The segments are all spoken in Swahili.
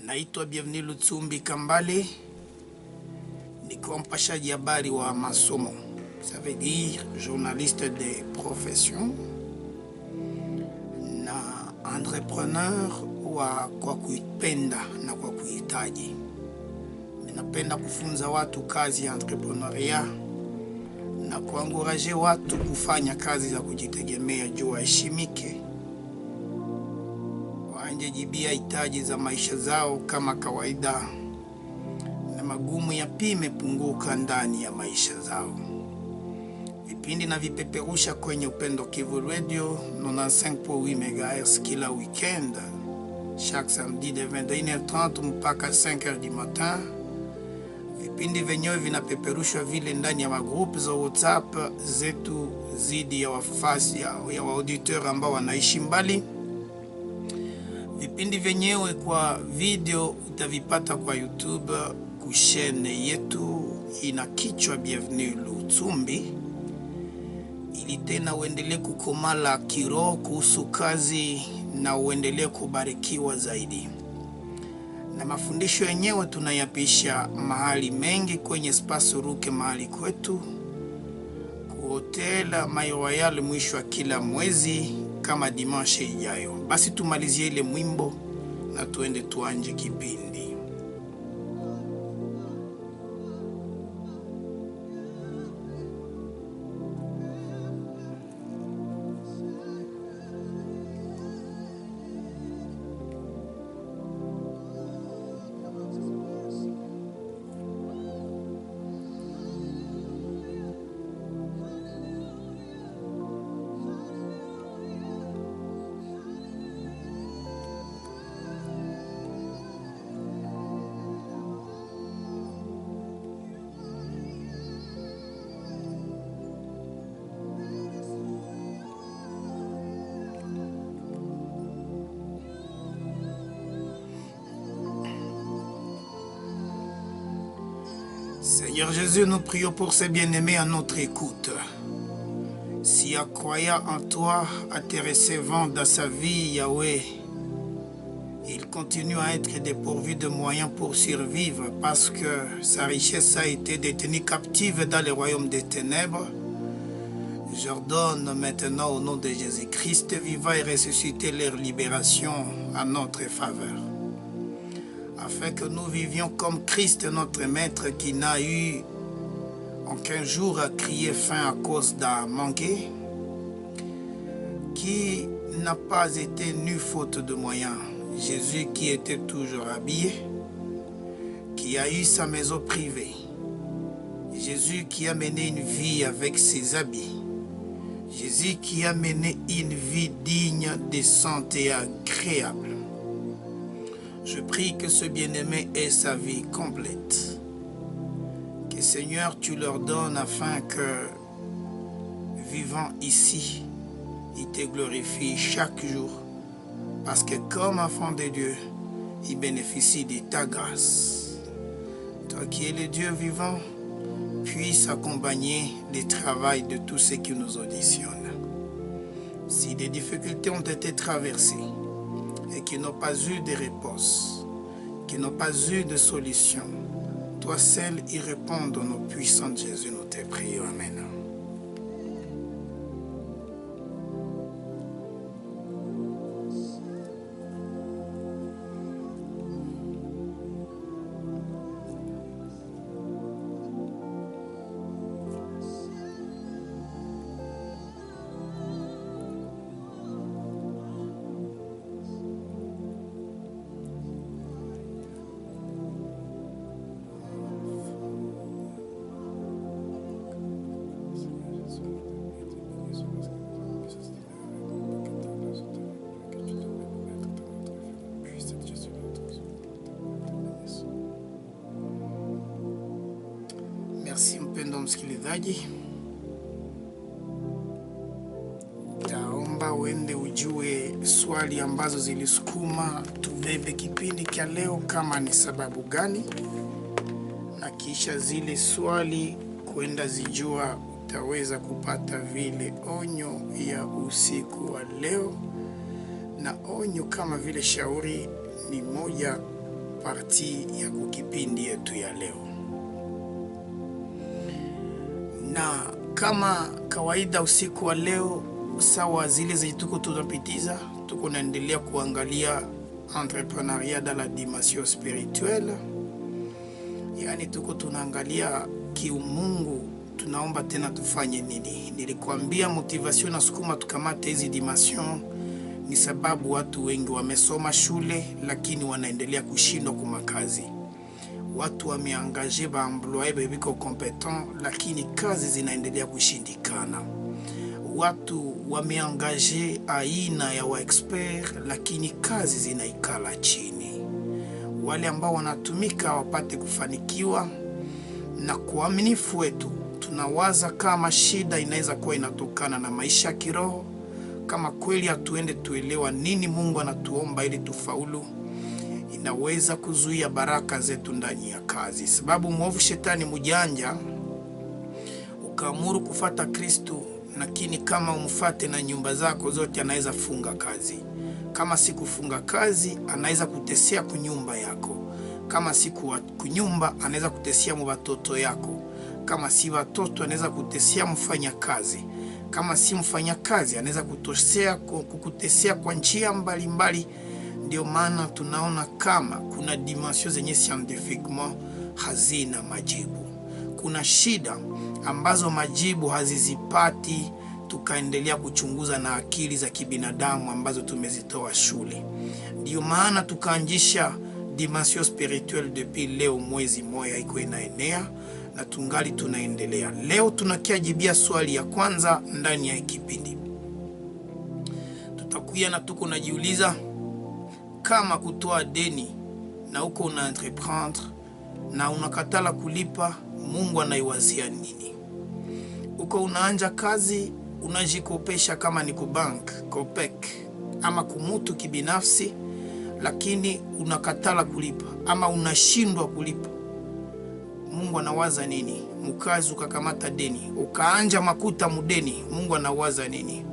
Naitwa Bienvenue Lutsumbi Kambale, niko mpashaji habari wa masomo, ça veut dire journaliste de profession na entrepreneur wa kwa kuipenda na kwa kuhitaji. Ninapenda kufunza watu kazi ya entrepreneuria na kuanguraje watu kufanya kazi za kujitegemea juu waheshimike, waanjejibia hitaji za maisha zao kama kawaida, na magumu yapime punguka ndani ya maisha zao. Vipindi na vipeperusha kwenye Upendo Kivu Radio 95.8 MHz kila weekend, chaque samedi de 21h30 mpaka 5h du matin. Vipindi venyewe vinapeperushwa vile ndani ya magrupu za WhatsApp zetu zidi ya wafasi ya waauditeur ambao wanaishi mbali. Vipindi venyewe kwa video utavipata kwa YouTube kushene yetu ina kichwa Bienvenue Lutsumbi, ili tena uendelee kukomala kiroho kuhusu kazi na uendelee kubarikiwa zaidi. Na mafundisho yenyewe tunayapisha mahali mengi kwenye Space Ruke mahali kwetu, kuhotela Mayoyale mwisho wa kila mwezi kama dimanche ijayo. Basi tumalizie ile mwimbo na tuende tuanje kipindi. Seigneur Jésus, nous prions pour ces bien-aimés à notre écoute. Si en croyant en toi, à te recevant dans sa vie, Yahweh, il continue à être dépourvu de moyens pour survivre parce que sa richesse a été détenue captive dans le royaume des ténèbres, j'ordonne maintenant au nom de Jésus-Christ vivant et ressuscité leur libération à notre faveur, afin que nous vivions comme Christ notre Maître, qui n'a eu aucun jour à crier faim à cause d'un manqué, qui n'a pas été nu faute de moyens. Jésus qui était toujours habillé, qui a eu sa maison privée. Jésus qui a mené une vie avec ses habits. Jésus qui a mené une vie digne, décente et agréable. Je prie que ce bien-aimé ait sa vie complète. Que Seigneur, tu leur donnes afin que, vivant ici, ils te glorifient chaque jour. Parce que comme enfant de Dieu, ils bénéficient de ta grâce. Toi qui es le Dieu vivant, puisse accompagner le travail de tous ceux qui nous auditionnent. Si des difficultés ont été traversées, et qui n'ont pas eu de réponse, qui n'ont pas eu de solution, toi seul y réponds au nom puissant de Jésus, nous te prions. Amen. Merci mpendo msikilizaji. Taomba uende ujue swali ambazo zilisukuma tubebe kipindi cha leo kama ni sababu gani, na kisha zile swali kwenda zijua utaweza kupata vile onyo ya usiku wa leo, na onyo kama vile shauri ni moja parti ya kukipindi yetu ya leo. Na kama kawaida usiku wa leo, sawa zile zenye tuko tunapitiza, tuko naendelea kuangalia entrepreneuriat dans la dimension spirituelle. Yani tuko tunaangalia kiumungu, tunaomba tena tufanye nini. Nilikwambia motivation na sukuma tukamate hizi dimension ni sababu watu wengi wamesoma shule lakini wanaendelea kushindwa kwa makazi. Watu wameangaje ba employé bebiko competent lakini kazi zinaendelea kushindikana. Watu wameangaje aina ya wa expert lakini kazi zinaikala chini. Wale ambao wanatumika wapate kufanikiwa, na kwa uaminifu wetu tunawaza kama shida inaweza kuwa inatokana na maisha kiroho. Kama kweli hatuende tuelewa nini Mungu anatuomba ili tufaulu, inaweza kuzuia baraka zetu ndani ya kazi. Sababu mwovu shetani mjanja ukaamuru kufata Kristo, lakini kama umfate na nyumba zako zote anaweza funga kazi. Kama si kufunga kazi anaweza kutesea kunyumba yako. Kama si kunyumba anaweza kutesea watoto yako. Kama si watoto anaweza kutesea mfanya kazi. Kama si mfanya kazi anaweza kukutesea kwa njia mbalimbali. Ndio maana tunaona kama kuna dimension zenye scientifiquement hazina majibu. Kuna shida ambazo majibu hazizipati, tukaendelea kuchunguza na akili za kibinadamu ambazo tumezitoa shule. Ndio maana tukaanzisha dimension spirituelle depuis leo mwezi moja iko inaenea na tungali tunaendelea. Leo tunakiajibia swali ya kwanza ndani ya kipindi. Tutakuya na tuko najiuliza kama kutoa deni na uko una entreprendre na unakatala kulipa, Mungu anaiwazia nini? Uko unaanja kazi, unajikopesha kama ni kubank, Copec ama kumutu kibinafsi, lakini unakatala kulipa ama unashindwa kulipa, Mungu anawaza nini? Mkazi ukakamata deni, ukaanja makuta mudeni, Mungu anawaza nini?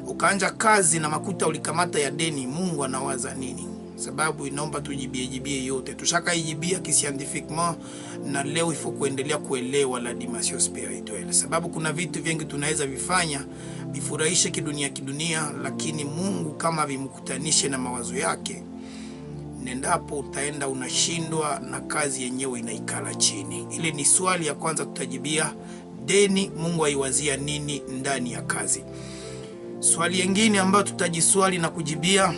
Ukaanja kazi na makuta ulikamata ya deni, Mungu anawaza nini? Sababu inaomba tujibie yote. Tushaka ijibia kiscientifiquement, na leo ifo kuendelea kuelewa la dimension spirituelle. Sababu kuna vitu vingi tunaweza vifanya bifurahishe kidunia, lakini Mungu kama vimkutanishe na mawazo yake, nendapo utaenda unashindwa na kazi yenyewe inaikala chini. Ile ni swali ya kwanza tutajibia, deni Mungu aiwazia nini ndani ya kazi. Swali lingine ambayo tutajiswali na kujibia,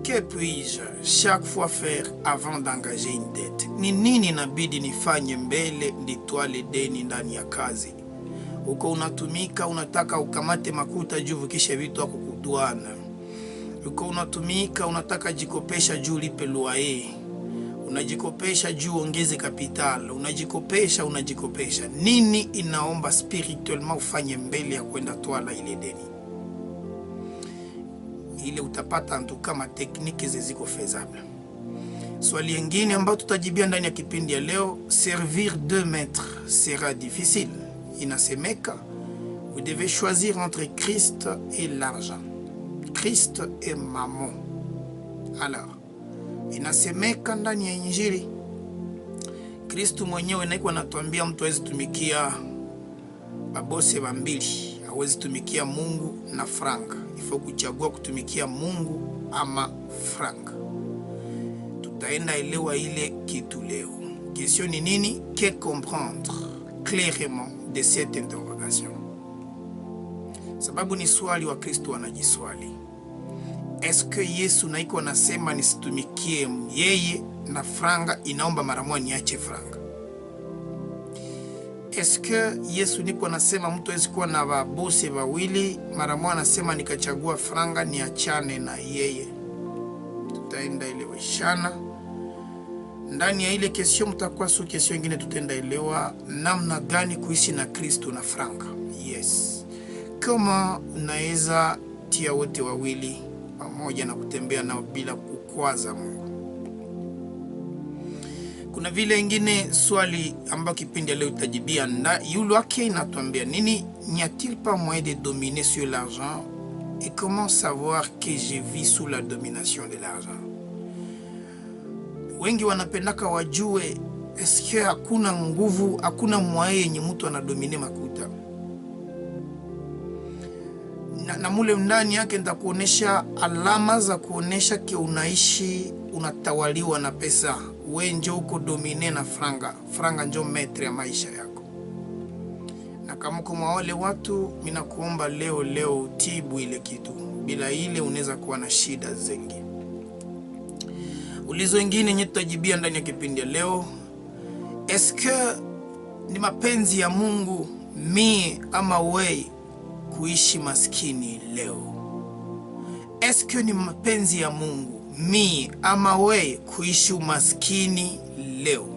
que puis-je chaque fois faire avant d'engager une dette? Ni nini inabidi nifanye mbele nitwale deni ndani ya kazi? Uko unatumika unataka ukamate makuta juu vukishe vitu wako kuduana. Uko unatumika unataka jikopesha juu lipe loyer. Unajikopesha juu ongeze capital. Unajikopesha. Nini inaomba spirituellement ufanye mbele ya kwenda twala ile deni? Ile utapata ndio kama tekniki ziko faisable. Swali lingine ambalo tutajibia ndani ya kipindi ya leo, servir deux maîtres sera difficile. Inasemeka, vous devez choisir entre Christ et l'argent. Christ et mammon. Alors, inasemeka ndani ya Injili, Kristo mwenyewe naiko anatuambia mtu hawezi tumikia babose mbili, hawezi tumikia Mungu na franga. Ifo kuchagua kutumikia Mungu ama franga. Tutaenda elewa ile kitu leo. Question ni nini? Que comprendre clairement de cette interrogation? Sababu ni swali wa Kristo wanajiswali. Est-ce que Yesu naiko anasema nisitumikie yeye na franga inaomba mara moja niache franga? Est-ce que Yesu niko anasema mtu hawezi kuwa na babose wawili mara moja anasema nikachagua franga niachane na yeye? Tutaenda eleweshana ndani ya ile question. Mtakuwa su question nyingine tutaenda elewa namna gani kuishi na Kristo na franga. Yes, kama unaweza tia wote wawili pamoja na kutembea nao bila kukwaza Mungu. Kuna vile ingine swali ambayo kipindi leo utajibia na yule wake inatuambia nini? N'y a-t-il pas moyen de dominer sur l'argent? Et comment savoir que je vis sous la domination de l'argent? wengi wanapendaka wajue eske hakuna nguvu, hakuna mwae yenye mtu anadomine makuta. Na mule ndani yake nitakuonesha alama za kuonesha ke unaishi unatawaliwa na pesa. We njo uko domine na franga. Franga njo metre ya maisha yako. Na kama kwa wale watu, mina kuomba leo utibu ile kitu. Bila ile unaweza kuwa na shida zengi. Ulizo ingine nye tutajibia ndani ya kipindi leo. Eske ni mapenzi ya Mungu mi ama we kuishi maskini leo? Eske ni mapenzi ya Mungu mi ama we kuishi umaskini leo?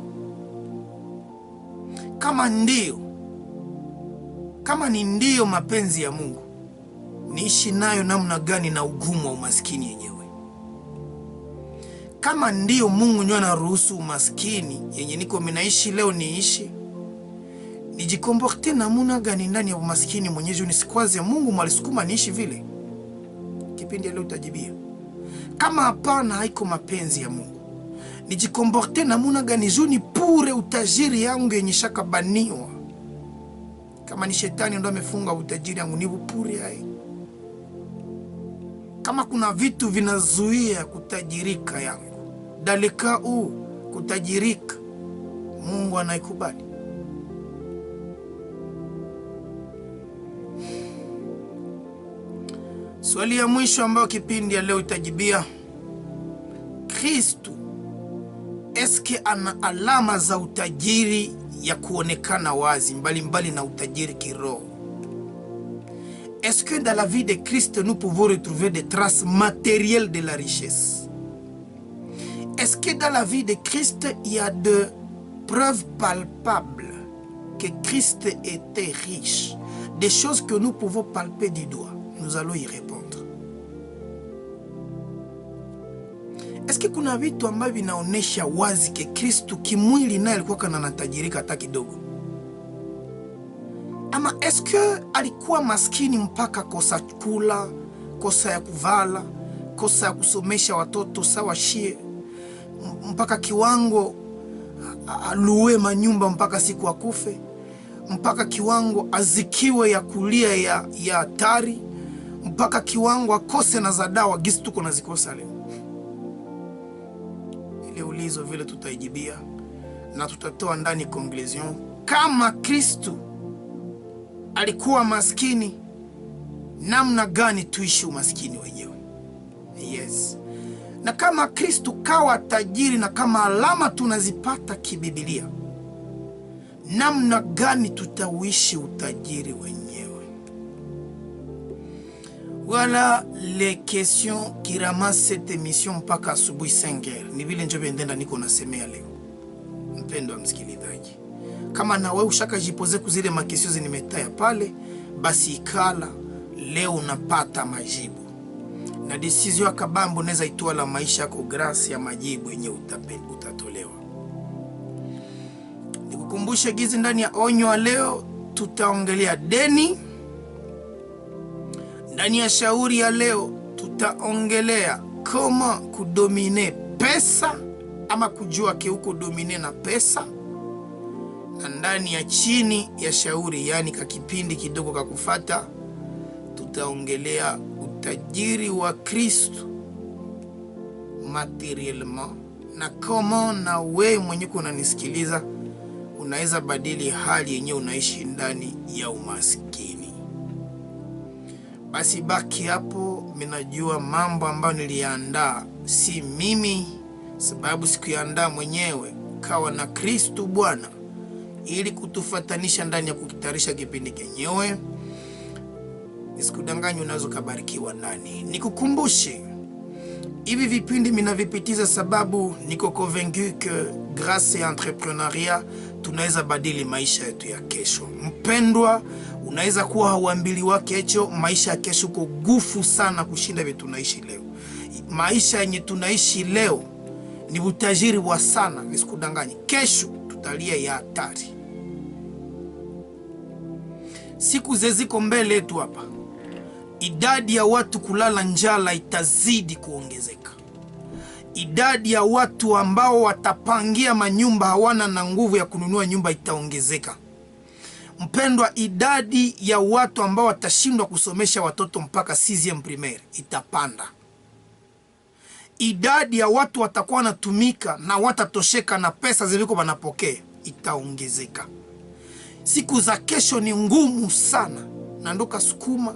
Kama ni ndio mapenzi ya Mungu, niishi nayo namna gani na ugumu wa umaskini yenyewe? Kama ndio Mungu ndio anaruhusu umaskini yenye niko minaishi leo niishi, nijikomporte namuna gani ndani ya umaskini mwenyeji unisikwaze Mungu mwalisukuma niishi vile? Kipindi leo utajibia. Kama hapana haiko mapenzi ya Mungu, nijikomporte namuna gani juni pure utajiri yangu yenye shaka baniwa? Kama ni shetani ndo amefunga utajiri yangu ni bupure hai. Kama kuna vitu vinazuia kutajirika yangu, dalika kutajirika, Mungu anaikubali? Swali ya mwisho ambayo kipindi ya leo itajibia. Kristo eske ana alama za utajiri ya kuonekana wazi mbali na utajiri kiroho? Est-ce que dans la vie de Christ nous pouvons retrouver des traces matérielles de la richesse? Est-ce que dans la vie de Christ il y a de preuves palpables que Christ était riche? Des choses que nous pouvons palper du doigt? Nous allons y répondre. Est-ce que kuna vitu ambavyo vinaonesha wazi ke Kristo kimwili naye alikuwa kana natajirika hata kidogo? Ama est-ce que alikuwa maskini mpaka kosa kula, kosa ya kuvala, kosa ya kusomesha watoto sawa shie, mpaka kiwango aluwe manyumba mpaka siku akufe, mpaka kiwango azikiwe ya kulia ya hatari, mpaka kiwango akose na za dawa gisi tuko nazikosa leo? Ile ulizo vile tutaijibia na tutatoa ndani conclusion. Kama Kristo alikuwa maskini, namna gani tuishi umaskini wenyewe? Yes. Na kama Kristo kawa tajiri na kama alama tunazipata kibibilia, namna gani tutauishi utajiri wenyewe? Voilà les questions qui ramassent cette émission mpaka asubuhi 5h. Ni vile njobe ndenda niko nasemea leo. Mpendwa msikilizaji, kama na wewe ushaka jipoze kuzile makesio nimetaya pale, basi ikala leo unapata majibu. Na decision akabambo neza itoa la maisha yako grâce ya majibu yenye utatolewa. Nikukumbushe gizi ndani ya onyo leo tutaongelea deni. Ndani ya shauri ya leo tutaongelea kama kudomine pesa ama kujua keuko domine na pesa. Na ndani ya chini ya shauri, yani kakipindi kidogo kakufata, tutaongelea utajiri wa Kristo materiellement na kama na wewe mwenye unanisikiliza unaweza badili hali yenye unaishi ndani ya umaskini. Basi baki hapo, minajua mambo ambayo niliandaa si mimi, sababu sikuandaa mwenyewe, kawa na Kristo Bwana ili kutufatanisha ndani ya kukitarisha kipindi kenyewe. Nisikudanganye, unazo kabarikiwa ndani. Nikukumbushe hivi vipindi minavipitiza sababu niko convaincu que grâce à entrepreneuriat tunaweza badili maisha yetu ya kesho. Mpendwa, unaweza kuwa hauambili wake echo maisha ya kesho uko gufu sana kushinda vitu tunaishi leo. Maisha yenye tunaishi leo ni utajiri wa sana, nisikudanganye. Kesho tutalia ya hatari. Siku zeziko mbele yetu hapa, idadi ya watu kulala njala itazidi kuongezeka. idadi ya watu ambao watapangia manyumba hawana na nguvu ya kununua nyumba itaongezeka. Mpendwa, idadi ya watu ambao watashindwa kusomesha watoto mpaka 6e primaire itapanda. Idadi ya watu watakuwa wanatumika na watatosheka na pesa ziliko wanapokea itaongezeka. Siku za kesho ni ngumu sana, na ndo kasukuma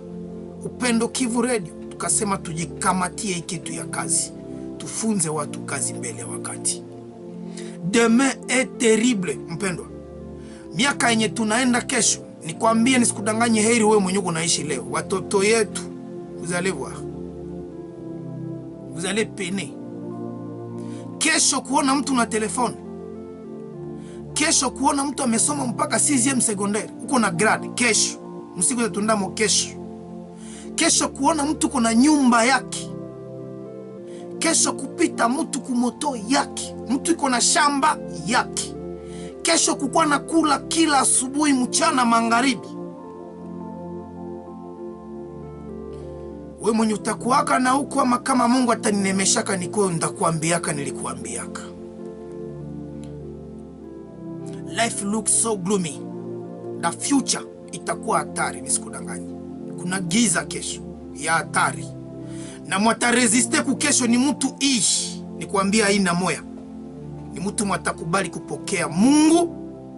Upendo Kivu Radio tukasema tujikamatie hii kitu ya kazi, tufunze watu kazi mbele ya wakati. Demain est terrible mpendwa. Miaka yenye tunaenda kesho, nikwambie nisikudanganye, heri wewe mwenyewe unaishi leo. Watoto yetu, vous allez voir, vous allez peiner. Kesho kuona mtu na telefone, kesho kuona mtu amesoma mpaka 6e secondaire, uko na grade, kesho msiku za tundamo kesho. Kesho kuona mtu kuna nyumba yake, kesho kupita mtu kumoto yake, mtu iko na shamba yake, kesho kukua na kula kila asubuhi, mchana, magharibi. We mwenye utakuwaka na huko, ama kama Mungu ataninemeshaka nikuwe ndakuambiaka nilikuambiaka. Life looks so gloomy. The future itakuwa hatari, nisikudanganye. Kuna giza kesho ya hatari. Na mwata resiste ku kesho ni mtu ishi. Nikuambia haina moya. Ni mtu mwatakubali kupokea Mungu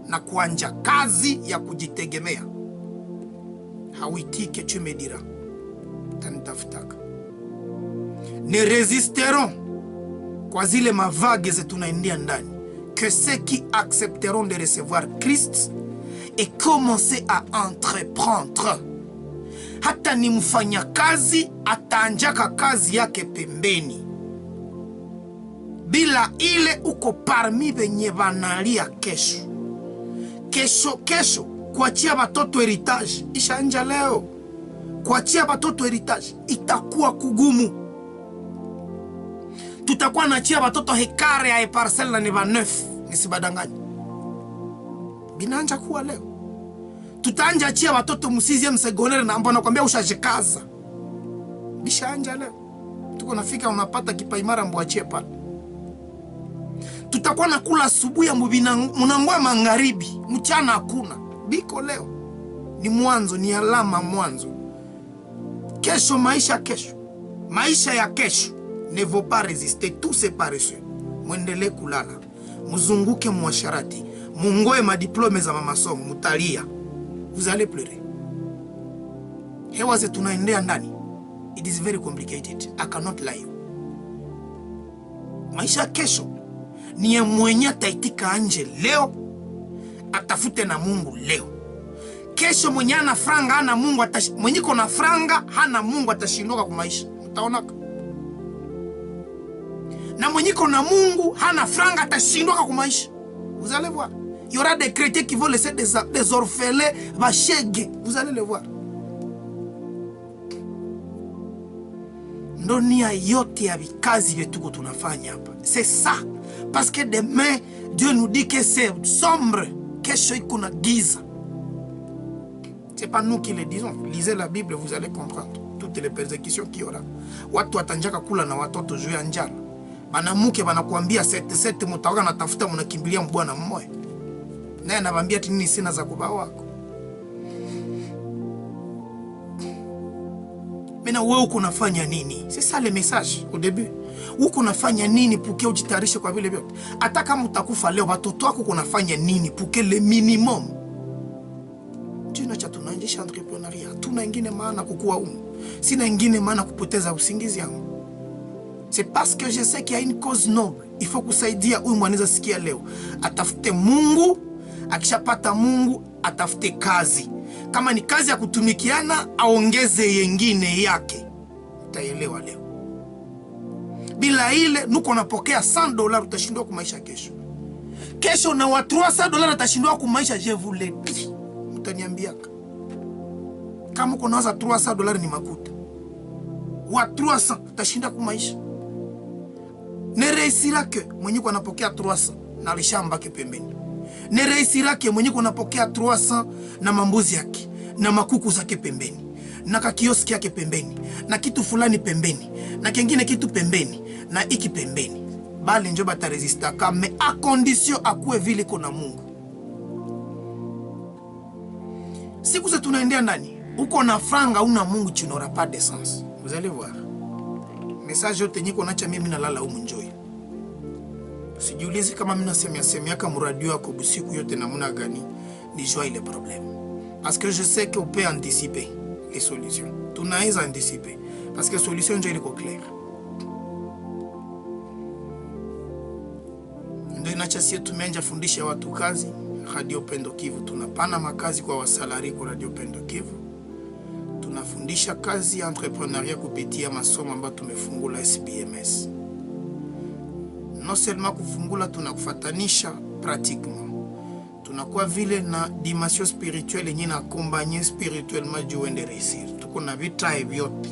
na kuanja kazi ya kujitegemea. Hawitike tu me dira. Tanitafutaka. Ne résisteront kwa zile mavague zetu tunaingia ndani. Que ceux qui accepteront de recevoir Christ et commencer à entreprendre. Hata ni mfanya kazi ataanjaka kazi yake pembeni. Bila ile uko parmi benye banalia kesho. Kesho kuachia watoto heritage ishaanja leo. Kuachia watoto heritage itakuwa kugumu. Tutakuwa naachia watoto hekare ya parcelle na neva 9, nisibadanganya. Binaanja kuwa leo. Tutaanja achia watoto 6e secondaire na ambao nakwambia ushajikaza. Bishaanja leo. Tuko nafika unapata kipaimara mbuachie pale. Tutakuwa nakula asubuhi ya munangwa magharibi, mchana hakuna. Biko leo. Ni mwanzo, ni alama mwanzo. Kesho maisha ya kesho ne vaut pas résister, tout c'est paresseux. Mwendele kulala, muzunguke mwasharati, mungoe madiplome za mamasomo, mutalia. Vous allez pleurer. Hewa ze tunaendea ndani. It is very complicated. I cannot lie. Maisha kesho ni ya mwenye ataitika anje leo, atafute na Mungu leo. Kesho mwenye ana franga hana Mungu, mwenye kona franga hana Mungu atashindoka kwa maisha. Mtaonaka. Na mwenye kona Mungu hana franga atashindoka kwa maisha. Vous allez voir. Il y aura des chrétiens qui vont laisser des orphelins vachègues. Vous allez le voir. Ndonia yote ya vikazi vyetuko tunafanya hapa. C'est ça. Parce que demain, Dieu nous dit que c'est sombre. Kesho iko na giza. C'est pas nous qui le disons. Lisez la Bible, vous allez comprendre toutes les persécutions qu'il y aura. Watu watanjaka kula na watoto juu ya njala. Banamuke banakuambia sete mutawaga na tafuta mnakimbilia mbwana mmoja. Naye anabambia ati nini sina za kuba wako. Mena wewe uko unafanya nini? C'est ça le message au début. Uko unafanya nini puke ujitayarishe kwa vile vyote? Hata kama utakufa leo, watoto wako unafanya nini puke le minimum? Tuna cha tunaanzisha entrepreneuria. Tuna ingine maana kukua sina ingine maana kupoteza usingizi yangu. C'est parce que je sais qu'il y a une cause noble. Il faut kusaidia huyu mwanaweza sikia leo. Atafute Mungu, akishapata Mungu atafute kazi. Kama ni kazi ya kutumikiana, aongeze yengine yake. Utaelewa leo. Bila ile nuko napokea $100 utashindwa kwa maisha kesho. Kesho na wa $300 utashindwa kwa maisha, je vous le dis. Mtaniambiaka. Kama uko nawaza $300 ni makuta. Wa 300 utashinda kwa maisha. Ne réussira que mwenye kwa napokea 300 na lishamba ke pembeni. Ne réussira que mwenye kwa napokea 300 na mambuzi yake, na makuku zake pembeni, na kakioski yake pembeni, na kitu fulani pembeni, na kingine kitu pembeni, na iki pembeni. bali njo bataresistaka, mais à condition akuwe vile kuna Mungu. Siku za tunaendea ndani, uko na franga una Mungu, tu n'auras pas de sens. Vous allez voir. Message yote niko nacha mimi nalala humu njoi. Sijiulize kama mimi nasemea kama radio yako busiku yote namuna gani, ni joie ile problème. Parce que je sais qu'on peut anticiper les solutions. Tunaweza anticiper parce que solution ndio iko claire. Ndio inacha sisi tumeanza fundisha watu kazi. Radio Pendo Kivu tunapana makazi kwa wasalari kwa Radio Pendo Kivu. Tunafundisha kazi ya entrepreneuria kupitia masomo ambayo tumefungula SBMS. Non seulement kufungula, tunakufatanisha pratiquement. Tunakuwa vile na dimension spirituelle yenye na accompagner spirituellement juu uende réussir. Tuko na vita vyote.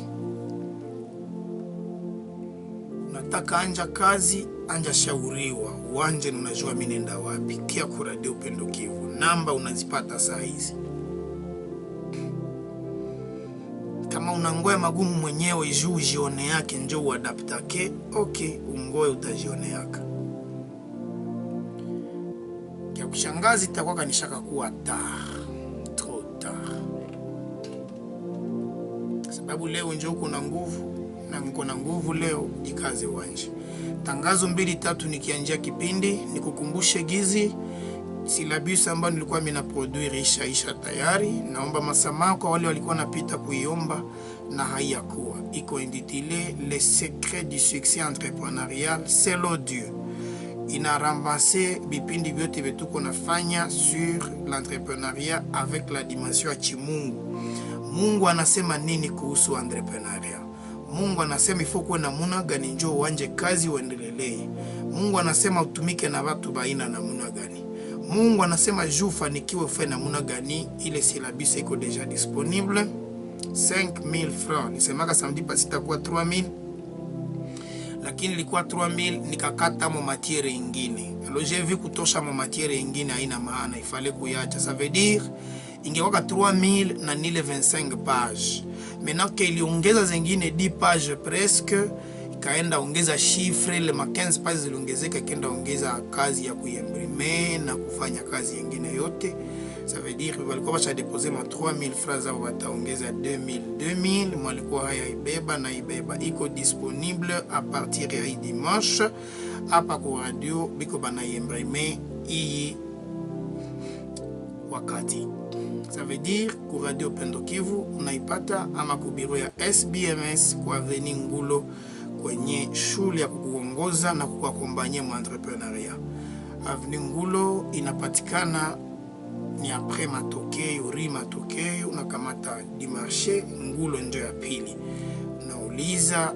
Unataka anja kazi, anja shauriwa, uanje unajua mimi nenda wapi. Kia ku Radio Pendo Kivu. Namba unazipata saa hizi. Kama unangoya magumu mwenyewe juu ujione yake njoo uadaptake, okay, ungoe utajione yaka. Kia kushangazi itakuwa kanishaka kuwa trop tard. Sababu leo njoo kuna nguvu, na mko na nguvu leo, jikaze wanje. Tangazo 2-3 nikianjia kipindi, nikukumbushe gizi syllabus ambayo nilikuwa mimi na produire isha tayari. Naomba masamaha kwa wale walikuwa napita kuiomba na haiyakuwa. Iko intitulé Les secrets du succès entrepreneurial selon Dieu. Ina remplacer bipindi vyote vetuko nafanya sur l'entrepreneuriat avec la dimension ya kimungu. Mungu anasema nini kuhusu entrepreneuriat? Mungu anasema ifo kuwe namuna gani njoo uanje kazi uendelelee. Mungu anasema utumike na watu baina namuna gani. Mungu anasema juu fanikiwe ufanye namuna gani. Ile syllabus iko deja disponible. 5000 francs. Nisemaka samedi pasi itakuwa 3000. Lakini ilikuwa 3000 nikakata mo matiere ingine. Alors j'ai vu kutosha mo matiere ingine haina maana, ifale kuyacha. Ça veut dire ingekuwa 3000 na nile 25 pages. Maintenant que iliongeza zingine 10 pages presque, kaenda ongeza chiffre ile 15 pages ziliongezeka, kaenda ongeza kazi ya kuimprime na kufanya kazi nyingine yote. Ça veut dire walikuwa bacha déposer ma 3000 francs au wataongeza 2000 mwalikuwa haya ibeba na ibeba. Iko disponible à partir ya dimanche hapa kwa radio biko bana imprime hii wakati. Ça veut dire ku Radio Pendo Kivu unaipata ama ku biro ya SBMS kwa Avenue Ngulo kwenye shule ya kuongoza na kuakompanya mu entrepreneuria. Avenue Ngulo inapatikana ni après Matokeo, Rue Matokeo, unakamata di marché Ngulo ndio ya pili. Unauliza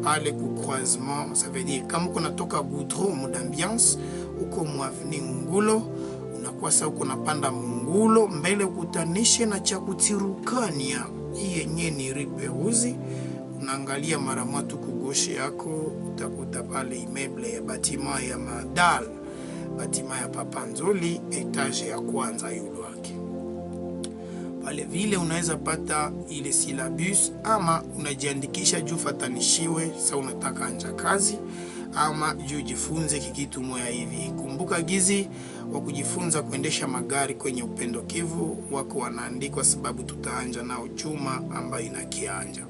pale ku croisement, ça veut dire kama kuna toka Goudron mu d'ambiance uko mu Avenue Ngulo, unakuwa sasa uko napanda Ngulo mbele ukutanishe na cha kutirukania hii yenyewe ni Riperuzi. Unaangalia mara moja kugoshe yako utakuta pale immeuble ya batima ya Madal, batima ya Papa Nzoli, etage ya kwanza yulo wake. Pale vile unaweza pata ile syllabus ama unajiandikisha juu fatanishiwe sasa unataka anja kazi ama juu jifunze kikitu moya hivi. Kumbuka gizi wa kujifunza kuendesha magari kwenye Upendo Kivu wako wanaandikwa, sababu tutaanja nao Juma ambayo inakianja.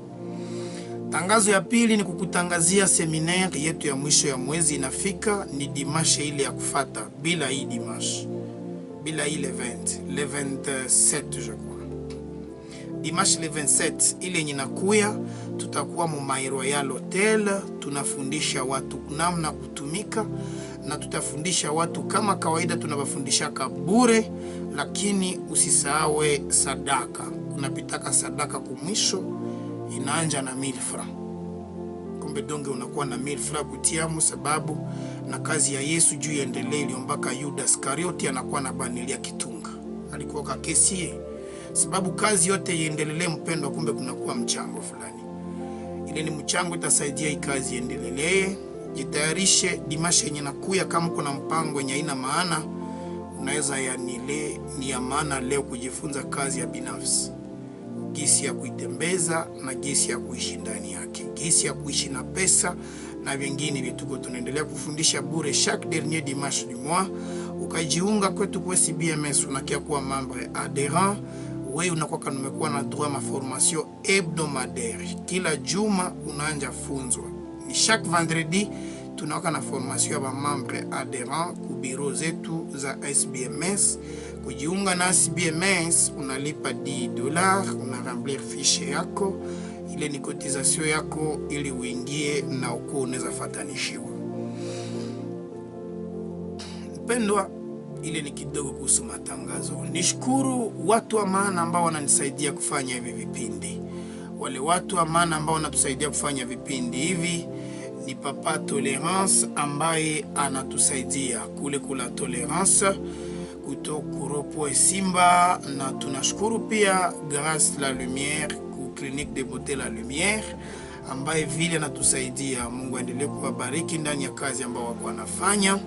Tangazo ya pili ni kukutangazia seminaire yetu ya mwisho ya mwezi inafika, ni dimanche ile ya kufata, bila hii dimanche, bila hii le 27 je crois. Dimanche le 27 ile nyinakuya tutakuwa mu My Royal Hotel, tunafundisha watu namna kutumika na tutafundisha watu kama kawaida tunabafundisha bure, lakini usisahawe sadaka. Unapitaka sadaka kumwisho inaanja na 1000 francs. Kumbe donge unakuwa na 1000 francs kutiamu, sababu na kazi ya Yesu juu iendelee iliombaka Yuda Iskarioti anakuwa na banilia kitunga. Alikuwa kakesie. Sababu kazi yote iendelee mpendo, kumbe kunakuwa mchango fulani. Ile ni mchango itasaidia hii kazi iendelee. Jitayarishe dimashe yenye nakuya, kama kuna mpango yenye haina maana unaweza yanile ni ya maana leo kujifunza kazi ya binafsi. Gisi ya kuitembeza na gisi ya kuishi ndani yake. Gisi ya kuishi na pesa na vingine vituko tunaendelea kufundisha bure chaque dernier dimanche du mois. Ukajiunga kwetu kwa SBMS unakia kuwa membre adhérent, wewe unakuwa umekuwa na droit ma formation hebdomadaire. Kila juma unaanja funzwa. Ni chaque vendredi tunawaka na formation ya ba membre adhérent ku bureau zetu za SBMS. Kujiunga na SBMS unalipa $10, unaremplir fiche yako, ile ni cotisation yako ili uingie na uko unaweza fatanishiwa. Mpendwa, ile ni kidogo kuhusu matangazo. Nishukuru watu wa maana ambao wananisaidia kufanya hivi vipindi. Wale watu wa maana ambao wanatusaidia kufanya vipindi hivi ni Papa Tolerance ambaye anatusaidia kule kula Tolerance kutoka Ropo Simba, na tunashukuru pia Grâce la Lumière ku Clinique de Beauté la Lumière ambaye vile anatusaidia. Mungu aendelee kuwabariki ndani ya kazi ambao wako wanafanya.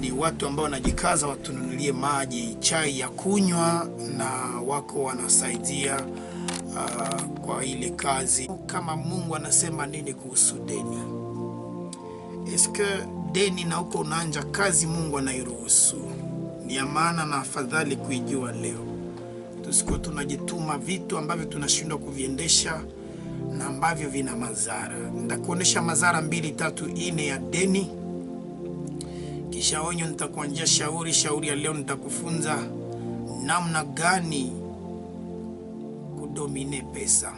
Ni watu ambao wanajikaza watununulie maji, chai ya kunywa, na wako wanasaidia kwa ile kazi. Kama Mungu anasema nini kuhusu deni? Eske deni na uko unaanja kazi Mungu anairuhusu? Ni amana na afadhali kuijua leo. Tusiko tunajituma vitu ambavyo tunashindwa kuviendesha na ambavyo vina madhara. Nitakuonesha madhara 2, 3, 4 ya deni. Kisha onyo nitakuanjia shauri ya leo nitakufunza namna gani kudomine pesa.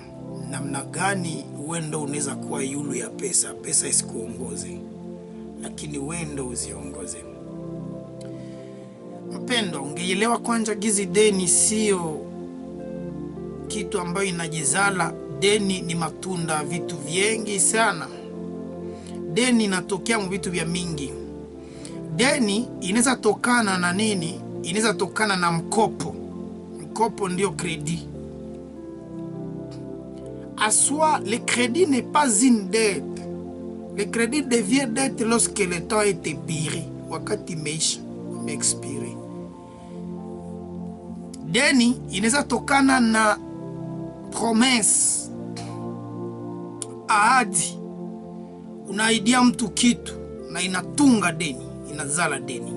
Namna gani wendo unaweza kuwa yulu ya pesa. Pesa isikuongoze, lakini wendo uziongoze. Mpendo, ungeelewa kwanza gizi deni sio kitu ambayo inajizala. Deni ni matunda vitu vingi sana. Deni inatokea mu vitu vya mingi. Deni inaweza tokana na nini? Inaweza tokana na mkopo. Mkopo ndio crédit. À soi, le crédit n'est pas une dette. Le crédit devient dette lorsque le temps est expiré. Wakati meisha, expiré. Deni inaweza tokana na promesse. Ahadi. Unaidia mtu kitu na inatunga deni, inazala deni.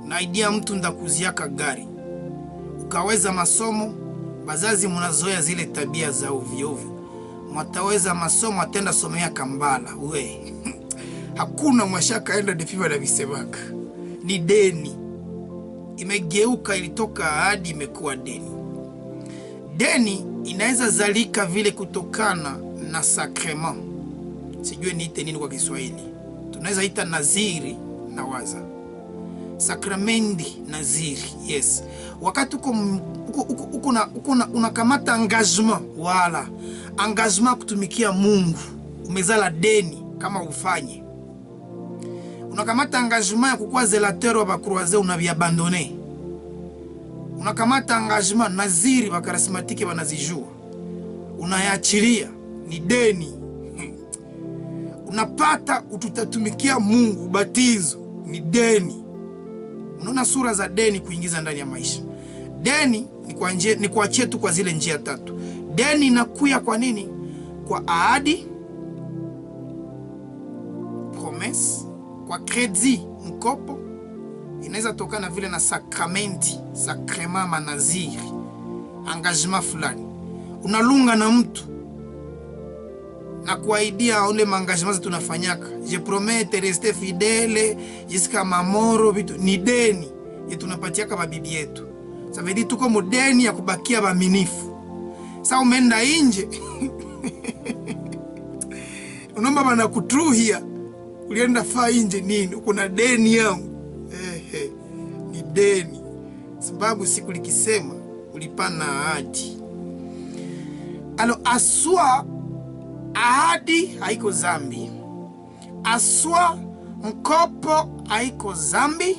Unaidia mtu ndakuziaka gari, ukaweza masomo, bazazi mnazoea zile tabia za ovyo ovyo. Mwataweza masomo atenda somea Kambala, we. Hakuna mwashaka enda defiwa na visemaka. Ni deni. Imegeuka, ilitoka ahadi imekuwa deni. Deni inaweza zalika vile kutokana na sacrement. Sijue niite nini kwa Kiswahili. Tunaweza ita naziri na waza. Sakramenti naziri, yes. Wakati unakamata engagement, wala engagement kutumikia Mungu, umezala deni kama ufanye. Unakamata engagement ya kukuwa zelateur wa bakruaze, unaviabandone. Unakamata engagement naziri wa karismatike wanazijua, unayaachilia, ni deni. Unapata utatumikia Mungu, batizo, ni deni. Unaona sura za deni kuingiza ndani ya maisha. Deni ni kuachia tu kwa zile njia 3. Deni inakuya kwa nini? Kwa ahadi, promesse, kwa kredi, mkopo. Inaweza tokana vile na sakramenti, sakrema manaziri, engagement fulani. Unalunga na mtu na kuaidia ule engagement tunafanyaka. Je promets de rester fidèle jusqu'à ma mort, vitu ni deni yetu tunapatiaka babibi yetu. Ça veut dire tuko modeni ya kubakia baaminifu. Sasa umeenda nje unaomba bana kutruhia, ulienda faa nje nini? Kuna deni yangu. Ni deni. Sababu siku likisema ulipana ahadi. Alors à soi, ahadi haiko zambi. Aswa mkopo haiko zambi.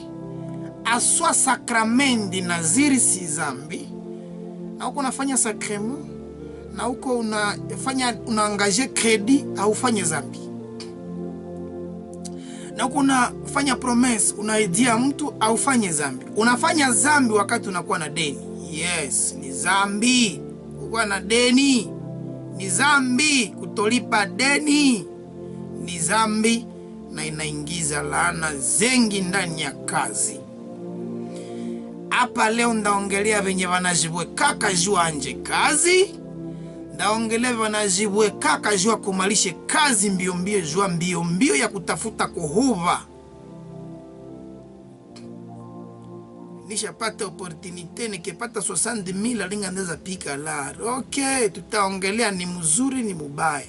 Aswa sakramenti naziri si zambi. Na uko unafanya sakrament, na uko unaangaje kredi, haufanye zambi. Na uko unafanya promesse, unaidia mtu, haufanye zambi. Unafanya zambi wakati unakuwa na deni. Yes, ni zambi. Uko na deni ni zambi. Kutolipa deni ni zambi na inaingiza laana zengi ndani ya kazi. Hapa leo ndaongelea venye wanajibwe kaka jua anje kazi. Ndaongelea wanajibwe kaka jua kumalishe kazi mbio mbio, jua mbio mbio ya kutafuta kuhuva. Nishapata opportunity nikipata 60,000 alinga ndeza pika lari. Okay, tutaongelea ni mzuri ni mubaya.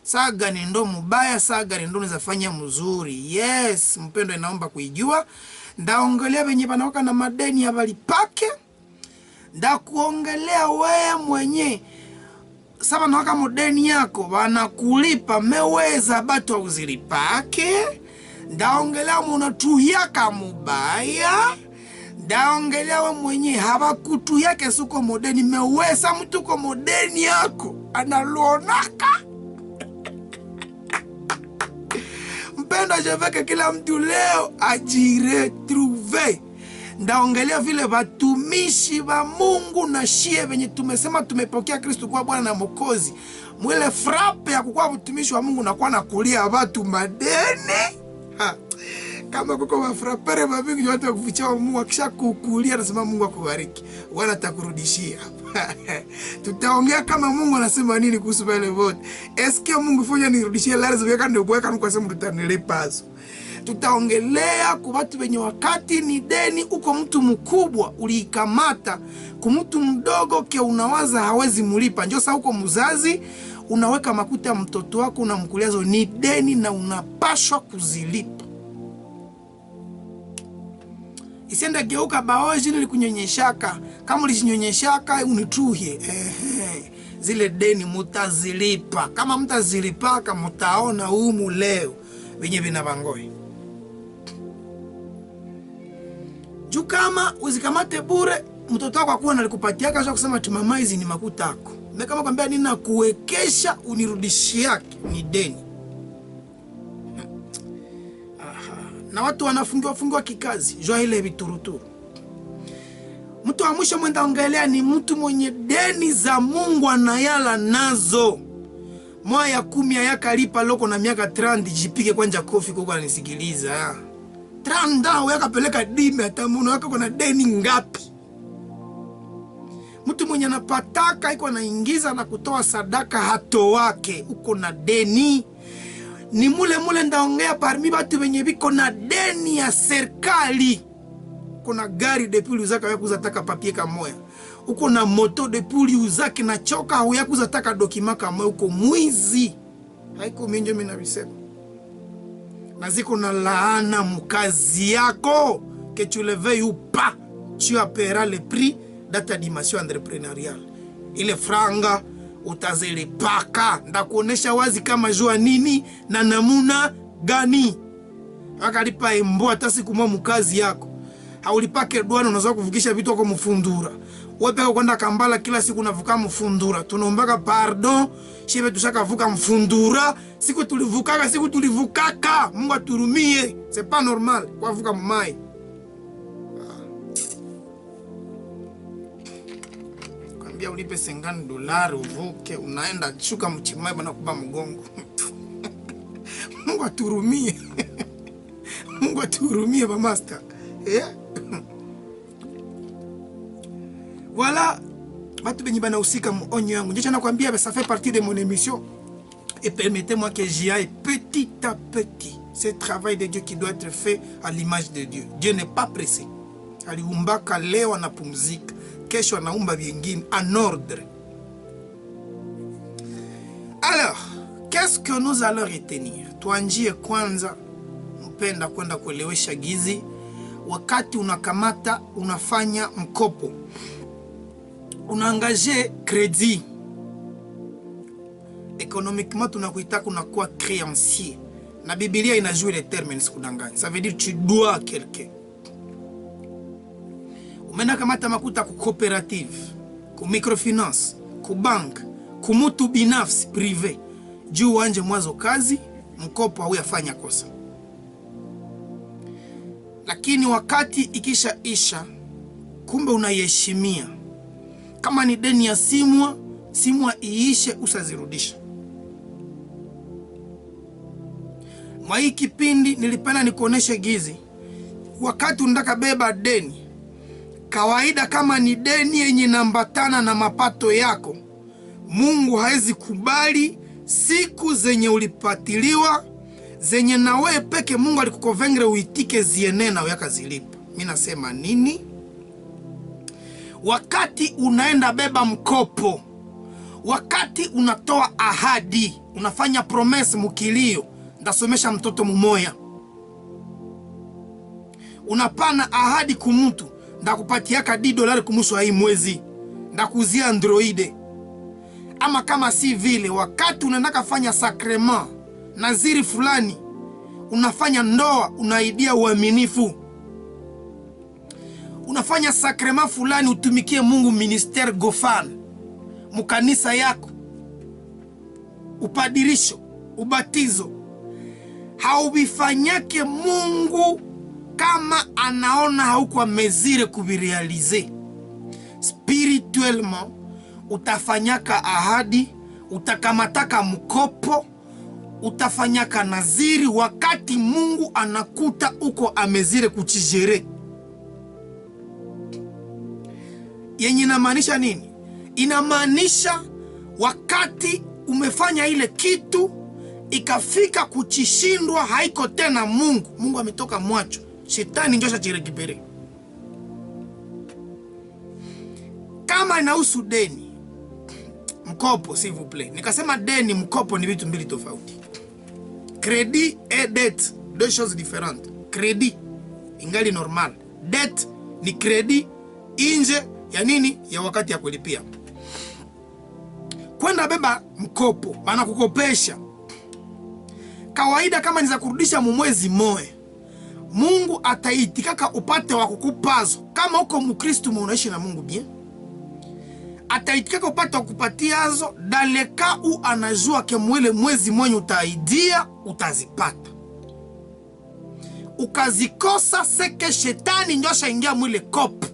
Saga ni ndo mubaya, saga ni ndo nizafanya mzuri. Yes, mpendo inaomba kuijua. Ndaongelea venye banawaka na madeni ya balipake. Ndakuongelea wewe mwenye saba nawaka modeni yako wanakulipa meweza batu uzilipake. Ndaongelea munatuhiaka mubaya. Ndaongelea wewe mwenye hawakutu yake suko modeni meweza mtu kwa modeni yako analonaka. Mpendo jeveke kila mtu leo ajiretrouve. Ndaongelea vile watumishi wa Mungu na shie venye tumesema tumepokea Kristo kwa Bwana na Mwokozi. Mwile frappe ya kukua mtumishi wa Mungu na kuwa nakulia watu madeni. Kama kuko wafrapere wavingi watu wa kuficha wa Mungu akisha kukulia nasema Mungu akubariki. Wala takurudishia. Tutaongea kama Mungu anasema nini kuhusu wale wote. Eske Mungu fanya nirudishie lari zoweka ndio kuweka nuko sema tutanilipazo. Tutaongelea kwa watu wenye wakati ni deni uko mtu mkubwa uliikamata kwa mtu mdogo ke unawaza hawezi mulipa. Ndio sasa uko mzazi unaweka makuta ya mtoto wako unamkuliazo ni deni na unapashwa kuzilipa. Isienda geuka baoji nilikunyonyeshaka. Kama ulinyonyeshaka unituhie. Zile deni mutazilipa. Kama mtazilipaka mutaona humu leo venye vinabangoi. Juu kama uzikamate bure mtoto wako akuwa nalikupatia kasha kusema tumama hizi ni makuta yako. Na kama kwambia nina kuwekesha unirudishi yake ni deni. Na watu wanafungiwa kikazi. Jua ile vituruturu. Mtu wa mwisho mwenda ongelea ni mtu mwenye deni za Mungu anayala nazo. Moya 10 yaka lipa loko na miaka 30 jipige kwanja kofi kwa nisikiliza. 30 yaka peleka dime atamuno yaka kuna deni ngapi. Mtu mwenye anapataka iko anaingiza na kutoa sadaka hato wake uko na deni. Ni mule ndaongea parmi batu wenye biko na deni ya serikali. Kuna gari depuis uzaka ya kuzataka papier kamoya. Uko na moto depuis uzaki na choka huya kuzataka dokima kamoya uko mwizi. Haiko minjo mimi nabisema. Na ziko na laana mkazi yako que tu le veuilles ou pas, tu paieras le prix de ta dimension entrepreneuriale. Ile franga utazilipaka. Ndakuonesha wazi kama jua nini na namuna gani. Wakalipa embo hata siku mwa mkazi yako. Haulipake duana unazoa kuvukisha vitu kwa mfundura. Wewe kwenda Kambala kila siku unavuka mfundura. Tunaombaka pardon, shibe tushaka vuka mfundura. Siku tulivukaka, Mungu aturumie. C'est pas normal kwa vuka mumai. Kwambia ulipe $50 uvuke, unaenda shuka mchimai bana kuba mgongo. Mungu aturumie. Mungu aturumie ba master. Voilà, batu benyi bana usika onyo yangu. Ndicho nakwambia ça fait partie de mon émission. Et permettez-moi que j'y aille petit à petit. C'est le travail de Dieu qui doit être fait à l'image de Dieu. Dieu n'est pas pressé. Aliumbaka leo anapumzika, kesho anaumba vingine en ordre. Alors, qu'est-ce que nous allons retenir? Tuanjie kwanza mpenda kwenda kuelewesha gizi. Wakati unakamata unafanya mkopo, unaangaje crédit, économiquement tunakuita unakuwa créancier. Na Biblia inajua les termes sikudanganya. Ça veut dire tu dois quelqu'un. Umena kamata makuta ku coopérative, ku microfinance, ku bank, ku mtu binafsi privé. Juu wanje mwazo kazi, mkopo hauyafanya kosa. Lakini wakati ikisha isha, kumbe unaiheshimia. Kama ni deni ya simwa iishe usazirudisha. Mwa hii kipindi nilipenda nikuoneshe gizi. Wakati unataka beba deni, kawaida kama ni deni yenye nambatana na mapato yako, Mungu haezi kubali siku zenye ulipatiliwa, zenye na wewe peke Mungu alikukovengre uitike ziene na uyaka zilipa. Mimi nasema nini? Wakati unaenda beba mkopo, wakati unatoa ahadi, unafanya promise mukilio, ndasomesha mtoto mumoya, unapana ahadi kumutu, ndakupatiaka $10 kumusho hii mwezi, ndakuzia Android. Ama kama si vile, wakati unaendaka fanya sakrema, naziri fulani, unafanya ndoa, unaidia uaminifu, unafanya sakrema fulani, utumikie Mungu minister gofan, mukanisa yako, upadirisho, ubatizo, haubifanyake Mungu kama anaona hauko mezire kubirealize. Spirituellement utafanyaka ahadi, utakamataka mkopo, utafanyaka naziri, wakati Mungu anakuta uko amezire kuchijere. Yenye inamaanisha nini? Inamaanisha wakati umefanya ile kitu, ikafika kuchishindwa, haiko tena Mungu. Mungu ametoka mwacho, shetani njosha chirekipere. Kama inahusu deni, mkopo, s'il vous plaît. Nikasema deni, mkopo ni vitu mbili tofauti. Crédit et dette, deux choses différentes. Crédit ingali normal, dette ni crédit inje ya nini? Ya wakati ya kulipia. Kwenda beba mkopo, bana kukopesha, kawaida kama niza kurudisha mwezi moe, Mungu ataitikaka upate wa kukupazo. Kama uko mukristo unaishi na Mungu bien, ataitikaka upate wa kupatiazo, daleka u anajua ke mwezi mwenye utaidia, utazipata. Ukazikosa seke shetani njosha ingia mwile kopu.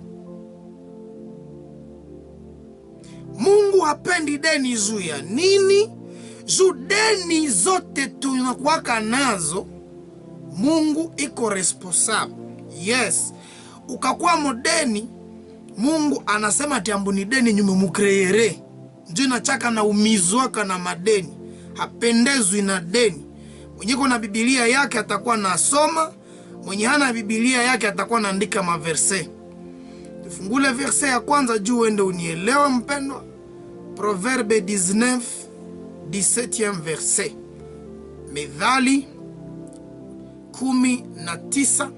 Mungu hapendi deni juu ya nini? Juu deni zote tunakuwaka nazo, Mungu iko responsable. Yes, ukakuwa modeni, Mungu anasema tiambu ni deni nyume mukreere. Njuu nachaka na umizwaka na madeni, hapendezwi na deni. Mwenye kuna Biblia yake atakuwa nasoma, mwenye hana Biblia yake atakuwa naandika maverse. Tufungule verse ya kwanza juu uende unielewe mpendwa. Proverbe 19, 17e verset. Methali 19.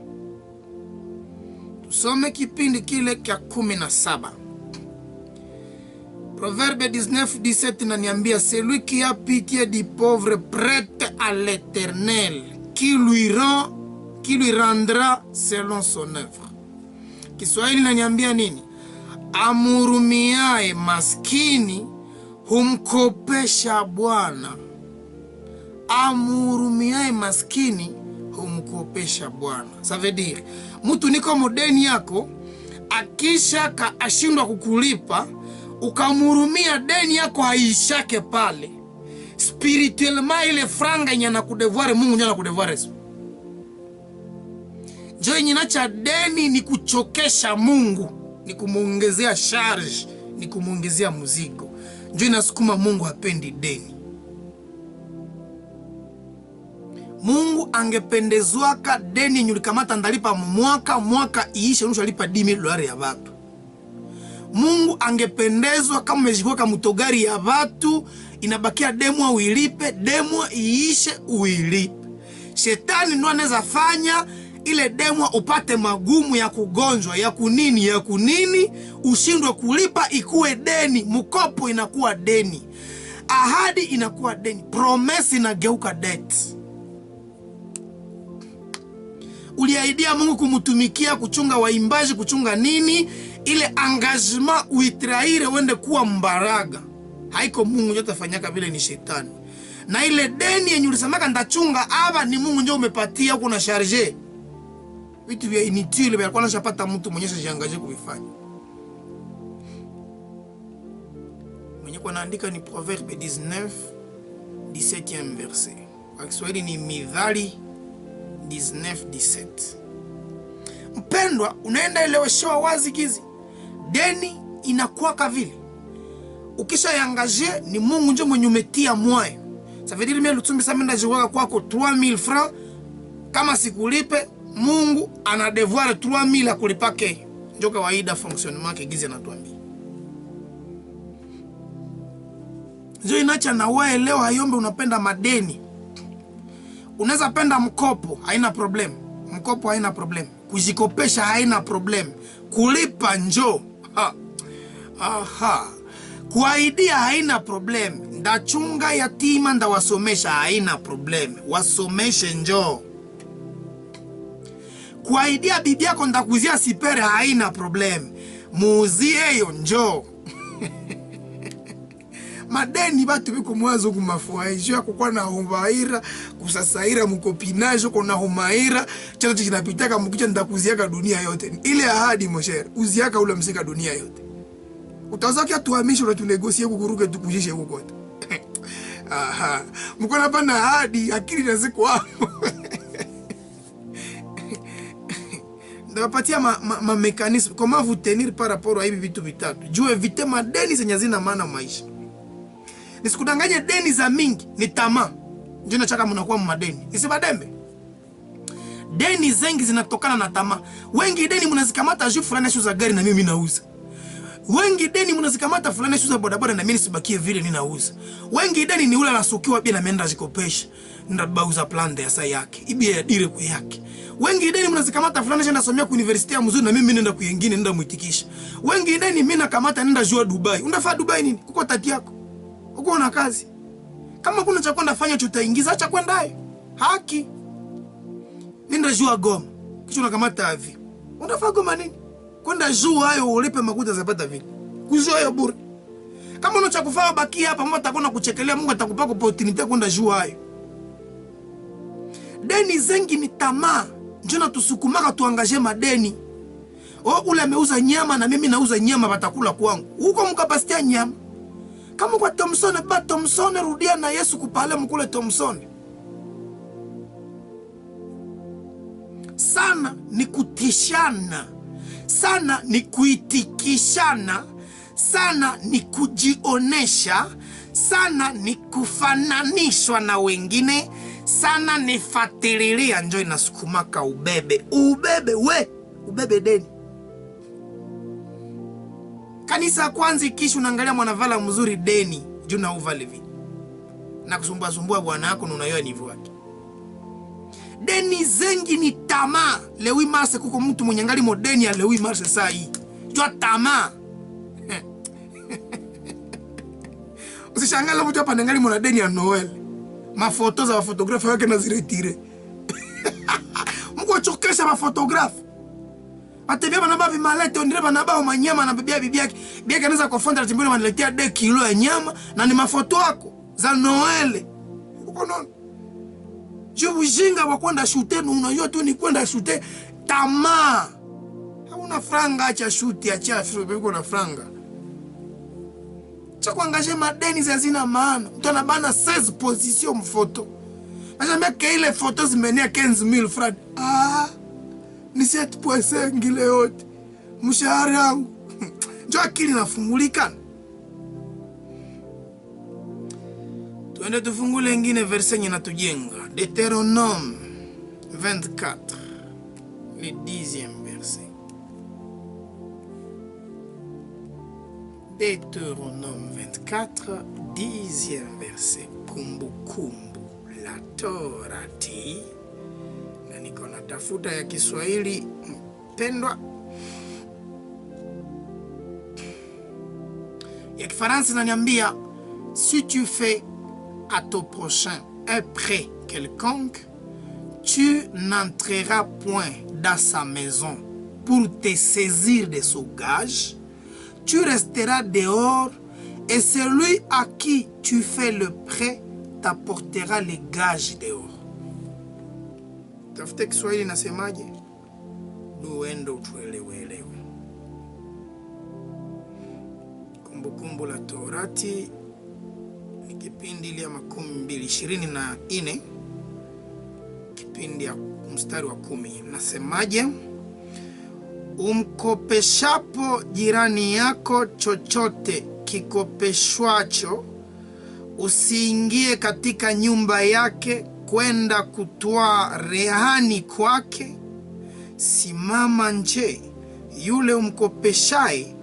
Tusome kipindi kile kia 17. Proverbe 19, 17 naniambia, celui qui a pitié du pauvre prête à l'Éternel, qui lui rendra selon son œuvre. Kiswahili naniambia nini? Amurumiae maskini humkopesha Bwana. Amurumiae maskini humkopesha Bwana. Ça veut dire, mtu niko modeni yako, akisha ashindwa kukulipa, ukamurumia deni yako haishake pale. Spirituellement ile franga yenye anakudevoir Mungu ndiye anakudevoir. Jo yenye nacha deni ni kuchokesha Mungu, ni kumuongezea charge, ni kumuongezea mzigo. Njoo inasukuma Mungu hapendi deni. Mungu angependezwaka deni nyulikamata ndalipa mwaka iishe nusha lipa $10,000 ya watu. Mungu angependezwa kama umejikoka mutogari ya watu, inabakia demwa uilipe, demwa iishe uilipe. Shetani ndo anaweza fanya ile demwa upate magumu ya kugonjwa, ya kunini, ushindwe kulipa, ikuwe deni, mkopo inakuwa deni, ahadi inakuwa deni, promise inageuka debt. Uliahidia Mungu kumutumikia, kuchunga waimbaji, kuchunga nini, ile engagement uitraire wende kuwa mbaraga. Haiko Mungu ndio atafanyaka vile, ni shetani. Na ile deni yenye ulisemaka ndachunga aba ni Mungu ndio umepatia huko na charge. Vitu vya inutile vya kwa nashapata mtu mwenye shajiangaje kuvifanya. Mwenye kwa naandika ni Proverbe 19, 17e verset. Kwa Kiswahili ni Mithali 19:17. Mpendwa, unaenda eleweshewa wazi gizi. Deni inakuwa kavili. Ukisha yangaje ni Mungu njo mwenye umetia moyo. Ça veut dire mimi lutumbi sasa menda jiwaka kwako 3000 francs, kama sikulipe Mungu ana devoir 3000 akulipa ke. Ndio kawaida fonctionnement kigizi anatuambia. Ndio inacha na wewe leo hayombe unapenda madeni. Unaweza penda mkopo, haina problem. Mkopo haina problem. Kujikopesha haina problem. Kulipa njo. Aha. Kuaidia haina problem. Ndachunga yatima ndawasomesha haina problem. Wasomeshe njo. Kuaidia bibi yako ndakuzia sipere haina problem. Muuzie yo njo. Madeni batu biko mwazo kumafuaisho ya kukwa na humaira, kusasaira mukopinajo kuna humaira, chato chinapitaka mukicha ndakuziaka dunia yote. Ile ahadi moshere, uziaka ule msika dunia yote. Utawaza kia tuhamisho na tunegosie kukuruke tukujishe kukote. Aha, mkona pana ahadi, akili na siku hapo. Ndawapatia ma mekanisme, comment vous tenir par rapport à hivi vitu vitatu. Juu evite madeni zenye zina maana maisha. Nisikudanganye deni za mingi ni tamaa. Ndio nachaka mnakuwa madeni. Nisibadembe. Deni zengi zinatokana na tamaa. Wengi deni mnazikamata juu fulani shuza gari na mimi nauza. Wengi deni mnazikamata fulani shuza bodaboda na mimi sibakie vile ninauza. Wengi deni ni ule anasukiwa bila ameenda jikopesha. Ndabauza plan de asa yake. Ibi ya dire kwa yake. Wengi deni mnazikamata fulani nenda somea ku university ya mzuri na mimi nenda kuyengine nenda muitikisha. Wengi deni mimi nakamata nenda jua Dubai. Unafaa Dubai nini? Kuko tati yako. Uko na kazi. Kama kuna cha kwenda fanya tutaingiza acha kwenda hayo. Haki. Nenda jua Goma. Kisha unakamata hivi. Unafaa Goma nini? Kwenda jua hayo ulipe makuta zapata vile. Kujua hayo bure. Kama una cha kufanya baki hapa, Mungu atakwenda kuchekelea, Mungu atakupa opportunity kwenda jua hayo. Deni zengi ni tamaa. Njoo tusukumaka tuangaje madeni. Ule ameuza nyama na mimi nauza nyama batakula kwangu. Huko mkapastia nyama. Kama kwa Thompson, ba Thompson rudia na Yesu kupale mkule Thompson. Sana ni kutishana. Sana ni kuitikishana. Sana ni kujionesha. Sana ni kufananishwa na wengine. Sana ni fatililia njo inasukumaka ubebe. Ubebe ubebe deni. Kanisa kwanza kisha unaangalia mwanavala mzuri deni juu na uvale vile. Na kusumbua bwana yako na unayoa nivu wake. Deni zengi ni tamaa. Lewi Marse kuko mtu mwenye ngali modeni ya Lewi Marse saa hii. Jua tamaa. Usishangala mtu hapa ngali mwana deni ya Noel. Mafoto za wafotografi wake na ziretire. Mko chokesha mafotografi. Atebia banaba vimalete ondire banaba manyama na bibia bibiaki. Biaki anaweza kufonda timbele wanaletea 2 kilo ya nyama na ni mafoto yako za Noel. Uko non. Je ujinga wa kwenda shooter unajua tu ni kwenda shooter tamaa. Hauna franga acha shoot acha uko na franga. Cha kuangaje madeni zazina maana. Mtu anabana 16 position mfoto. Anasema ke ile photo zimenea 15000 francs. Ni 7.5 ngile yote. Mshahara yangu. Njoo akili nafungulika. Tuende tufungule ngine verse yenye natujenga. Deutéronome 24. Le 10e verset. Deutéronome 24, 10e verset. Kumbukumbu la Torati. Na niko natafuta ya Kiswahili mpendwa. Ya Kifaransa inaniambia, si tu fais à ton prochain un prêt quelconque, tu n'entreras point dans sa maison pour te saisir de son gage. Tu resteras dehors et celui à qui tu fais le prêt t'apportera les gages dehors. Tafute Kiswahili nasemaje? Duendo tuelewe. Kumbukumbu la Torati ni kipindi ile ya 224 kipindi ya mstari wa 10. Nasemaje? Umkopeshapo jirani yako chochote kikopeshwacho, usiingie katika nyumba yake kwenda kutoa rehani kwake. Simama nje, yule umkopeshaye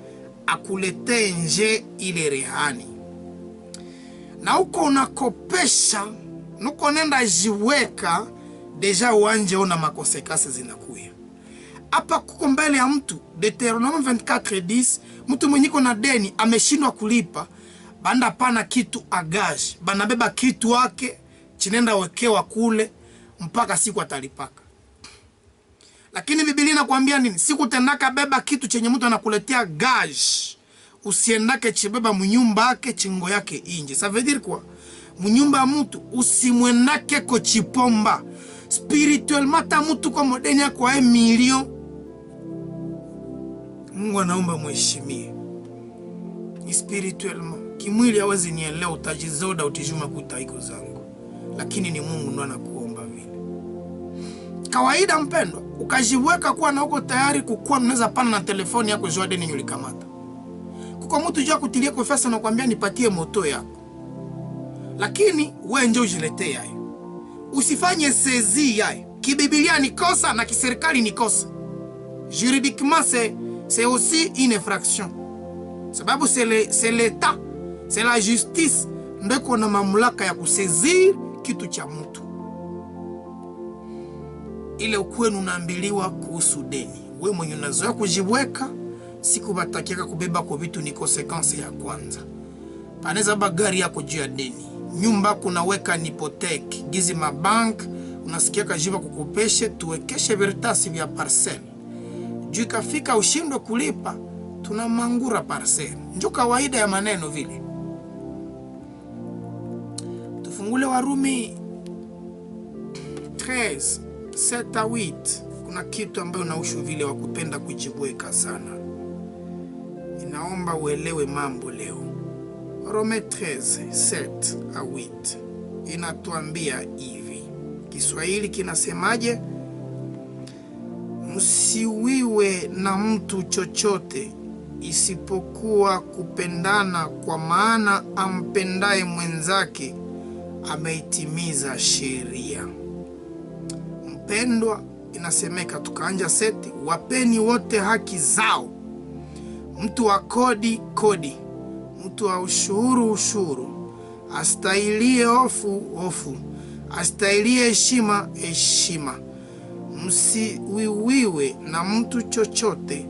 akuletee nje ile rehani. Na uko unakopesha, nuko nenda jiweka, deja uanje ona makonsekansi zinakuya. Hapa kuko mbele ya mtu, Deuteronome 24:10, mtu mwenye na deni ameshindwa kulipa, banda pana kitu agaje, banabeba kitu wake chinenda wekewa kule mpaka siku atalipaka. Lakini Biblia inakuambia nini? Siku tendaka beba kitu chenye mtu anakuletea gage, usiendake chibeba mnyumba yake chingo yake inje. Ça veut dire quoi? Mnyumba mtu usimwenake ko chipomba. Spirituellement ta mtu kwa modeni yako wa 1 million, Mungu anaomba mheshimie. Ni spirituellement. Kimwili hawezi nielewa, utajizoda utijuma kutaiko zangu. Lakini ni Mungu ndo anakuomba vile. Kawaida mpendwa, ukajiweka kuwa na uko tayari kukua, unaweza pana na telefoni yako jua deni nyulikamata. Kuko mtu jua kutilia kwa pesa na kuambia nipatie moto yako. Lakini wewe nje ujiletee yayo. Usifanye sezi yayo. Kibiblia ni kosa na kiserikali ni kosa. Juridiquement c'est aussi une infraction. Sababu c'est l'État, c'est la justice ndiko na mamlaka ya kusezir kitu cha mtu. Ile ukwenu unaambiliwa kuhusu deni. Wewe mwenye unazoea kujiweka, siku batakiaka kubeba kwa vitu ni konsekansi ya kwanza. Paneza bagari yako juu ya deni. Nyumba kunaweka ni hypothèque. Gizi mabank, unasikia kajiva kukopeshe, tuwekeshe veritasi vya parcel. Juu ikafika ushindwe kulipa, tunamangura parcel. Ndio kawaida ya maneno vile. Tufungule Warumi 13:7-8. Kuna kitu ambayo unaushu vile wa kupenda kujiweka sana. Inaomba uelewe mambo leo. Rome 13:7-8 inatuambia hivi. Kiswahili kinasemaje? Msiwiwe na mtu chochote isipokuwa kupendana, kwa maana ampendaye mwenzake ameitimiza sheria. Mpendwa, inasemeka tukaanja seti, wapeni wote haki zao. Mtu wa kodi kodi, mtu wa ushuru ushuru, astailie hofu, astailie heshima heshima. Msiwiwiwe na mtu chochote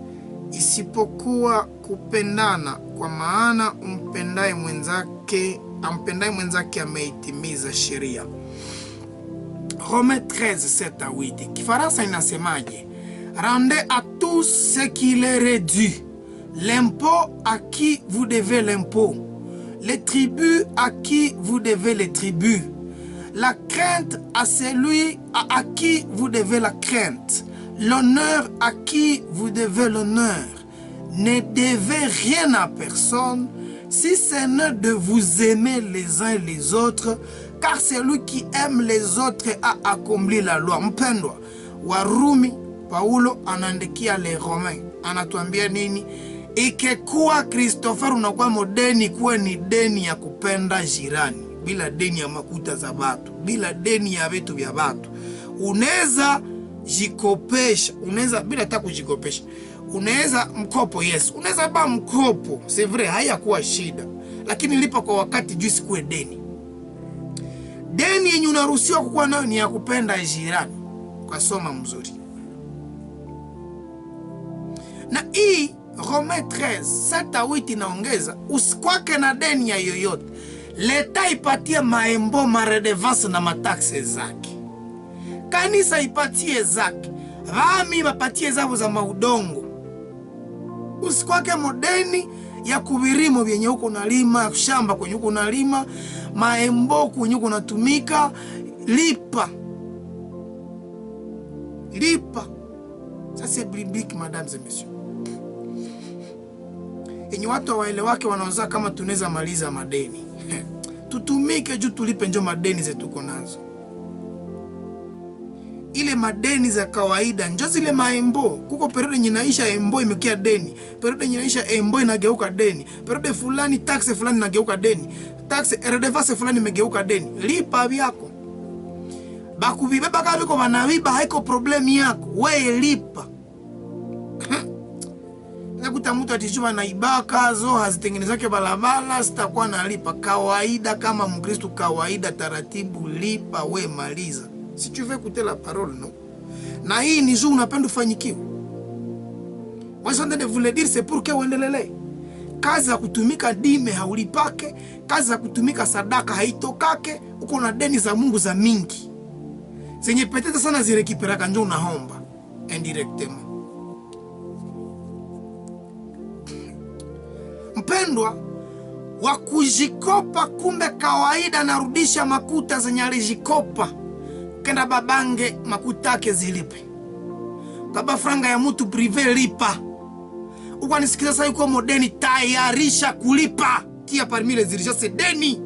isipokuwa kupendana, kwa maana ampendaye mwenzake ameitimiza sheria. Rome 13:7-8. Kifaransa inasemaje? Rendez à tous ce qu'il est dû. L'impôt à qui vous devez l'impôt. Les tribus à qui vous devez les tribus. La crainte à celui à qui vous devez la crainte. L'honneur à qui vous devez l'honneur. Ne devez rien à personne, si ce n'est de vous aimer les uns les autres, car celui qui aime les autres a accompli la loi. Mpendwa, Warumi Paulo anaandikia les Romains, anatuambia nini? Ikekuwa Christopher unakuwa modeni, kuwa ni deni ya kupenda jirani, bila deni ya makuta za watu, bila deni ya vitu vya watu. Unaweza jikopesha, unaweza bila hata kujikopesha. Unaweza mkopo, yes, unaweza ba mkopo, c'est vrai, haya kuwa shida, lakini lipa kwa wakati juu sikuwe deni. Deni yenye unaruhusiwa kukuwa nayo ni ya kupenda jirani, kwa soma mzuri. Na hii Rome 13:7-8 inaongeza, usikwake na deni ya yoyote. Leta ipatie maembo, maredevance na mataxe zake. Kanisa ipatie zake. Rami wapatie zao za maudongo. Usikwake modeni ya kubirimo vyenye huko nalima, shamba kwenye huko nalima, maembo kwenye huko natumika, lipa. Ça c'est biblique, mesdames et messieurs. Enyi watu waelewake wanaoza kama tunaweza maliza madeni. Tutumike juu tulipe njo madeni zetu tuko nazo. ile madeni za kawaida njo zile maembo. Kuko periode nyinaisha embo imekia deni, periode nyinaisha embo inageuka deni, periode fulani taxe fulani inageuka deni, taxe redevance fulani imegeuka deni. Lipa vyako. Bakubibeba kabiko banawiba haiko problemi yako. Wewe lipa. Nakuta mtu atijua na ibaka zo hazitengenezake balabala sitakuwa nalipa. Kawaida kama Mkristo kawaida taratibu lipa we maliza. Si tu veux écouter la parole, non? Na hii ni juu unapenda ufanyikiwe. Moi je de vous le dire c'est pour que uendelee. Kazi ya kutumika dime haulipake, kazi ya kutumika sadaka haitokake, uko na deni za Mungu za mingi. Zenye peut-être sana zirekiperaka njo unaomba indirectement. Mpendwa, wa kujikopa kumbe kawaida narudisha makuta zenye alijikopa. Kenda babange makutake zilipe. Kaba franga ya mtu privé lipa. Uko nisikiza sasa yuko modeni tayarisha kulipa. Tia parmi les urgences deni.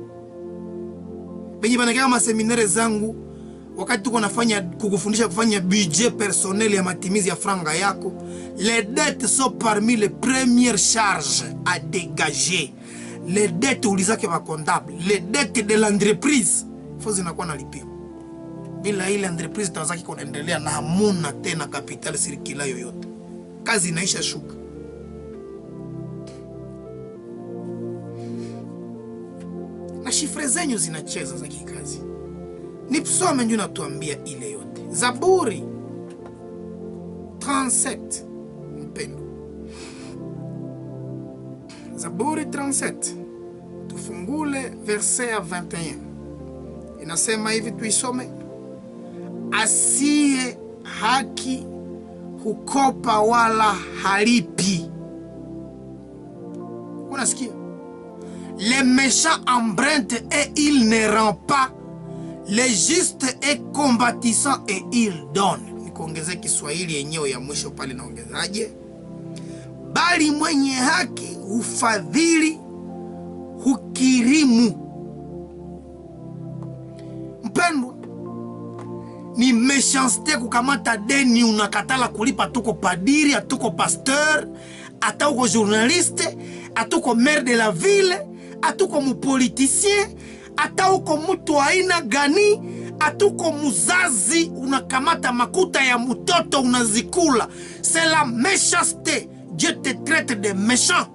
Benye banakeka ma seminaire zangu wakati tuko nafanya kukufundisha kufanya budget personnel ya matimizi ya franga yako, les dettes sont parmi les premières charges à dégager. Les dettes ulizake ba comptable, les dettes de l'entreprise faut zinakuwa nalipia. Bila ile entreprise tawazaki kuendelea na hamuna tena capital circula yoyote. Kazi inaisha shuka. Na shifre zenyu zinacheza za kikazi. Nipsome ndio natuambia ile yote. Zaburi 37 mpendo. Zaburi 37. Tufungule verset ya 21. Inasema hivi tuisome. Asiye haki hukopa wala halipi. Unasikia? Les méchants empruntent et il ne rend pas. Les justes est combattissant et il donne. Nikuongeze Kiswahili yenyewe ya mwisho pale naongezaje? Bali mwenye haki hufadhili, hukirimu. Mpendwa, ni méchanceté kukamata deni unakatala kulipa. Tuko padiri, atuko pasteur, atuko journaliste, atuko maire de la ville, atuko mupoliticien, atuko mtu aina gani, atuko muzazi unakamata makuta ya mtoto unazikula. C'est la méchanceté. Dieu te traite de méchant.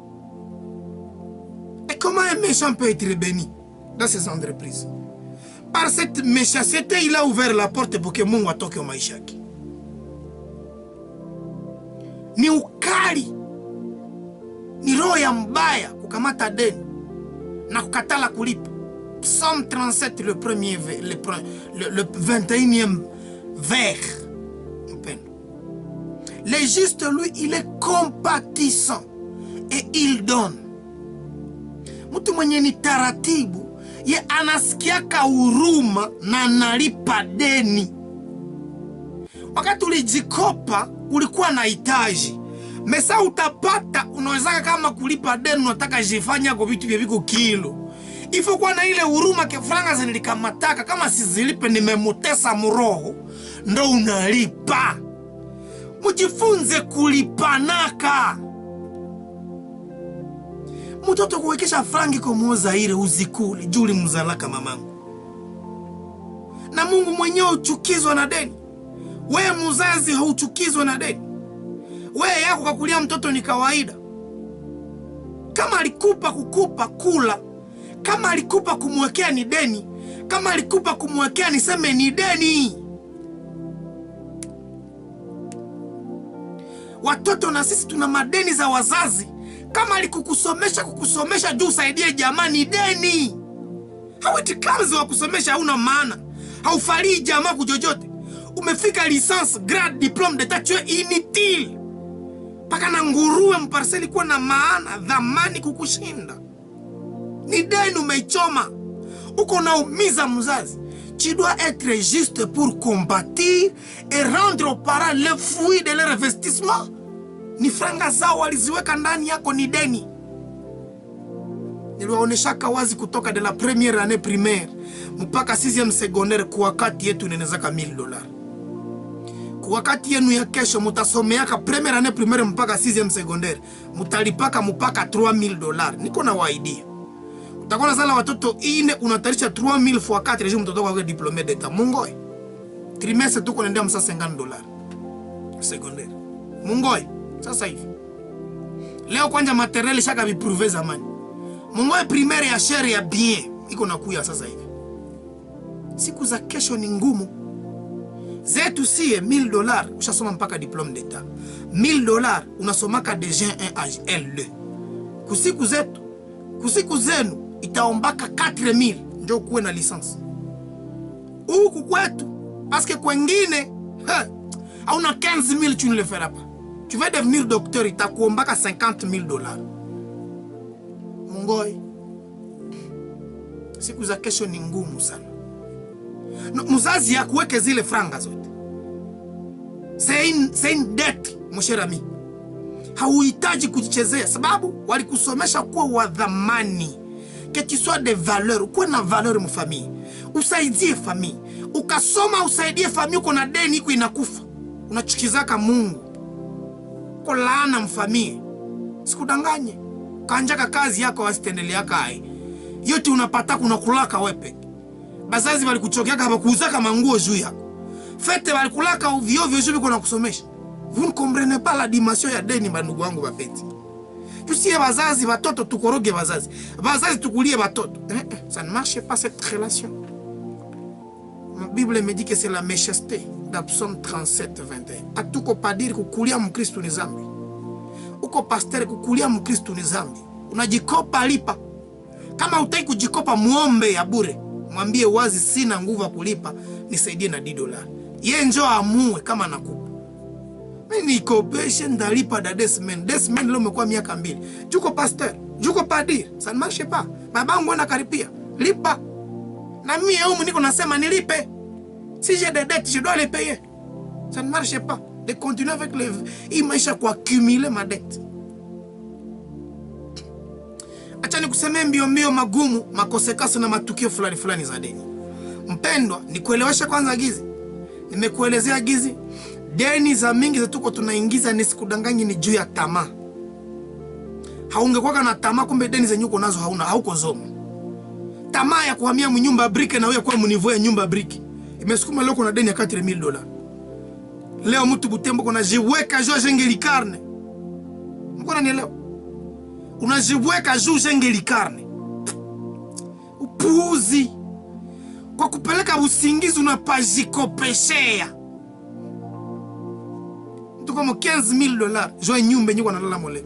Et comment un méchant peut être béni dans ces entreprises? Par cette méchanceté, il a ouvert la porte pour que Mungu atoke maisha yake. Ni ukali, ni roho ya mbaya kukamata deni na kukatala kulipa. Psalm 37, le 21e vers. Le juste, lui, il est compatissant et il donne. Mtu mwenye ni taratibu, ye anasikiaka huruma na analipa deni. Wakati ulijikopa, ulikuwa na hitaji. Mesa utapata, unawezaka kama kulipa deni, unataka jifanya kwa vitu vya viko kilo. Ifo kwa na ile huruma ke franga zinilikamataka, kama sizilipe nimemutesa muroho, ndo unalipa. Mujifunze kulipanaka. Mtoto kuwekesha frangi kwa muoza ile uzikule, juli mzalaka mamangu. Na Mungu mwenyewe uchukizwa na deni. Wewe mzazi hauchukizwa na deni. Wewe yako kakulia mtoto ni kawaida. Kama alikupa kukupa kula, kama alikupa kumwekea ni deni, kama alikupa kumwekea niseme ni deni. Watoto na sisi tuna madeni za wazazi. Kama kukusomesha juu usaidie jamaa ni deni. Hawatikazi wa kusomesha hauna maana. Haufalii jamaa kujojote. Umefika licence, grade, diplôme d'état, tu es inutile. Paka na nguruwe mparceli kuwa na maana, dhamani kukushinda. Ni deni umeichoma. Uko na umiza mzazi. Tu dois être juste pour combattre et rendre aux parents le fruit de leur investissement. Ni franga zao waliziweka ndani yako ni deni. Niliwaoneshaka wazi kutoka de la première année primaire mpaka 6e secondaire kwa wakati yetu inawezaka $1000. wakati yenu ya kesho mutasomeaka première année primaire mpaka 6e secondaire, mutalipaka mpaka $3000. Niko na waidia. Utakuwa sala watoto ine unatarisha 3000 fois 4 je mtoto kwa diplômé d'état. Mungoe. Trimestre tuko naendea msa $50 secondaire. Mungoe. Sasa hivi. Leo kwanza matériel shaka biprouver zamani. Mungoe primaire ya share ya bien iko nakuya sasa hivi. Siku za kesho ni ngumu. Zetu siye $1000 ushasoma mpaka diplôme d'état. $1000 unasomaka déjà un âge L2. Kusiku zenu itaombaka 4000 ndio kuwe na licence. Huku kwetu parce que kwengine hauna 15000 tu ne le feras pas. Tu vas devenir docteur itakuombaka $50000. Mungoi. Siku za kesho ni ngumu sana. No, muzazi ya kuweke zile franga zote. C'est une dette, mon cher ami. Hauhitaji kujichezea sababu walikusomesha kuwa wa dhamani. Que tu sois de valeur, ukuwe na valeur mu famille. Usaidie famille. Ukasoma usaidie famille, uko na deni iko inakufa. Unachukizaka Mungu. Uko laana mfamie. Sikudanganye. Kanjaka kazi yako wasitendelea kai. Yote unapata kuna kulaka wepe. Bazazi walikuchokeaka habakuuzaka manguo juu yako. Fete walikulaka ovyo ovyo juu biko na kusomesha. Vous ne comprenez pas la dimension ya deni bandugu wangu bapeti. Tusiye bazazi batoto tukoroge bazazi. Bazazi tukulie batoto. Ça ne marche pas cette relation. Ma Bible me dit que c'est la méchanceté. Dans Psaume 37, 21. Atuko padiri kukulia mkristo ni zambi. Uko pasteur kukulia mkristo ni zambi. Unajikopa lipa. Kama utaki kujikopa muombe ya bure. Mwambie wazi sina nguvu ya kulipa, nisaidie na $10. Yeye njoo amue kama nakupa. Mimi nikopeshe ndalipa da desmen. Desmen leo umekuwa miaka 2. Juko pasteur, juko padiri, ça ne marche pas. Babangu ana karipia, lipa. Na mimi yeye niko nasema nilipe. Si j'ai des dettes, je dois les payer. Ça ne marche pas. De continuer avec les maisha kwa accumuler ma dette. Acha nikusemee mbio magumu, makosekasi na matukio fulani za deni. Mpendwa, nikuelewesha kwanza gizi. Nimekuelezea gizi. Deni za mingi za tuko tunaingiza nisikudanganye ni juu ya tamaa. Haungekuwa na tamaa kumbe deni zenye uko nazo hauko zomo. Tamaa ya kuhamia mnyumba brike na wewe kwa mnivo ya nyumba brike. Imesukuma leo kuna deni ya $4000. Leo mtu Butembo kuna jiweka juu jengelikarne. Mko unanielewa? Unajiweka juu jengelikarne. Upuuzi. Kwa kupeleka usingizi unapajikopeshea. Mtu kama $15000 juu nyumba nyiko analala mole.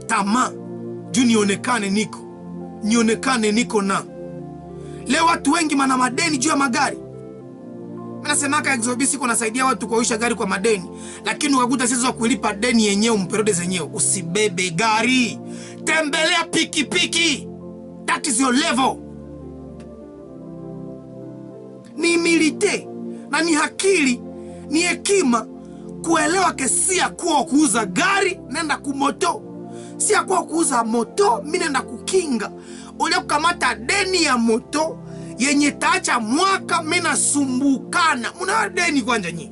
Tamaa juu nionekane niko na. Leo watu wengi mana madeni juu ya magari. Nasemaka Exobisi kuna saidia watu kuisha gari kwa madeni, lakini ukakuta sisi wa kulipa deni yenyewe mperode zenyewe. Usibebe gari, tembelea pikipiki. That is your level. Ni milite na ni hakili, ni hekima kuelewa kesia kuwa kuuza gari nenda kumoto. Sia kuwa kuuza moto mimi nenda kukinga. Ule kukamata deni ya moto yenye taacha mwaka mina sumbukana. Muna deni kwanja nyi.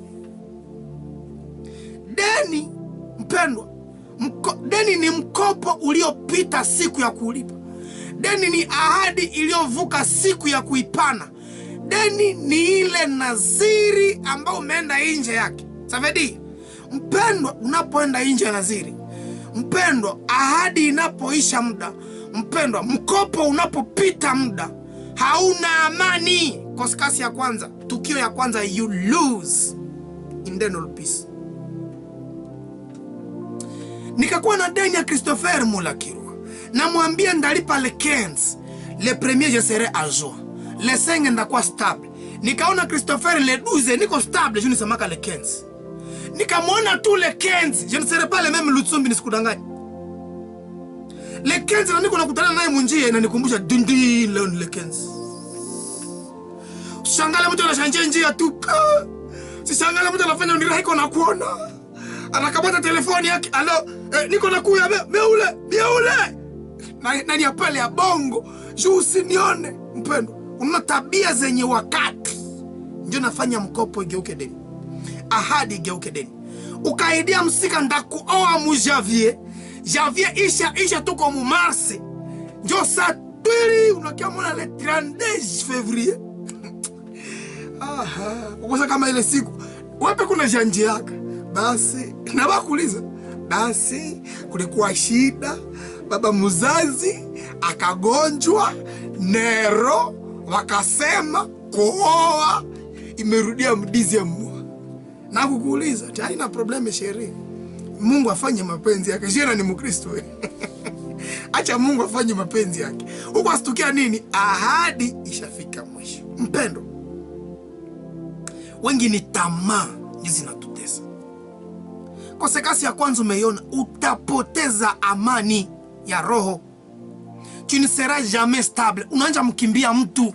Deni mpendwa. Deni ni mkopo uliopita siku ya kulipa. Deni ni ahadi iliyovuka siku ya kuipana. Deni ni ile naziri ambao umeenda nje yake. Savedi, mpendwa unapoenda nje ya naziri. Mpendwa ahadi inapoisha muda. Mpendwa mkopo unapopita muda. Hauna amani. Koskasi ya kwanza, tukio ya kwanza, you lose internal peace. Nikakuwa na deni ya Christopher Mulakirwa. Na mwambia ndalipa le 15. Le premier je serai à joie. Le 5 ndakuwa stable. Nikaona Christopher le 12 niko stable, je nisemaka le 15. Nikamwona tu le 15, je ne serai pas le même Lutsumbi nisikudanganya. Le 15 na niko nakutana naye munjie na nikumbusha dundi leo ni le 15. Shangala mtu anashanje njia tu. Si shangala mtu anafanya ndira iko na kuona. Anakamata telefoni yake, alo, niko nakuya beule. Na ni apale ya bongo, juu usinione, mpendo. Una tabia zenye wakati. ndio nafanya mkopo igeuke deni, ahadi igeuke deni. Ukaidia msika ndakuoa mu Janvier, Janvier isha tuko mu Mars, ndio saa twili unakia mwana le 32 février. Ukosa kama ile siku wapi kuna janji yaka, basi na bakuuliza, basi kulikuwa shida, baba mzazi akagonjwa, Nero wakasema kuoa imerudia mdizi ya mwa. Na kukuuliza, haina probleme sheria. Mungu afanye mapenzi yake. Jina ni Mkristo. Acha Mungu afanye mapenzi yake. Huko asitukia nini? Ahadi ishafika mwisho. Mpendo, wengi ni tamaa ndizo zinatutesa. Konsekansi ya kwanza umeiona, utapoteza amani ya roho. Tu ne seras jamais stable. Unaanza mkimbia mtu.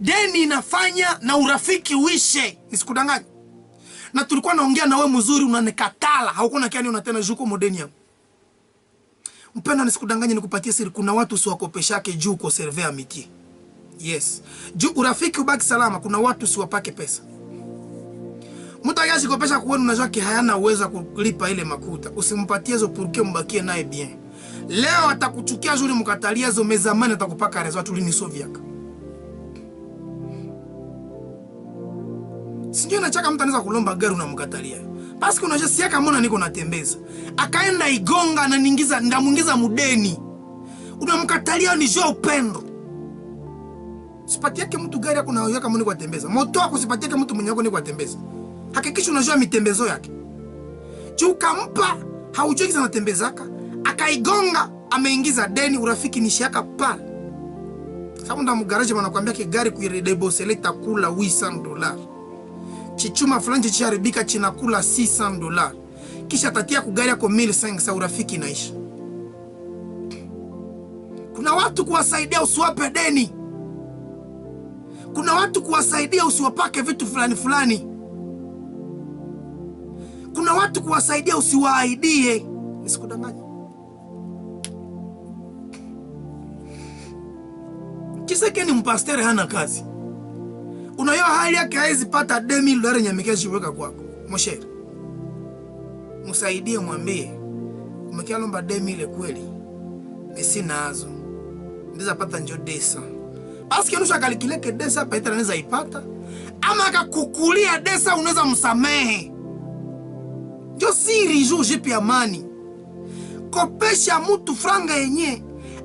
Deni inafanya na urafiki uishe. Nisikudanganye. Na tulikuwa naongea na wewe mzuri, unanikatala. Haukuwa kiani unatena juko modeni yangu. Mpendo, nisikudanganye, nikupatie siri. Kuna watu usiwakopeshake juu kuserve amitié. Yes. Juu urafiki ubaki salama, kuna watu usiwapake pesa. Mtu ayashi kopesha kwenu unajua hayana uwezo kulipa ile makuta. Usimpatie hizo purke mbakie naye bien. Leo atakuchukia zuri mkatalia hizo mezamani atakupaka rezo tulini soviaka. Sijui nachaka mtu anaweza kulomba gari unamkatalia. Basi unajua siaka mbona niko natembeza. Akaenda igonga na ningiza ndamuingiza mudeni. Unamkatalia ni jo upendo. Sipatie yake mtu gari yako na yaka mbona kwa tembeza. Moto wako sipatie yake mtu mwenye yako ni kwa tembeza. Hakikisha unajua mitembezo yake. Juu kampa haujui kiza natembezaka, akaigonga ameingiza deni, urafiki ni shaka pale. Sababu nda mgaraje wanakuambia ke gari kuiredebosele takula $800. Chichuma fulani chiharibika chinakula $600. Kisha tatia kugari yako 1500, urafiki inaisha. Kuna watu kuwasaidia usiwape deni. Kuna watu kuwasaidia usiwapake vitu fulani fulani. Kuna watu kuwasaidia usiwaahidie. Nisikudanganye. Kiseke ni mpastere hana kazi. Unayo hali yake haizi pata $10,000 nyamekezi weka kwako. Moshere, musaidie mwambie, umekia lomba $10,000 kweli, misi nazo ndiza pata njo desa. Basi kianusha kalikileke desa paitara neza ipata. Ama akakukulia desa unaweza msamehe. Njo siri juu jipi amani. Kopesha mtu franga yenye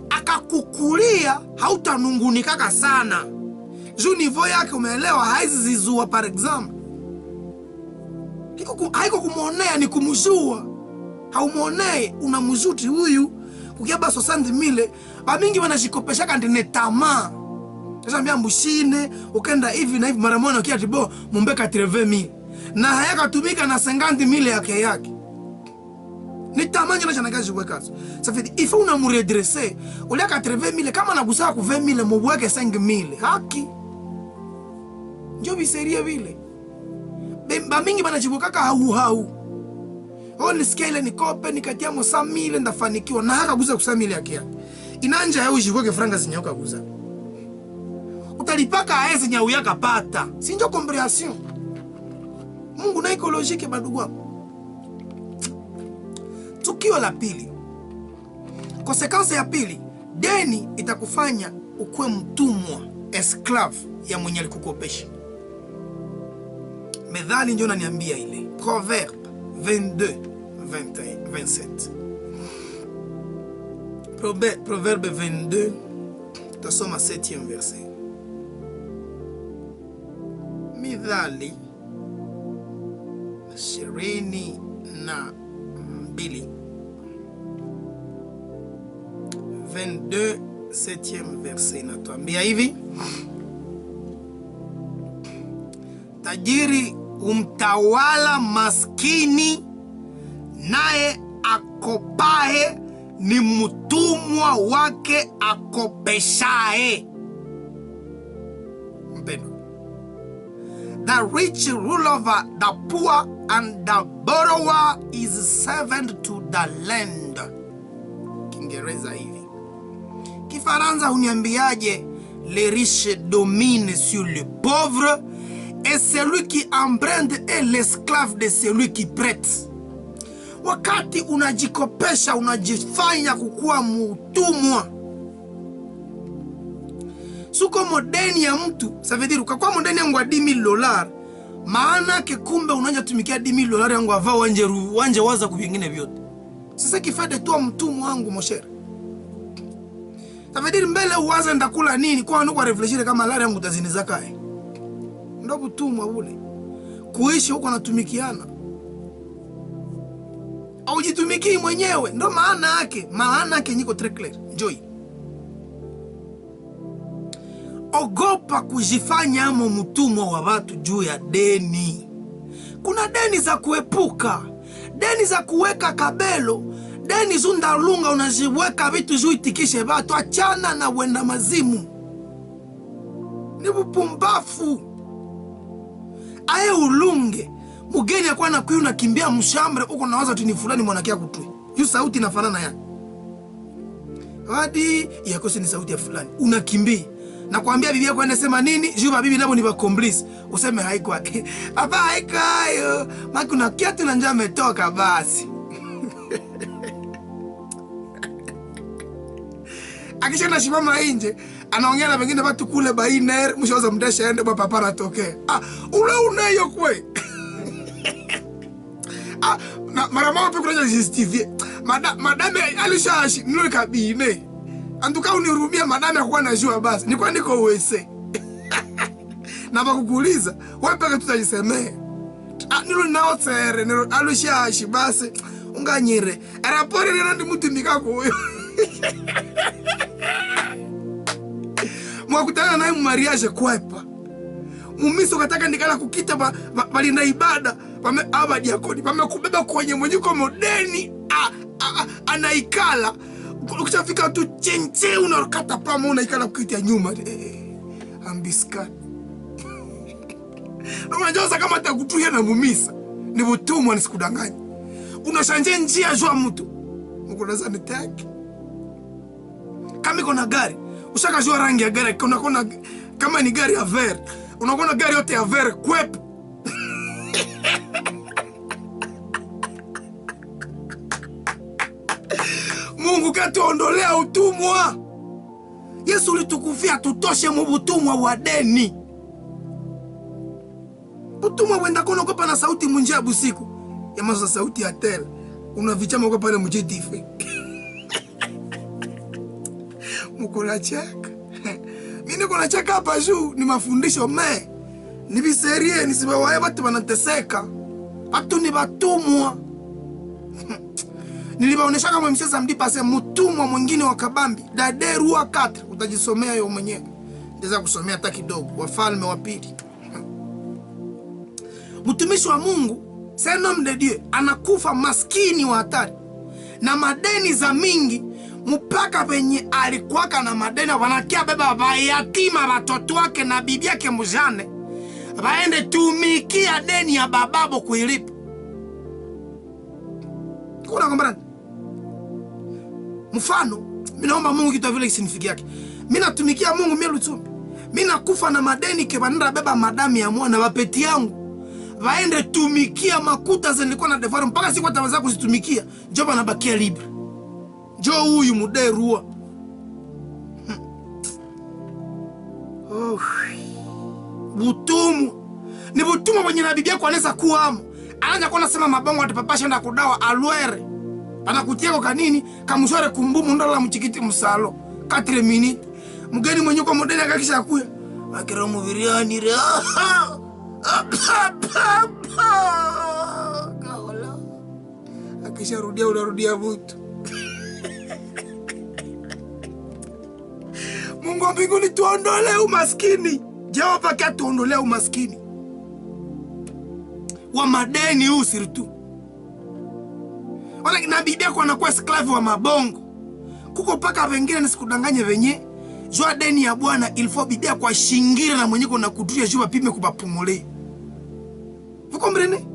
akakukulia hautanungunikaka sana. Juu nivo yake umeelewa haizi zizua par example. Haiko kumuonea ni kumujua. Haumuonei unamujuti huyu. Kukiaba 60,000 bamingi wanajikopesha kandi netama. Sasa mbia mbushine ukenda hivi na hivi mara moja kia tibo mumbeka 30,000. Na hayaka tumika na 50,000 yake. Ni tamanya na chanagaji wekazo. Safidi ifa unamuredresse uliaka 30,000 kama nagusaa ku 20,000 mubweke 5,000. Haki. Njo biseria vile. Ba mingi banachibukaka hau. Nisikia ile nikope nikatia mo 100,000 ndafanikiwa na haka guza ku 100,000 yake. Inanja yao jikoke franga zinyoka guza. Utalipaka aezi nyau yaka pata. Sinjo comprehension. Mungu na ekolojike badugu wako. Tukio la pili. Konsekansi ya pili, deni itakufanya ukue mtumwa, esclave ya mwenye alikukopesha. Methali ndio naniambia ile. Proverbe 22:27. Proverbe 22, tasoma 7e verset. Methali 22 7e verset natuambia hivi: tajiri umtawala maskini, naye akopae ni mtumwa wake akopeshae. Mpendo, the rich rule over the poor, and the borrower is servant to the land. Kiingereza hivi. Kifaransa uniambiaje? Les riches dominent sur les pauvres Et celui qui emprunte est l'esclave de celui qui prête. Wakati unajikopesha, unajifanya kukua mtumwa. Suko modeni ya mtu, ça veut dire ukakua modeni yangu wa $10,000, maana ke kumbe unanja tumikia $10,000 yangu ava wanje waza kuvingine vyote. Sasa kifade toi mtumwa wangu mon cher. Ça veut dire mbele uwaza ndakula nini kwa nuko refleshire kama lari yangu taziniza kae. Ndo butumwa ule. Kuishi huko natumikiana. Au jitumiki mwenyewe, ndo maana yake niko très clair. Enjoy. Ogopa kujifanya amo mtumwa wa watu juu ya deni. Kuna deni za kuepuka, deni za kuweka kabelo, deni zundalunga unaziweka vitu juu itikishe watu. Achana na wenda mazimu. Ni bupumbafu. Aye ulunge. Mugeni ya kwa na kuyu nakimbia mshambre uko nawaza tuni fulani mwanakia kutui. Yu sauti inafanana ya. Hadi ya kose ni sauti ya fulani. Unakimbia. Na kuambia bibi yako anasema nini? Juba bibi nabo ni ba complice. Useme haiko. Hapa haiko hayo. Maki kuna kiatu na njaa ametoka basi. Akisha na shimama nje, anaongea na wengine watu kule bainer, mshoza mdesha ende baba papa anatokea. Ule unayo kwe. Na mara mama pe kuna justifier. Madame alishashi nilo kabine. Antuka unirumia madame kwa najua basi. Niko niko uwese. Na bakukuuliza, wewe peke tutajisemea. Nilo nao tsere, nilo alishashi basi. Unganyire. Rapore nina ndi mtu mikako huyo. Mwakutana naye mariage kwepa. Mumiso kataka ndikala kukita bali na ibada. Pame aba diakoni. Pame kubeba kwenye mwenye kwa modeni. Anaikala. Ukishafika tu chenche unakata pama unaikala kukitia nyuma. Ambiskani. Unajosa kama takutuya na mumisa. Ni butumwa nisikudanganya. Unashanje njia jua mtu. Mkunaza nitaki. Kama iko na gari, ushaka jua rangi ya gari, unakuona kama ni gari ya vert, unakuona gari yote ya vert kwep. Mungu katuondolea utumwa. Yesu ulitukufia tutoshe mubutumwa wa deni. Utumwa wenda kono kopa na sauti munjia busiku. Ya mazo sauti ya tel. Unavichama kwa pale mujetife. Mukula cheka. Mimi kuna cheka hapa juu ni mafundisho me. Ni biserie nisibawaye watu wanateseka. Watu ni batumwa. Nilibaonesha kama msesa mdipase mtumwa mwingine wa kabambi. Daderu wa 4 utajisomea yo mwenyewe. Ndeza kusomea hata kidogo Wafalme wa 2. Mtumishi wa Mungu c'est un homme de Dieu anakufa maskini wa hatari na madeni za mingi mpaka penye alikuwaka na madeni wanakia beba bayatima watoto wake na bibi yake mjane waende tumikia deni ya bababo kuilipa. Kuna kombrani mfano mimi naomba Mungu kitu vile kisinifiki yake. Mimi natumikia Mungu mimi lutumbi. Mimi nakufa na madeni ke banenda beba madami ya mwana wapeti yangu waende tumikia makuta zilikuwa na defaru mpaka siku atawaza kuzitumikia njoo anabakia libre. Njoo huyu muderua. Butumu. Ni butumu mwenye na bibi yako anaweza kuwa amo. Anaanza kuona sema mabongo atapapasha nda kudawa alwere. Anakutia kwa kanini kamshore kumbumu ndola mchikiti msalo 4 minutes. Mgeni mwenye kwa modeli akakisha kuya. Akira muviriani re. Kaola. Akisha rudia vitu. Mungu mbinguni tuondole umaskini. Jehova katuondolea umaskini. Wa madeni usiri tu. Wala na bibi yako anakuwa esclave wa mabongo. Kuko paka wengine nisikudanganye venye. Jua deni ya Bwana ilifo bibi yako ashingira na mwenye kuna kutulia jua pime kupapumule. Vuko mrene?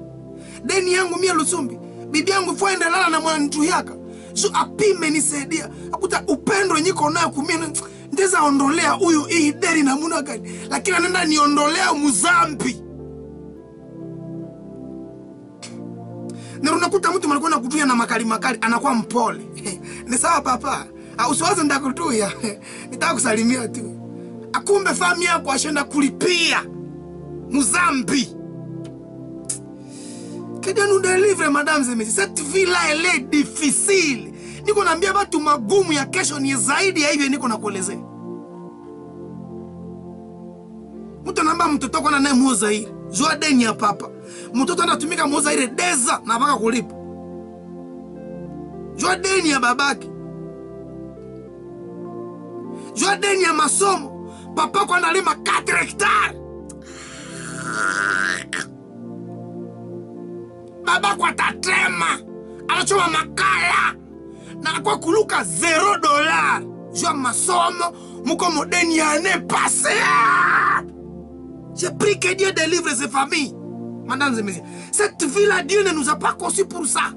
Deni yangu mia lusumbi. Bibi yangu fuende lala na mwana nitu yaka. Jua apime nisaidia. Akuta upendo nyiko nayo kumina. Ndeza ondolea uyu hii deni na muna gani. Lakini anenda niondolea muzambi. Na unakuta mtu mlikuwa nakutuya na makali anakuwa mpole. Ni sawa papa. Usiwaze ndakutuya. Nitaka kusalimia tu. Akumbe family yako ashenda kulipia Muzambi. Que Dieu nous délivre, mesdames et messieurs. Cette vie-là, elle est difficile. Niko naambia watu magumu ya kesho ni zaidi ya hivyo niko nakuelezea. Mtu namba mtoto kwa naye muuza hili. Jua deni ya papa. Mtoto anatumika muuza hili deza na baka kulipa. Jua deni ya babaki. Jua deni ya masomo. Papa kwa analima 4 hectares. Baba kwa tatrema. Anachoma makala. Na kwa kuluka $0. Jua masomo. Muko modeni ya ane passé. J'ai pris que Dieu délivre ses familles. Mesdames et messieurs, cette vie-là, Dieu ne nous a pas conçus pour ça.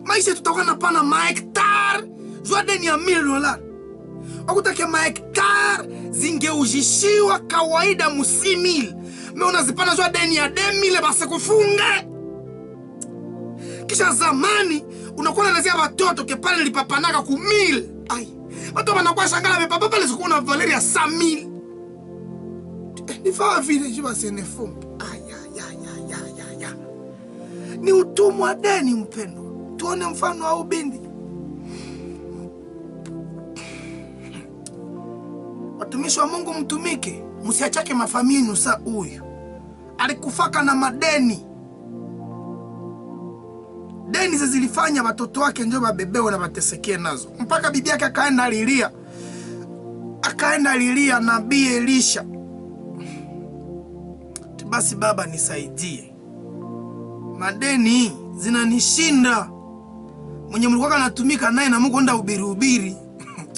Maisha tutokana pana mahektar. Jua deni ya $1000. Wakutake mahektar zingeujishiwa kawaida $6000. Me unazipana jua deni ya $2000 basi kufunge. Kisha zamani unakuwa unalezea watoto ke pale lipapanaka ku 1000. Ai. Watu wanakuwa shangala me papa pale sikuwa na valeur ya 5000. Ni fawa vile jiba senefumbi. Ai. Ni utumwa deni mpendo. Tuone mfano au bindi. Watumishi wa Mungu mtumike. Msiachake mafamilia nusa huyu. Alikufaka na madeni. Deni zilifanya watoto wake ndio babebewe na batesekee nazo. Mpaka bibi yake akaenda lilia nabii Elisha. Basi baba nisaidie. Madeni zinanishinda. Mwenye mlikuwa anatumika naye na Mungu enda ubiri.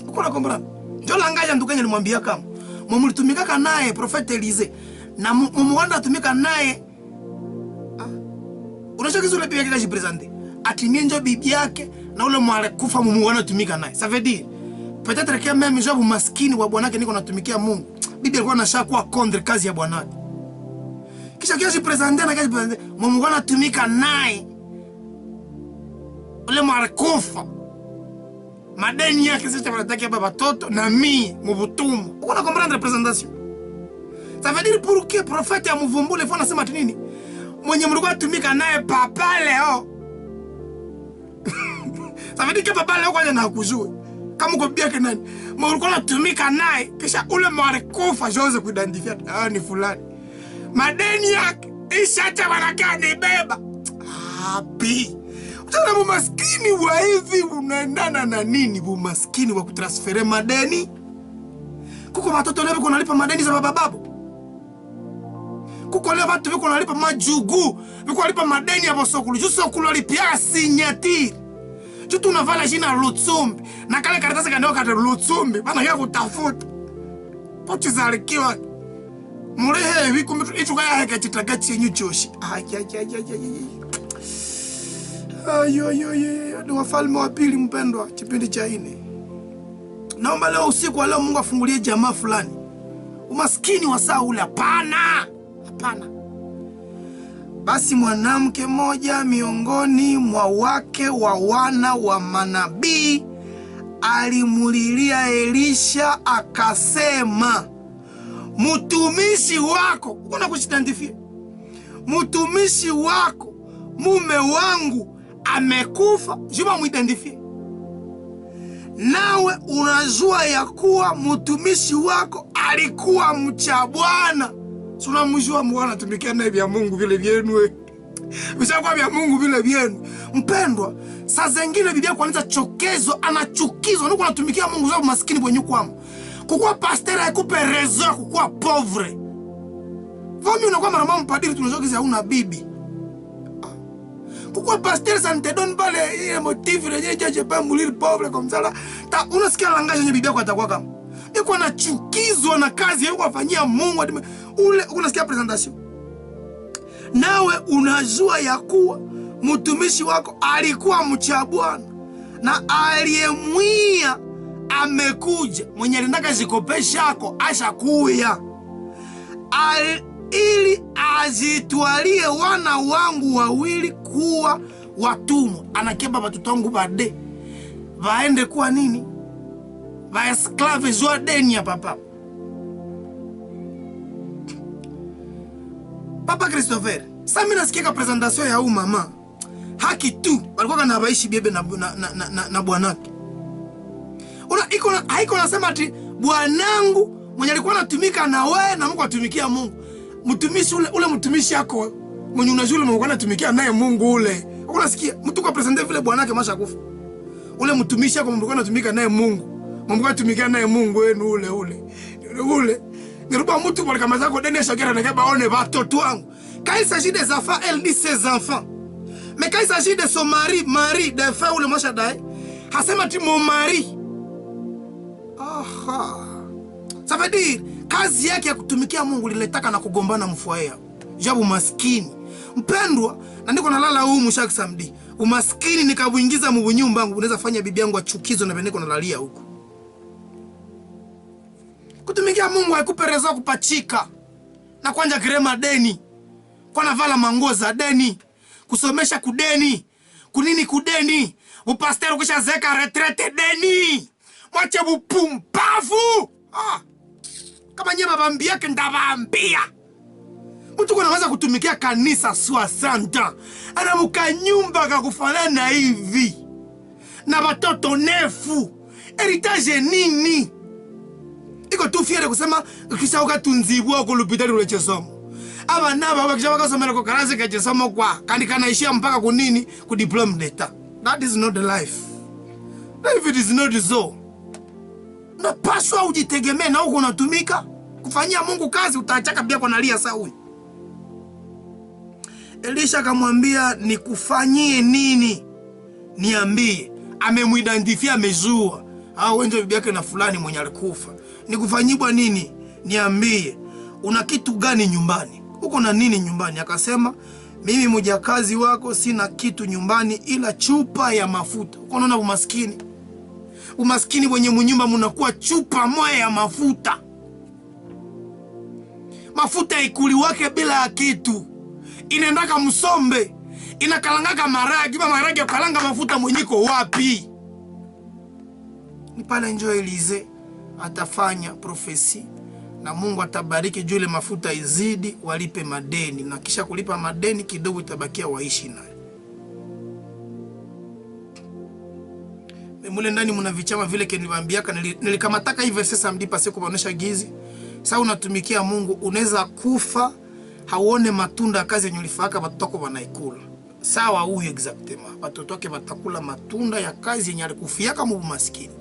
Uko na kompra? Ndio langaja ndukanye nimwambia kama. Mumlitumika naye Prophet Elise na mumwanda atumika naye. Unashaka zile bibi yake kajipresente. Atimie njo bibi yake na ule mwale kufa mumwanda atumika naye. Ça veut dire peut-être que même jobu maskini wa bwanake niko natumikia Mungu. Bibi alikuwa anashakuwa contre kazi ya bwanake. Kisha kiasi presente na kazi presente mumwanda atumika naye. Ule mwale kufa. Madeni yake sisi tunataka baba toto na mimi mubutumu. Uko na comprendre représentation. Ça veut dire pour que prophète amuvumbule fona sema nini? Mwenye mlikuwa tumika naye papa leo. Ça veut dire que papa leo kwaje na kujua. Kama uko bia yake nani? Mlikuwa natumika naye kisha ule mwale kufa Jose kuidentify. Ni fulani. Madeni yake ishacha wanakani beba. Happy. Utana bumaskini wa hivi unaendana na nini bumaskini wa kutransfere madeni? Kuko watoto leo biko nalipa madeni za baba babu. Kuko leo watu biko nalipa majugu, biko nalipa madeni ya bosokulu. Juso sokulu alipia signature. Jutu unavala jina Lutsumbi. Na kale karatasi kandio kata Lutsumbi, bana ya kutafuta. Pochi zalikiwa. Murehe wiku mtu ichukaya heka chitagachi yenyu choshi. Ni Wafalme wa Pili mpendwa kipindi cha 4. Naomba leo usiku wa leo Mungu afungulie jamaa fulani. Umaskini wa saa ule hapana. Basi mwanamke mmoja miongoni mwa wake wa wana wa manabii alimulilia Elisha akasema, mtumishi wako, kuna kujitantifia. Mtumishi wako, mume wangu amekufa, juba muidentifie. Nawe unajua ya kuwa mtumishi wako alikuwa mcha Bwana. Suna mjua Bwana tumikia naye vya Mungu vile vyenu. Vishakuwa vya Mungu vile vyenu. Mpendwa, saa zingine Biblia kuanza chokezo, anachukizwa nuko anatumikia Mungu sababu maskini kwenye kwamo. Kukua pasteur haikupe raison kukua pauvre. Vami unakuwa mara mpadiri tunajokiza hauna bibi. Pourquoi pasteur ça ne te donne pas les motifs je peux mourir pauvre comme ça là. Unasikia langage yenye bibi yako atakuwa kama. Iko anachukizwa na kazi yako afanyia Mungu ule unasikia presentation. Nawe unajua ya kuwa mtumishi wako alikuwa mcha Bwana na aliyemwia amekuja. Mwenye alindaka zikopesha yako ashakuya. ili ajitwalie wana wangu wawili kuwa watumwa. Anakeba watoto wangu bade waende kuwa nini? Ba esclave zwa deni ya papa. Papa Christopher, sasa mimi nasikia presentation ya huyu mama. Haki tu walikuwa kana baishi bebe na bwanake. Haiko nasema ati bwanangu mwenye alikuwa anatumika na wewe na Mungu atumikia Mungu. Mtumishi ule mtumishi yako mwenye unajua Mungu anatumikia naye Mungu ule. Unasikia mtu kwa presenter vile bwanake masha kufa. Ule mtumishi yako Mungu anatumika naye Mungu. Mungu atumikia naye Mungu wenu ule. Ngeruba mtu kwa kama zako deni shakera na kaba one watoto wangu. Quand il s'agit des enfants, elle dit ses enfants. Mais quand il s'agit de son mari, des frères ou le masha dai, hasema ti mon mari. Aha. Ça veut dire kazi yake ya kutumikia Mungu liletaka na kugombana mfuaya. Jabu maskini. Mpendwa, na ndiko nalala humu shaki samedi. Umaskini nikabuingiza mu nyumba yangu, unaweza fanya bibi yangu achukizo na beneko nalalia huko. Kutumikia Mungu haikupe rezo kupachika. Na kwanja kirema deni. Kwa navala manguo za deni. Kusomesha kudeni. Kunini kudeni. Upastero kisha zeka retrete deni. Mwache bupumbavu. Kama nyema bambi yake ndabambia. Mtu kuna waza kutumikia kanisa 60. Anamuka nyumba kakufanana hivi. Na batoto nefu. Heritage nini? Iko tu fiere kusema kisha ukatunzibu wako lupitali ulechesomo. Aba naba wakisha wakasomela kwa karazi kachesomo kwa kanikana ishia mpaka kunini ku diploma d'etat. That is not the life. If it is not so. Na paswa ujitegemee na huko unatumika kufanyia Mungu kazi, utaachaka pia kwa nalia Sauli. Elisha akamwambia nikufanyie nini? Niambie. Amemuidentifia amezua. Wenjo bibi yake na fulani mwenye alikufa. Nikufanyibwa nini? Niambie. Una kitu gani nyumbani? Uko na nini nyumbani? Akasema mimi mjakazi wako sina kitu nyumbani ila chupa ya mafuta. Uko unaona umaskini? Umaskini wenye mnyumba mnakuwa chupa moja ya mafuta. Mafuta ikuli wake bila kitu. Inaendaka msombe. Inakalangaka maragi. Maragi ukalanga mafuta mwenyiko wapi? Ni pale njoo Elize atafanya profesi. Na Mungu atabariki juu ile mafuta izidi walipe madeni. Na kisha kulipa madeni kidogo itabakia waishi naye. Mule ndani muna vichama vile keniliwaambiaka nilikamataka hivi sasa mdipa siku kuonesha gizi. Sasa unatumikia Mungu unaweza kufa hauone matunda kazi yenye ulifaka watoto wanaikula. Sawa huyu exactement. Watoto wake watakula matunda ya kazi yenye alikufiaka mu maskini.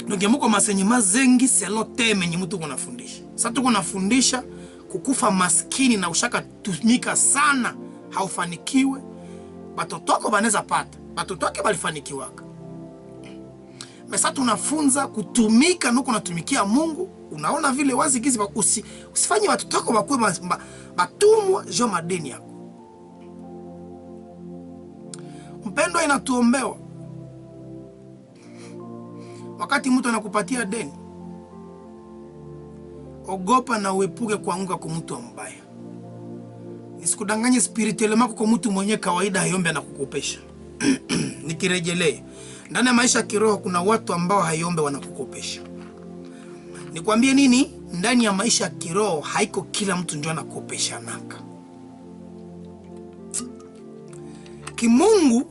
Ndio muko masenyi mazengi selo teme nye mtu kunafundisha. Sasa tuko nafundisha kukufa maskini na ushaka tumika sana haufanikiwe. Watoto wako wanaweza pata. Watoto wake walifanikiwaka. Sasa tunafunza kutumika nuko natumikia Mungu. Unaona vile wazi gizi usifanye watoto wako bakwe batumwa jo madeni yako. Mpendo inatuombewa. Wakati mtu anakupatia deni, ogopa na uepuke kuanguka kwa mtu mbaya. Isikudanganye spirituellement kwa mtu mwenye kawaida hayombe na kukopesha. Nikirejelea, ndani ya maisha kiroho kuna watu ambao hayombe wanakukopesha. Nikwambie nini? Ndani ya maisha kiroho haiko kila mtu ndio anakopesha naka. Kimungu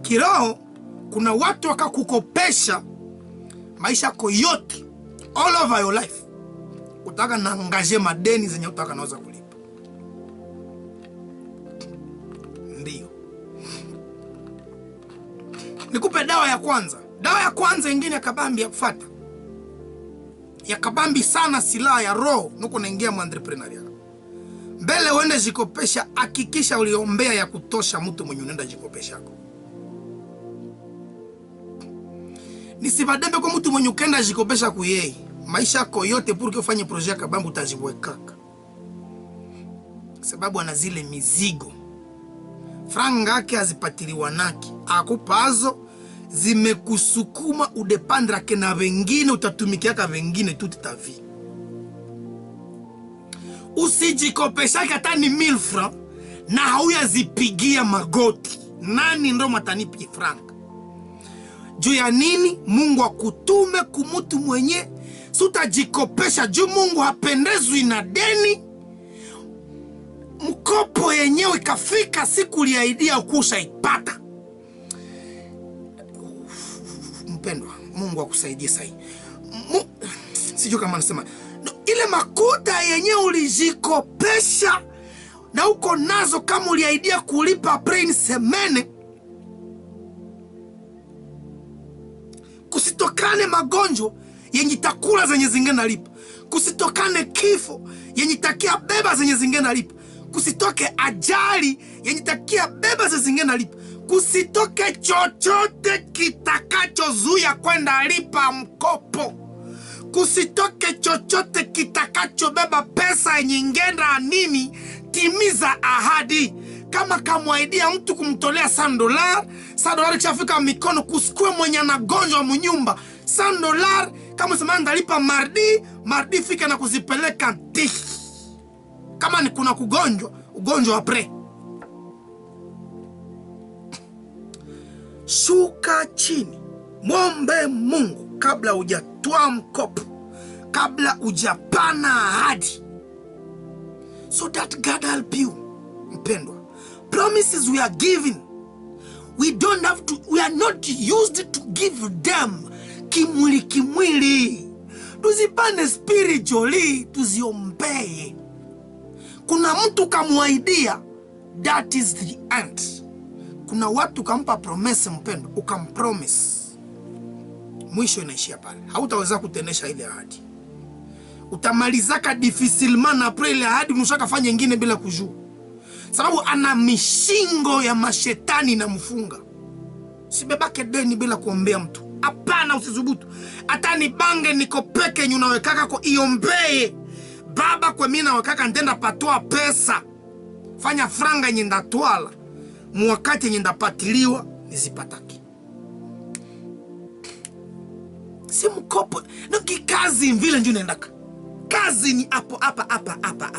kiroho kuna watu wakakukopesha maisha yako yote, all over your life. Utaka na angaje madeni zenye utaka naweza kulipa. Ndio. Nikupe dawa ya kwanza. Dawa ya kwanza ingine ya kabambi ya kufuata. Ya kabambi sana silaha ya roho nuko naingia mu entrepreneurial. Mbele uende jikopesha, hakikisha uliombea ya kutosha mtu mwenye unaenda jikopesha yako. Nisibadembe kwa mtu mwenye ukenda jikopesha kuyei. Maisha yako yote purke ufanye projet ya kabambi utajibwekaka. Sababu ana zile mizigo. Franga yake hazipatiliwa naki. Akupazo zimekusukuma udepandra ke na wengine utatumikiaka wengine toute ta vie. usijikopesha hata ni 1000 francs na hauyazipigia magoti. Nani ndo matanipi franka? Juu ya nini? Mungu akutume kumutu mwenye sutajikopesha. Juu Mungu hapendezwi na deni. Mkopo yenyewe ikafika siku uliaidia ukusha ipata. Mpendwa, Mungu akusaidie sahi. Sijui kama nasema. Ile makuta yenyewe ulijikopesha na uko nazo kama uliaidia kulipa brain semene. Kusitokane magonjwa yenye takula zenye zingine lipa. Kusitokane kifo yenye takia beba zenye zingine lipa. Kusitoke ajali yenye takia beba zenye zingine lipa. Kusitoke chochote kitakachozuia kwenda lipa mkopo. Kusitoke chochote kitakacho beba pesa nyingena nini timiza ahadi. Kama kamwaidia mtu kumtolea $100, $100 kishafika mikono kusikue mwenye anagonjwa mnyumba. $100 kama sema ndalipa mardi fika na kuzipeleka tiki. Kama ni kuna kugonjwa, ugonjwa apre. Shuka chini. Mwombe Mungu kabla hujatoa mkopo, kabla hujapana ahadi, so that God help you. Mpendwa, promises we are given, we are not used to give them kimwili. Tuzipane spiritually, tuziombee. Kuna mtu kamuaidia, that is the end. Kuna watu kampa promise mpendwa, ukampromise, mwisho inaishia pale. Hautaweza kutenesha ile ahadi. Utamalizaka difficilement na après ile ahadi mshaka fanya nyingine bila kujua. Sababu ana mishingo ya mashetani na mfunga. Sibebake deni bila kuombea mtu. Hapana, usizubutu. Hata ni bange niko peke yenye unawekaka kwa iombee. Baba kwa mimi nawekaka ndenda patoa pesa. Fanya franga yenye ndatwala. Mwakati yenye ndapatiliwa nizipataki. Si mkopo. Nuki kazi vile ndio unaendaka. Kazi ni hapa.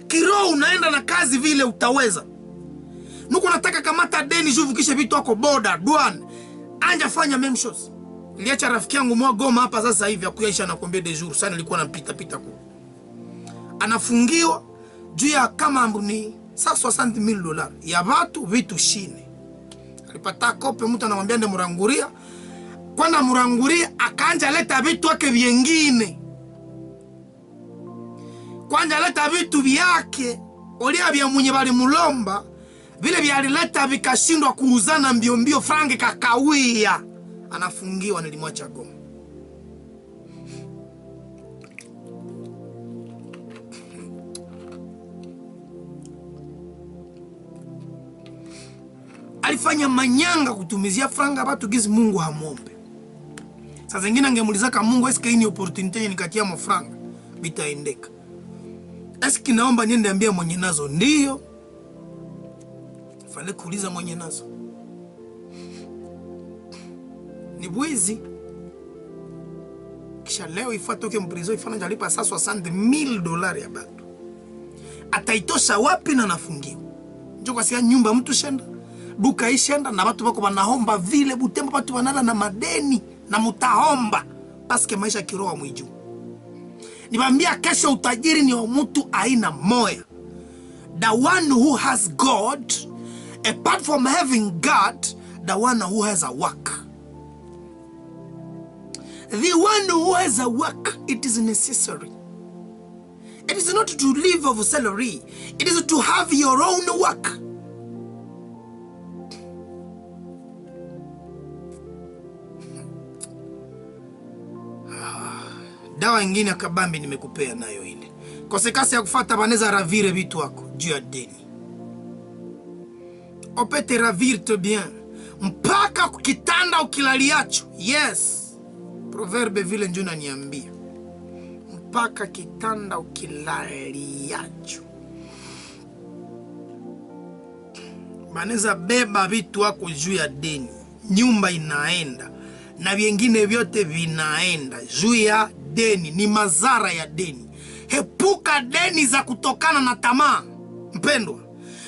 Kiroho unaenda na kazi vile utaweza. Nuko nataka kamata deni juvukishe vitu wako boda, douane. Anja fanya meme shows. Niliacha rafiki yangu mwa Goma hapa sasa hivi akuyaisha na kuambia de jour. Sana nilikuwa napita ku. Anafungiwa juu ya kama ni $60,000 ya watu vitu shine. Alipata kope mtu anamwambia ndio muranguria. Kwenda muranguria akaanja leta vitu wake vingine. Kwanja leta vitu vyake olia vya mwenye bali mulomba vile vyalileta vikashindwa kuuzana mbio frange kakawia. Anafungiwa, nilimwacha Goma. Alifanya manyanga kutumizia franga watu gizi Mungu hamuombe. Sasa zingine angemuulizaka Mungu eske hii ni opportunity nikatia mafranga bitaendeka. Eske naomba niende ambia mwenye nazo ndio. Fale kuuliza mwenye nazo. Ni bwizi. Kisha leo ifatoke mprizo ifana jalipa $60,000 ya batu. Ataitosha wapi na nafungiwa? Njoo kwa sia nyumba mtu shenda. Duka ishenda na watu wako wanahomba vile Butembo watu wanala na madeni na mutahomba paske maisha kiroho mwiju. Nibambia kesho utajiri ni wa mtu aina moya. The one who has God, apart from having God, the one who has a work. The one who has a work, it is necessary. It is not to live off salary. It is to have your own work. Dawa ingine ya kabambi nimekupea nayo ile. Kosekasi ya kufata baneza ravire vitu wako juu ya deni. Opete ravirte bien. Mpaka kitanda ukilaliacho. Yes. Proverbe vile njoo naniambia. Mpaka kitanda ukilaliacho. Baneza beba vitu wako juu ya deni. Nyumba inaenda. Na vingine vyote vinaenda juu ya deni. Ni mazara ya deni. Hepuka deni za kutokana na tamaa. Mpendwa,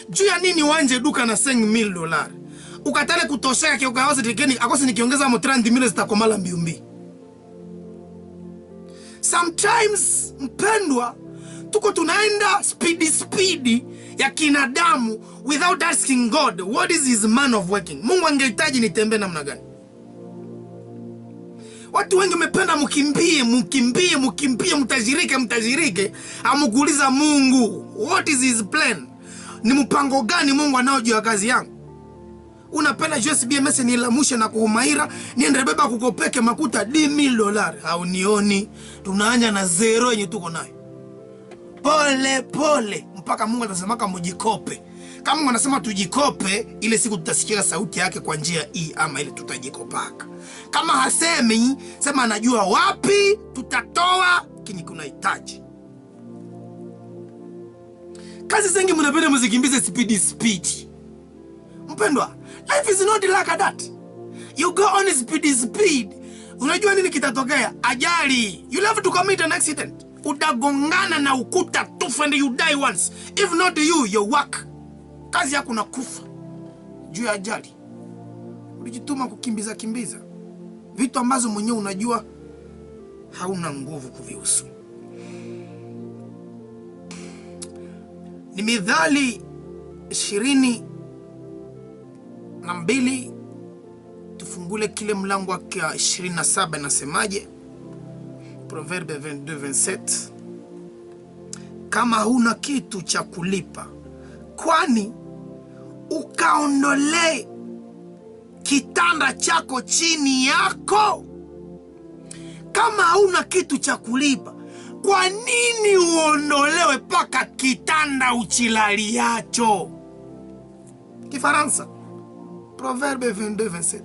juu ya nini wanje duka na $5,000? Ukatale kutosheka kia ukawazi tikeni, akose nikiongeza mo 30,000 zitakomala mbiumbi. Sometimes, mpendwa, tuko tunaenda speedy ya kinadamu without asking God, what is his man of working? Mungu angehitaji nitembe namna gani? Watu wengi mependa mukimbie, mtajirike, amukuuliza Mungu, what is his plan? Ni mpango gani Mungu anao juu ya kazi yangu? Unapenda USBMS nilamushe na kuhumaira, niende beba kukopeke makuta $10,000. Haunioni, tunaanja na zero yenye tuko nayo. Pole, mpaka Mungu atasemaka mujikope. Kama Mungu anasema tujikope, ile siku tutasikia sauti yake kwa njia hii ama ile tutajikopaka. Kama hasemi, sema anajua wapi tutatoa kini kuna hitaji. Kazi zengi mnapenda mzikimbize speed. Mpendwa, life is not like that. You go on speed. Unajua nini kitatokea? Ajali. You'll have to commit an accident. Utagongana na ukuta tufa and you die once. If not you, your work. Kazi yako nakufa juu ya ajali. Ulijituma kukimbiza vitu ambazo mwenyewe unajua hauna nguvu kuvihusu. Ni Mithali 22, tufungule kile mlango wa 27 nasemaje? Proverbe 22:27. Kama huna kitu cha kulipa, kwani ukaondole kitanda chako chini yako? Kama hauna kitu cha kulipa, kwa nini uondolewe paka kitanda uchilaliacho? Kifaransa, Proverbe 22:27.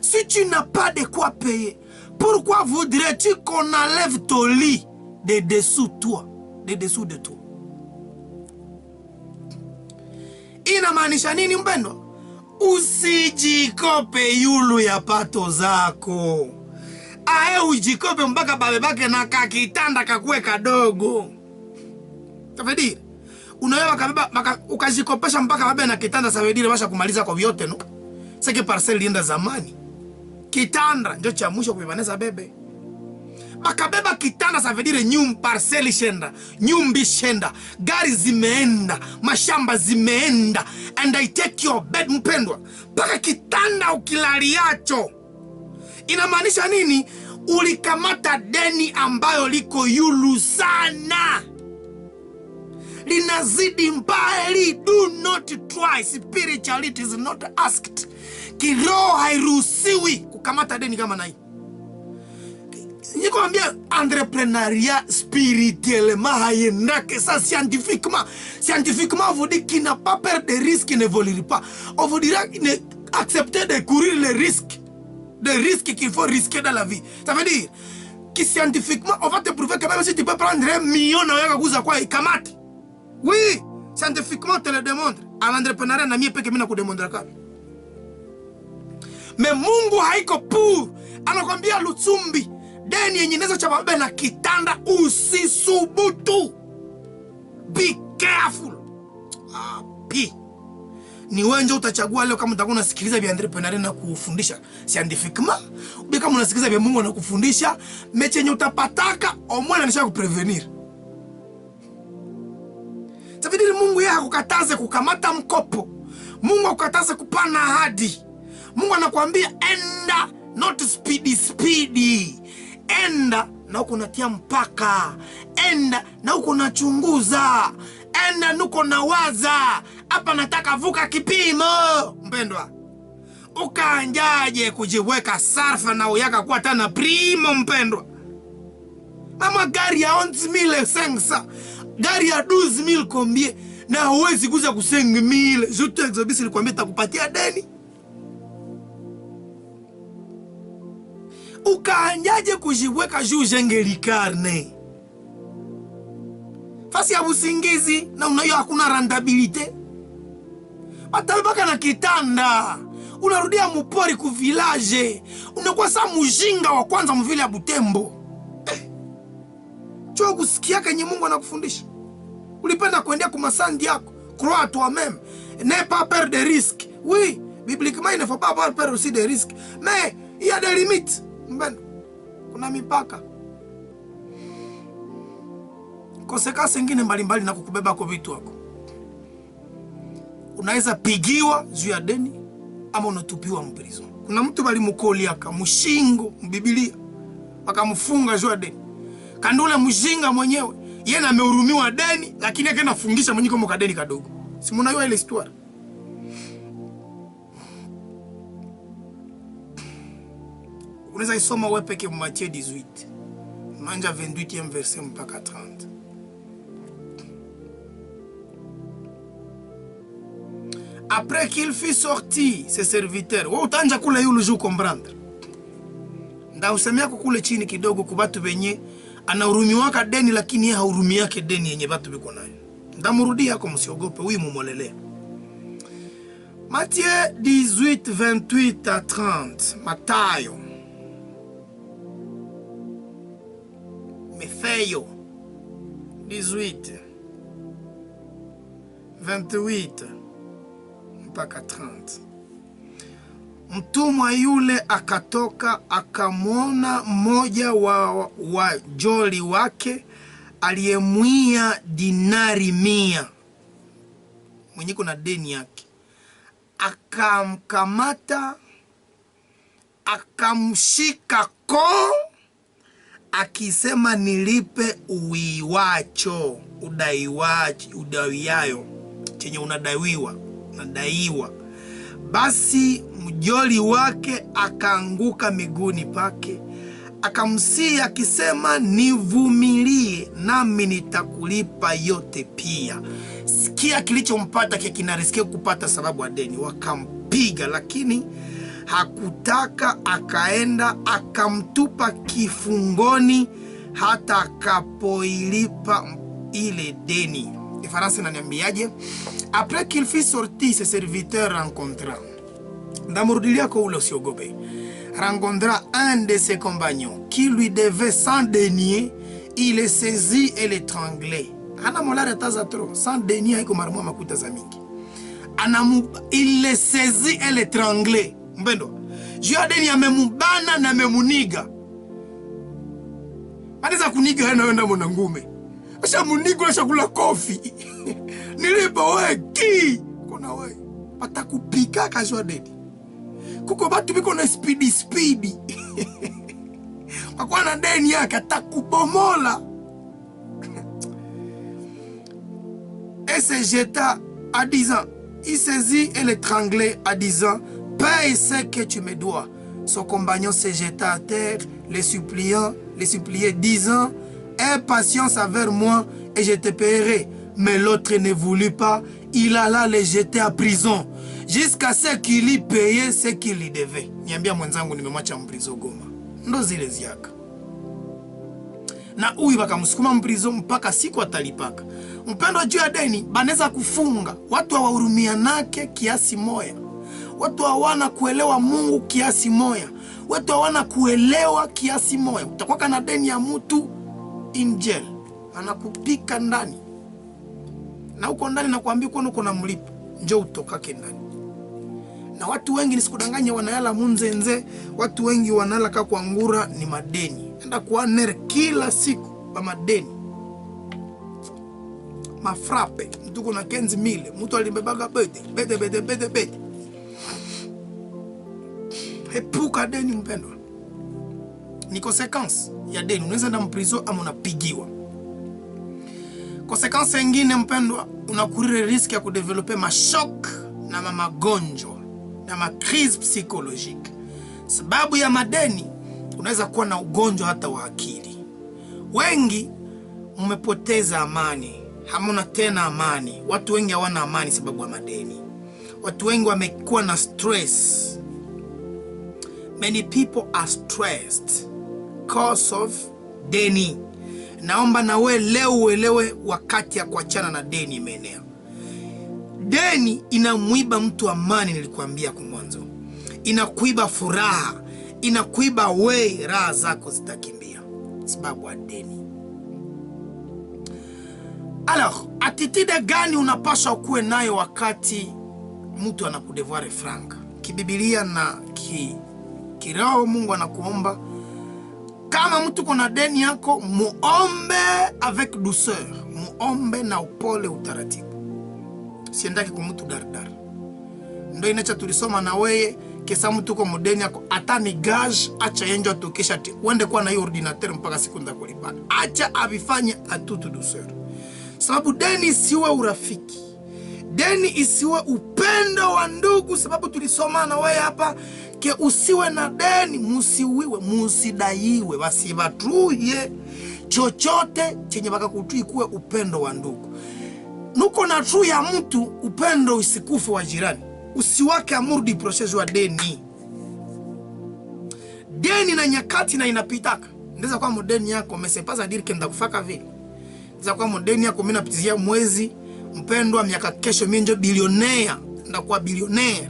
Si tu n'as pas de quoi payer, pourquoi voudrais-tu qu'on enlève ton lit de dessous de toi? Inamaanisha nini mpendwa? Usijikope yulu ya pato zako. Ae ujikope mpaka babebake na kakitanda kakue kadogo. Tafadhali, unawewa kabeba ukajikopesha mpaka babe na kitanda savedile basha kumaliza kwa vyote no? Seke parcel lienda zamani. Kitanda ndio cha mwisho kuibaneza bebe. Bakabeba kitanda savedile parcel shenda, nyumbi shenda, gari zimeenda, mashamba zimeenda, and I take your bed mpendwa. Paka kitanda ukilaliacho. Inamaanisha nini? Ulikamata deni ambayo liko yulu sana. Linazidi mbali. Do not try. Spirituality is not asked. Kiroho hairuhusiwi kukamata deni kama na hii. Niko ambia entrepreneuriat spirituellement hayenake ça scientifiquement vous dit qu'il n'a pas peur des risques, qui ne volera pas. On vous dira accepter de courir les risques. Des risques qu'il faut risquer dans la vie. Ça veut dire que scientifiquement, on va te prouver que même si tu peux prendre $1 million, kamati. Oui, scientifiquement, on te le démontre. À l'entrepreneuriat, on a mis peu que je démontre. Mais Mungu haiko pour. Anakwambia Lutsumbi, deni yenye inaweza chababe na kitanda usisubutu. Be careful. Ni wenje utachagua leo kama utakuwa unasikiliza vya entrepreneur na kufundisha scientifiquement, ubi kama unasikiliza vya Mungu na kufundisha, mechenye utapataka omwana nisha kuprevenir. Tafadhali Mungu yeye hakukataze kukamata mkopo. Mungu hakukataze kupana ahadi. Mungu anakuambia enda, not speedy. Enda na uko natia mpaka. Enda na uko nachunguza. Enda nuko nawaza. Hapa nataka vuka kipimo. Mpendwa, ukaanjaje kujiweka sarfa na uyaka kuwa tana primo mpendwa? Mama gari ya 11,500, gari ya 12,000 kombie, na huwezi kuza ku 5,000. Zote exobisi likwambia takupatia deni. Ukaanjaje kujiweka juu jengeli karne? Fasi ya usingizi na unayo hakuna rentabilite. Batalibaka na kitanda. Unarudia mupori ku village. Unakuwa sa mujinga wa kwanza mvile ya Butembo. Chua kusikia kenye Mungu anakufundisha. Ulipenda kuendea kumasandi yako. Crois à toi-même. N'aie pas peur des risques. Oui, bibliquement, il ne faut pas avoir peur aussi des risques. Mais il y a des limites. Kuna mipaka. Konsekansi nyingine mbalimbali na kukubeba kwa vitu wako. Unaweza pigiwa juu ya deni ama unatupiwa mprison. Kuna mtu balimukoliaka mushingo mbibilia wakamfunga juu ya deni. Kandule mjinga mwenyewe yeye amehurumiwa deni lakini akaenda fungisha mwenyewe kama kadeni kadogo. Si mnajua ile histoire? Unaweza isoma wewe peke Matthieu 18. Manja 28e verset mpaka 30. Après qu'il fut sorti, ses serviteurs, wewe utanja kule yule jour comprendre. Nda usemea kule chini kidogo kubatu benye anahurumiwaka deni lakini yeye hahurumiake deni yenye batu biko nayo. Ndamurudia yako msiogope, huyu mumolelea. Matthieu 18 28 à 30. Matayo. Mathayo 18 28 mpaka 30. Mtumwa yule akatoka akamwona mmoja wa wajoli wake aliyemwia dinari 100 mwenye kuna deni yake. Akamkamata, akamshika koo, akisema nilipe uwiwacho, udaiwayo, chenye unadaiwa. Basi mjoli wake akaanguka miguuni pake, akamsihi akisema nivumilie nami nitakulipa yote pia. Sikia kilichompata kinarisikia kupata sababu ya deni. Wakampiga lakini hakutaka, akaenda akamtupa kifungoni hata akapoilipa ile deni. Ifaransa inaniambiaje? Après qu'il fut sorti, ses serviteurs rencontra. Ndamurudilia kwa ule usiogope. Rencontra un de ses compagnons qui lui devait 100 deniers. Il le saisit et l'étranglait. Ana molare taza trop. 100 deniers haiko marumwa makuta za mingi. Il le saisit et l'étranglait. Mbendo. Juu ya deni amemubana na amemuniga. Anaweza kuniga hana wenda mwana ngume. Asha munigo asha kula kofi. Nilipa we ki. Kuna we. Patakupika kajua deni. Kuko batu biko na speedy. Kwa kwa na deni yake atakubomola. Et se jeta à 10 ans. Il saisit et l'étranglait à 10 ans. Paye ce que tu me dois. Son compagnon se jeta à terre, les suppliait 10 ans. Aie patience avec moi et je te paierai. Mais l'autre ne voulut pas. Il alla les jeter à prison. Jusqu'à ce qu'il y payait ce qu'il lui devait. Niambia mwenzangu nimemwacha mprizo Goma. Ndo zile ziaka. Na huyu bakamsukuma mprizo mpaka siku atalipaka. Mpendo juu ya deni baneza kufunga. Watu hawahurumia nake kiasi moya. Watu hawana kuelewa Mungu kiasi moya. Watu hawana kuelewa kiasi moya. Utakuwa na deni ya mtu in jail. Anakupika ndani. Na uko ndani na kuambia uko na mlipo. Njoo utokake ndani. Na watu wengi nisikudanganya wanayala munzenze. Watu wengi wanala kwa ngura ni madeni. Enda kuwa nere kila siku pa madeni. Mafrape. Mtu kuna 15,000. Mtu alibebaga bete. Epuka deni mpendwa. Ni konsekansi ya deni. Unaweza na mprizo ama unapigiwa. Konsekansi nyingine mpendwa, unakurire riski ya kudevelope mashok na magonjwa na makrizi psikolojiki. Sababu ya madeni unaweza kuwa na ugonjwa hata wa akili. Wengi mmepoteza amani, hamuna tena amani. Watu wengi hawana amani sababu ya madeni. Watu wengi wamekuwa na stress. Many people are stressed because of deni. Naomba na we leo uelewe wakati ya kuachana na deni imeenea. Deni inamuiba mtu amani, nilikuambia kwa mwanzo. Inakuiba furaha, inakuiba we raha zako zitakimbia sababu ya deni. Alors, attitude gani unapaswa kuwe nayo wakati mtu anakudevoir franc? Kibibilia na kiroho Mungu anakuomba kama mtu kuna deni yako, muombe avec douceur, muombe na upole utaratibu. Siendaki kwa mtu dardar. Ndio inacha tulisoma na wewe kesa mtu kwa mdeni yako ata ni gage, acha yenjo atokesha ati uende kwa na hiyo ordinateur mpaka siku ndakulipa. Acha abifanye atutu douceur. Sababu deni isiwe urafiki, deni isiwe upendo wa ndugu. Sababu tulisoma na wewe hapa ke usiwe na deni, musiwiwe, musidaiwe, basibatuye chochote chenye baka kutui kuwe upendo wa ndugu. Nuko na true ya mtu upendo usikufu wa jirani. Usiwake amurdi process wa deni. Deni na nyakati na inapitaka. Ndeza kwa modeni yako mesepaza diri kenda kufaka vile. Ndeza kwa modeni yako mina pitizia mwezi mpendwa miaka kesho minjo bilionea. Ndakuwa bilionaire.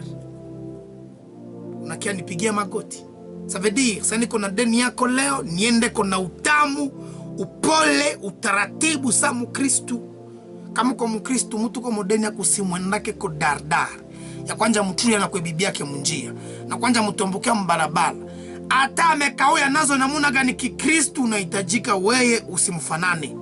Unakia nipigia magoti. Ça veut dire, sasa niko na deni yako leo, niende kona utamu, upole, utaratibu sa mukristu. Kama kwa mukristu, mtu kwa modeni yako simwendake ko dardar. Ya kwanja mtuya na kwe bibi yake munjia. Na kwanja mtombokea mbarabara. Ata amekawea nazo namuna gani kikristu unahitajika weye usimfanane.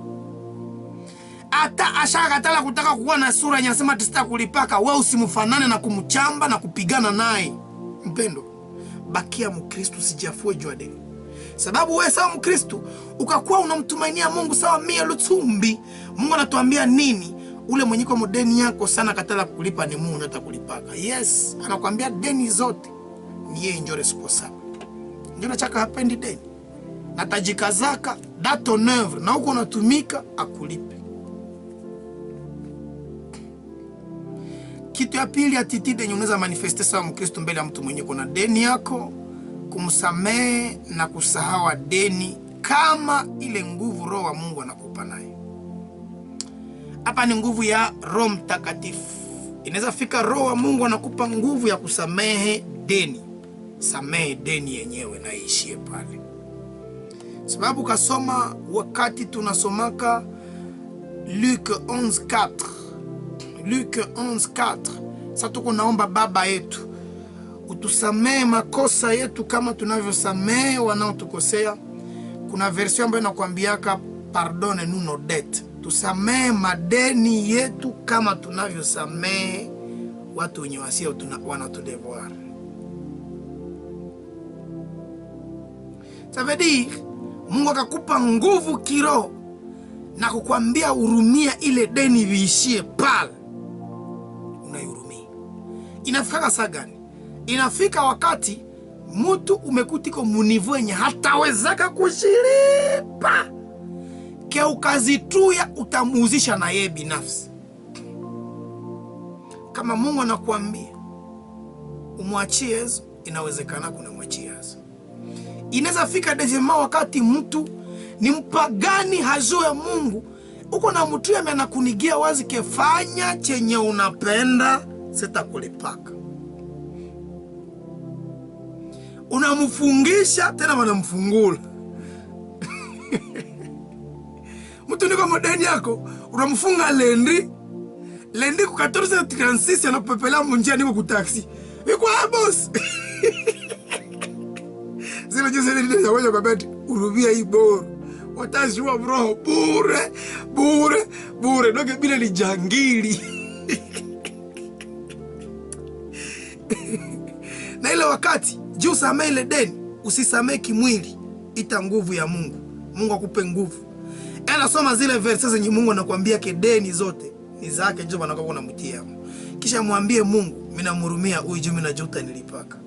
Ata ashakatala kutaka kuwa na sura nyasema tisita kulipaka, wewe usimfanane na kumuchamba na kupigana naye. Mpendo, bakia mkristu, sijafue jua deni. Sababu wewe sawa mkristu, ukakuwa unamtumainia Mungu sawa mia lutumbi. Mungu anatuambia nini? Ule mwenye kwa modeni yako sana katala kulipa ni Mungu atakulipaka. Yes, anakuambia deni zote ni yeye ndio responsable. Ndio nachaka hapendi deni. Natajikazaka dato neuvre na uko unatumika akulipe. Kitu ya pili, attitude yenye unaweza manifeste sawa mkristo mbele ya mtu mwenye kuna deni yako, kumsamehe na kusahau deni kama ile nguvu roho wa Mungu anakupa nayo. Hapa ni nguvu ya Roho Mtakatifu. Inaweza fika roho wa Mungu anakupa nguvu ya kusamehe deni. Samehe deni yenyewe na iishie pale. Sababu kasoma wakati tunasomaka Luc 11:4. Luc 11:4. Sasa tuko naomba Baba yetu utusamehe makosa yetu kama tunavyosamehe wanaotukosea. Kuna version ambayo inakuambiaka pardonne-nous nos dettes. Tusamehe madeni yetu kama tunavyosamehe watu wenye wasia wanatudevoir. Ça veut dire Mungu akakupa nguvu kiroho na kukwambia urumia ile deni viishie pale. Unaihurumia. Inafika saa gani? Inafika wakati mtu umekutiko munivu yenye hatawezaka kushilipa. Ke ukazituya utamuuzisha na yeye binafsi. Kama Mungu anakuambia umwachie Yesu, inawezekana kuna mwachie Yesu. Inaweza fika dezima wakati mtu ni mpagani hajue Mungu. Uko na mtu yame anakunigia wazi kefanya chenye unapenda sitakulipaka. Unamfungisha tena wanamfungula. Mtu niko modeni yako, unamfunga lendi ku 14:36 anapepela munjia niko ku taxi. Iko boss. Zile jose ndio za wewe kabati urubia hii bora. Watajua bro bure ndoke bila ni jangili. Na ile wakati juu samehe ile deni, usisamehe kimwili, ita nguvu ya Mungu. Mungu akupe nguvu. Anasoma zile verses zenye Mungu anakuambia ke deni zote ni zake, njoo anakuwa unamtia. Kisha mwambie Mungu, mimi namhurumia huyu juu mimi najuta nilipaka.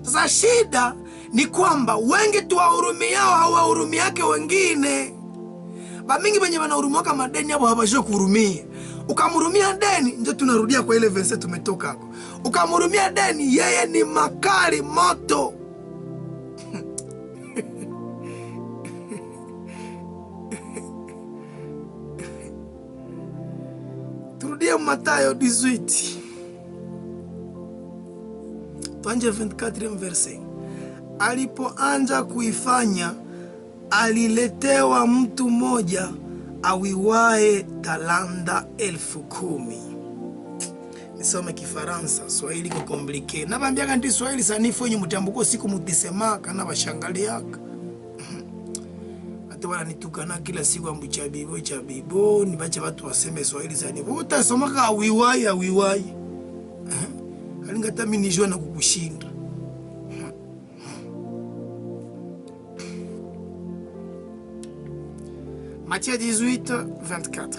Sasa shida ni kwamba wengi tuwahurumiao hawahurumiake wengine. Ba mingi wenye wanahurumia madeni hapo hawajui kuhurumia. Ukamhurumia deni, ndio tunarudia kwa ile verse tumetoka hapo. Ukamhurumia deni, yeye ni makali moto. Turudie Mathayo 18. Tuanje 24 verse. Alipoanza kuifanya aliletewa mtu mmoja awiwae talanta 10,000. Nisome Kifaransa, Swahili ko komplike. Nabambiaka ndi Swahili sanifu yenye mutambuko siku mutisemaka na bashangaliaka. Ate wana nitukana kila siku ambu cha bibo, nibache watu waseme Swahili sanifu. Utasomaka awiwai. Alingata mimi nijua na kukushinda. Matthieu 18, 24.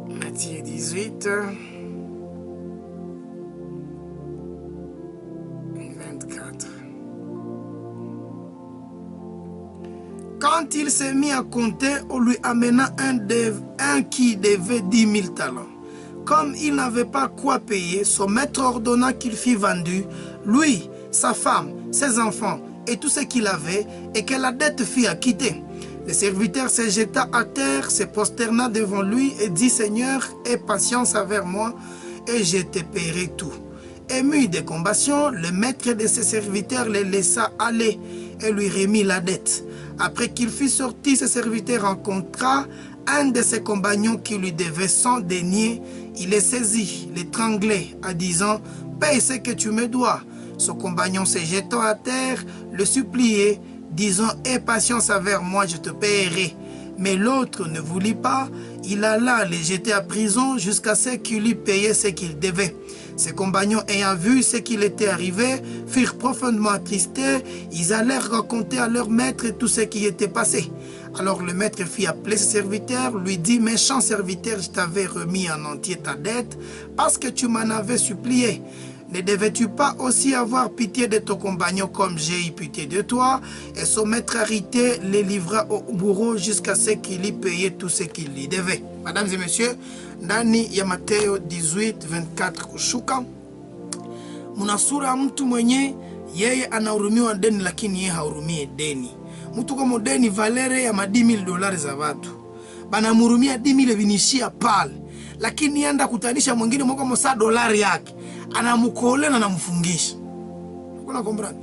Matthieu 18, 24. Quand il s'est mis à compter, on lui amena un qui devait 10 000 talents. Comme il n'avait pas quoi payer, son maître ordonna qu'il fût vendu, lui, sa femme, ses enfants et tout ce qu'il avait, et que la dette fût acquittée. Le serviteur se jeta à terre, se prosterna devant lui et dit, Seigneur, aie patience avec moi, et je te paierai tout. Ému de compassion, le maître de ses serviteurs le laissa aller et lui remit la dette. Après qu'il fut sorti, ce serviteur rencontra un de ses compagnons qui lui devait 100 deniers. Il le saisit, l'étranglait, en disant, paye ce que tu me dois. Son compagnon se jetant à terre, le suppliait, disant, aie patience avec moi, je te paierai. Mais l'autre ne voulut pas, il alla le jeter à prison jusqu'à ce qu'il lui payait ce qu'il devait. Ses compagnons ayant vu ce qu'il était arrivé, furent profondément attristés, ils allèrent raconter à leur maître tout ce qui était passé. Alors le maître fit appeler ses serviteurs, lui dit, méchant serviteur, je t'avais remis en entier ta dette, parce que tu m'en avais supplié. Ne devais-tu pas aussi avoir pitié de ton compagnon comme j'ai eu pitié de toi? Et son maître arrêté les livra au bourreau jusqu'à ce qu'il y payait tout ce qu'il lui devait. Mesdames et messieurs, ndani ya Mateo 18:24 kushuka, muna sura ya mtu mwenye yeye anahurumiwa deni lakini yeye hahurumie deni. Mtu kama deni valere ya $10,000 za watu. Banamhurumia 10,000 vinishia pale. Lakini anda kutanisha mwingine mwako mosa $1 yake. Anamukole na anamfungisha. Kuna comprendre?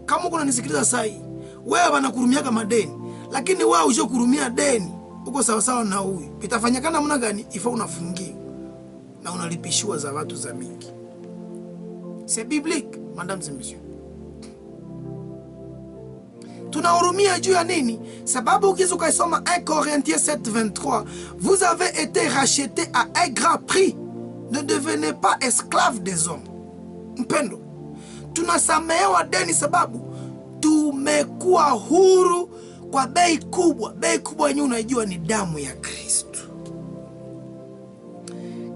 Kama kuna nisikiliza sai, wewe banakurumiaga madeni, lakini wewe uje kurumia deni, uko sawa sawa na huyu. Itafanyikana namna gani? Ifa unafungiwa na unalipishiwa za watu za mingi. C'est biblique, mesdames et messieurs. Tunahurumia juu ya nini? Sababu ukizu kaisoma 1 Corinthiens 7:23, vous avez été rachetés à un grand prix. Ne devenez pas esclaves des hommes. Mpendo, tunasamehewa deni sababu tumekuwa huru kwa bei kubwa. Bei kubwa yenyewe unajua ni damu ya Kristo.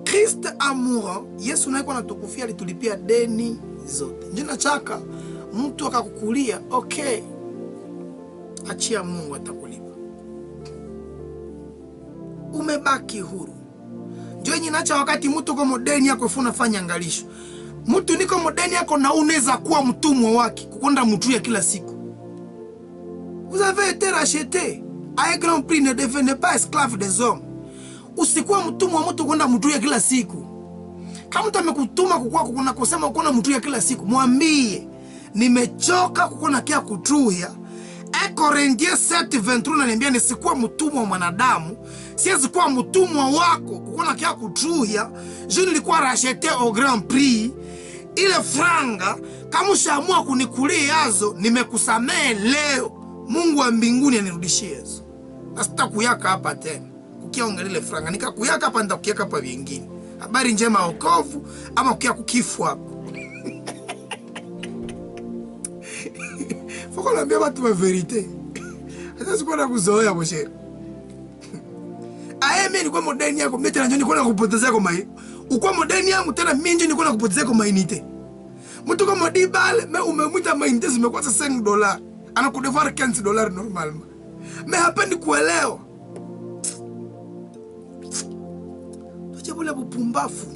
Kristo amourant, Yesu naye kwa natukufia alitulipia deni zote. Njina chaka mtu akakukulia, okay, achia Mungu atakulipa. Umebaki huru. Njoo nyinacha wakati mtu kwa modeni yako unafanya angalisho. Mtu niko modeni yako na unaweza kuwa mtumwa wake, kukonda mtu ya kila siku. Vous avez été racheté à un grand prix, ne devenez pas esclave des hommes. Usikuwa mtumwa wa mtu kwenda mtu ya kila siku. Kama mtu amekutuma kukuna kusema ukona mtu ya kila siku, mwambie nimechoka kukona kia kutuya. 1 Corinthiens 7:23 ananiambia nisikuwa mtumwa wa mwanadamu, siwezi kuwa mtumwa wako kukona kia kutuya. Je nilikuwa racheté au grand prix. Ile franga kama ushaamua kunikulia yazo, nimekusamehe leo. Mungu wa mbinguni anirudishie yazo. Na sitakuyaka hapa tena. Kukiaongelea ile franga nikakuyaka hapa, ndakuyaka hapa vingine. Habari njema wokovu ama kukia kukifu hapo. Faut qu'on ambia watu wa verite. Hata sikuwa na kuzoea mshere. Mimi nilikuwa modeni yako, mimi tena njoo nilikuwa nakupotezea kwa mai. Uko modeni yangu tena mimi njoo nilikuwa nakupotezea kwa mainite. Mtu kama Dibale, mimi umemwita mainite zimekuwa $5. Anakudevoir $15 normalement. Mais hapendi kuelewa. Tuchebule bupumbafu.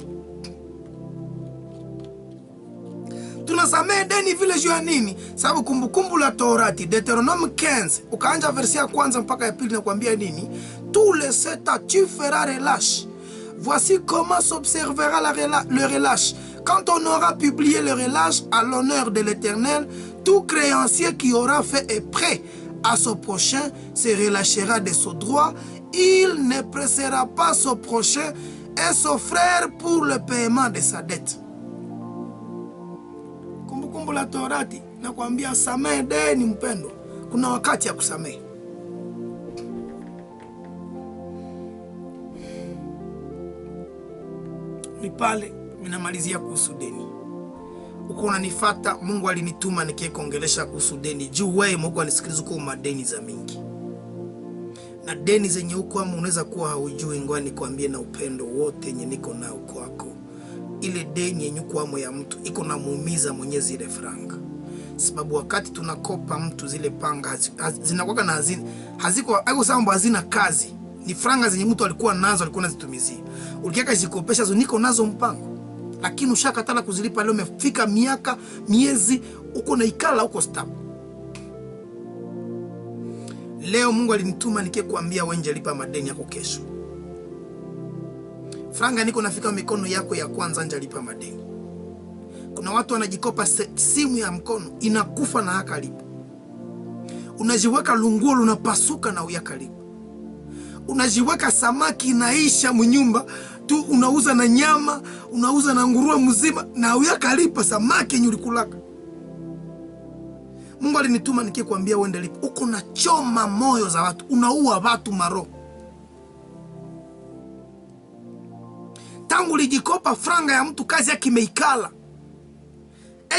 Tunasamehe deni vile juu ya nini? Sababu kumbukumbu la Torati, Deutéronome 15, ukaanja versi ya kwanza mpaka ya pili na kuambia nini? Tous les 7 ans tu feras relâche. Voici comment s'observera le relâche. Quand on aura publié le relâche à l'honneur de l'Éternel, tout créancier qui aura fait et prêt à son prochain se relâchera de son droit. Il ne pressera pas son prochain et son frère pour le paiement de sa dette. Kumbukumbu la Torati nakwambia samehe deni mpendo. Kuna wakati ya kusamehe. Ni pale minamalizia kuhusu deni. Uko unanifuata, Mungu alinituma nikikuongelesha kuhusu deni. Juu wewe Mungu anisikiliza kwa madeni za mingi. Na deni zenye uko ama unaweza kuwa haujui, ngoja nikwambie na upendo wote yenye niko nao kwako. Ile deni yenye uko amo ya mtu iko na muumiza mwenye zile franga. Sababu wakati tunakopa mtu zile panga zinakuwa na haziko haiko sababu hazina kazi. Ni franga zenye mtu alikuwa nazo, alikuwa anazitumizia. Ulikiaka zikopesha zo niko nazo mpango. Lakini ushakatala kuzilipa, leo umefika miaka, miezi, uko na ikala uko stable. Leo Mungu alinituma nikikuambia wewe nje lipa madeni yako kesho. Franga niko nafika mikono yako ya kwanza nje lipa madeni. Kuna watu wanajikopa simu ya mkono inakufa na hakalipa. Unajiweka lunguo unapasuka na uyakalipa. Unajiweka samaki inaisha mnyumba tu, unauza na nyama, unauza na nguruwe mzima na uyakalipa samaki yenye ulikulaka. Mungu alinituma nikikuambia uende lipa. Uko na choma moyo za watu, unaua watu maro. Tangu lijikopa franga ya mtu kazi yake imeikala.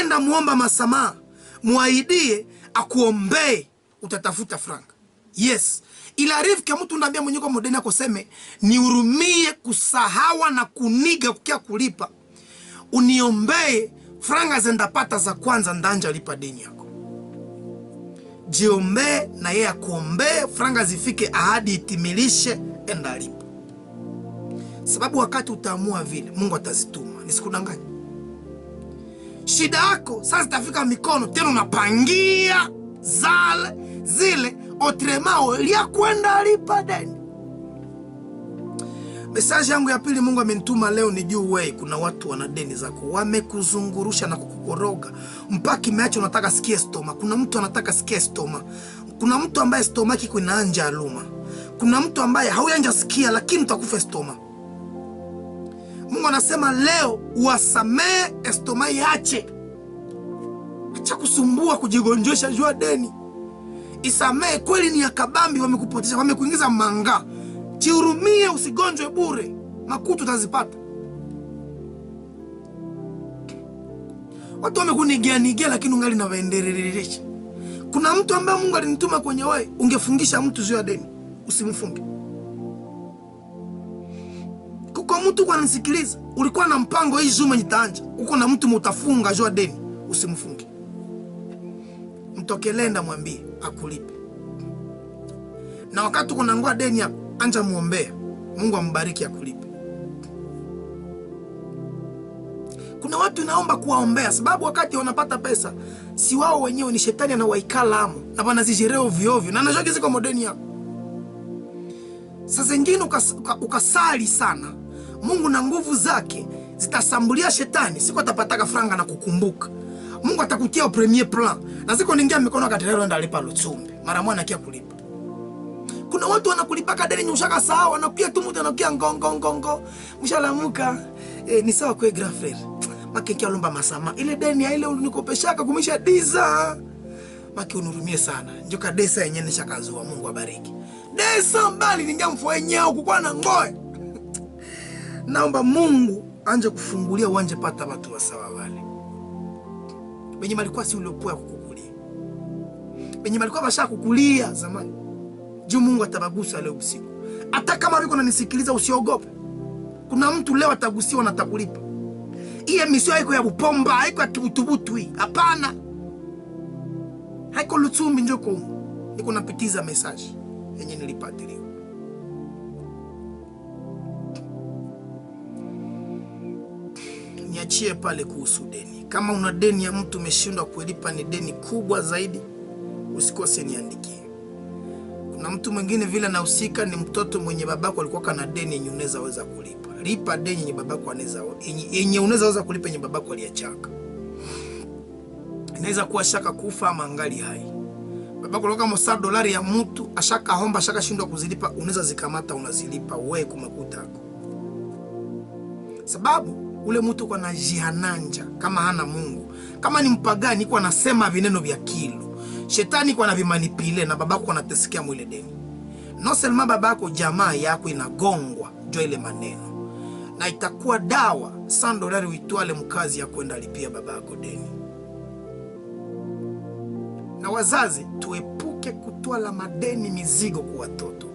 Enda muomba masamaha, muaidie akuombee, utatafuta franga. Yes. Ila arifu kia mtu ndambia mwenye kwa modeni yako seme, nihurumie kusahawa na kuniga kukia kulipa. Uniombee franga zendapata za kwanza ndanja lipa deni yako. Jiombe na yeye akuombee franga zifike ahadi itimilishe enda lipa. Sababu wakati utaamua vile, Mungu atazituma. Nisikudanganya. Shida yako sasa zitafika mikono tena unapangia zile otremao lia kwenda lipa deni. Message yangu ya pili Mungu amenituma leo ni juu wewe kuna watu wana deni zako wamekuzungurusha na kukukoroga mpaka imeacha unataka sikia stoma. Kuna mtu anataka sikia stoma. Kuna mtu ambaye stoma yake inaanja aluma. Kuna mtu ambaye hauanja sikia lakini utakufa stoma. Mungu anasema leo uwasamee stoma iache. Acha kusumbua kujigonjesha jua deni. Isamee kweli ni ya kabambi wamekupotesha, wamekuingiza manga. Jihurumie usigonjwe bure. Makutu utazipata. Watu wamekunigia lakini ungali na waendelelesha. Kuna mtu ambaye Mungu alinituma kwenye wewe, ungefungisha mtu juu ya deni, usimfunge. Kuko mtu kwa nisikiliza, ulikuwa na mpango hii zuma nitaanja. Uko na mtu mutafunga juu ya deni, usimfunge. Mtokelenda mwambie akulipe. Na wakati uko na ngoa deni yako, anja muombea. Mungu ambariki akulipe. Kuna watu naomba kuwaombea sababu wakati wanapata pesa si wao wenyewe, ni shetani anawaikala amo na wanazijireo ovyo ovyo na anajua ziko modeni yako. Sasa zingine ukasali sana, Mungu na nguvu zake zitasambulia shetani, siku atapataka franga na kukumbuka. Mungu atakutia premier plan. Na siku ningia mikono katerero enda lipa lutsumbi. Mara mwana kia kulipa. Kuna watu wanakulipaka deni nyushaka sawa, wanakuja tu mtu anakuja ngongo. Mshalamuka ni sawa kwa grand frère. Makenkia lomba masama. Ile deni ya ile ulikopeshaka kumisha diza. Maki unurumie sana. Njoka desa yenyewe nishakazua, Mungu abariki. Desa mbali ningia mfua nyao kukua na ngoe. Naomba Mungu anje kufungulia uanje pata watu wa sawa wale. Benye malikuwa si uliopoa kukukulia. Benye malikuwa basha kukulia zamani. Juu Mungu atabagusa leo usiku. Hata kama wiko unanisikiliza usiogope. Kuna mtu leo atagusiwa na atakulipa. Hii misio haiko ya bupomba, haiko ya kibutubutu hii. Hapana. Haiko lutsumbi njoko. Niko napitiza message yenye nilipata leo. Niachie pale kuhusu deni. Kama una deni ya mtu umeshindwa kulipa, ni deni kubwa zaidi, usikose niandikie. Kuna mtu mwingine vile anahusika, ni mtoto mwenye babako alikuwa kana deni yenye unaweza kulipa. lipa deni yenye babako anaweza yenye unaweza kulipa yenye babako aliachaka. Inaweza kuwa shaka kufa ama angali hai. Babako loka mosa dolari ya mtu ashaka homba ashaka shindwa kuzilipa, unaweza zikamata unazilipa wewe kumakutako. Sababu ule mtu kwa na jihananja kama hana Mungu. Kama ni mpagani kwa nasema vineno vya kilo. Shetani kwa na vimanipile na babako kwa natesikia mwile deni. No selma babako jamaa yako inagongwa jua ile maneno. Na itakuwa dawa $100 uitwale mkazi ya kwenda lipia babako deni. Na wazazi tuepuke kutwala madeni mizigo kwa watoto.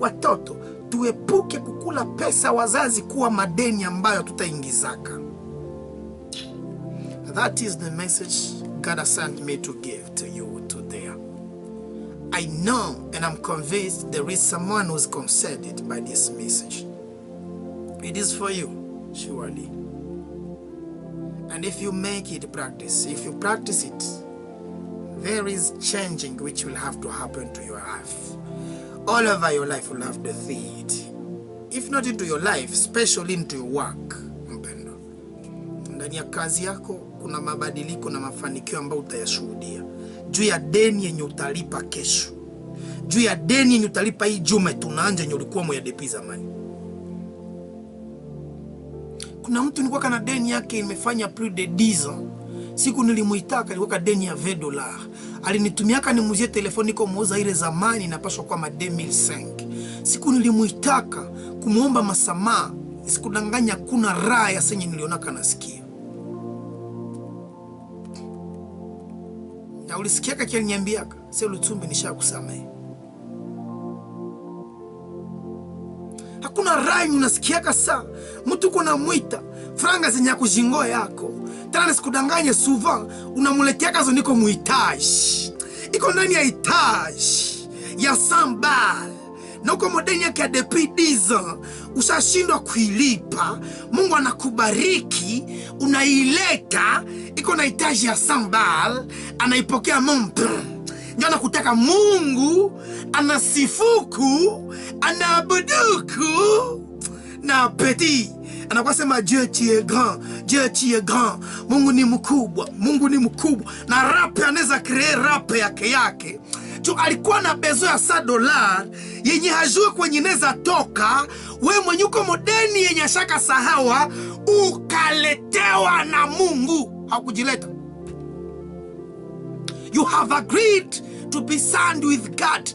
Watoto tuepuke kukula pesa wazazi kuwa madeni ambayo tutaingizaka. That is the message God has sent me to give to you today. I know and I'm convinced there is someone who's concerned by this message. It is for you, surely. And if you make it practice, if you practice it, there is changing which will have to happen to your life. All over your life will have to see it. If not into your life, especially into your work. Mpendo. Ndani ya kazi yako kuna mabadiliko na mafanikio ambayo utayashuhudia. Juu ya deni yenye utalipa kesho. Juu ya deni yenye utalipa hii juma tunaanja yenye ulikuwa moyadepi zamani. Kuna mtu nilikuwa kana deni yake imefanya plus de 10 ans. Siku nilimuitaka alikuwa deni ya $20. Alinitumiaka nimuzie telefoni kwa muuza ile zamani napaswa kwa ma 2005. Siku nilimuitaka kumuomba masamaha, sikudanganya kuna raha ya senye nilionaka nasikia. Na ulisikiaka kia niambiaka, sasa Lutumbi nishakusamehe. Hakuna raha unasikiaka saa, mtu kuna muita, franga zenye kujingoa yako. Tana sikudanganye souvent unamuletea kazo niko muitaji. Iko ndani ya itaji ya $100. Na uko modeni yake ya depuis 10 ans usashindwa kuilipa. Mungu anakubariki, unaileta, iko na itaji ya $100, anaipokea mompe. Ndio anakutaka Mungu, anasifuku, anaabuduku na petit. Anakuwa sema Dieu tu es grand, Dieu tu es grand. Mungu ni mkubwa, Mungu ni mkubwa. Na rap anaweza create rap yake. Tu alikuwa na bezo ya $100 yenye hajue kwenye neza toka. We mwenye uko modeni yenye ashaka sahawa ukaletewa na Mungu. Hakujileta. You have agreed to be signed with God.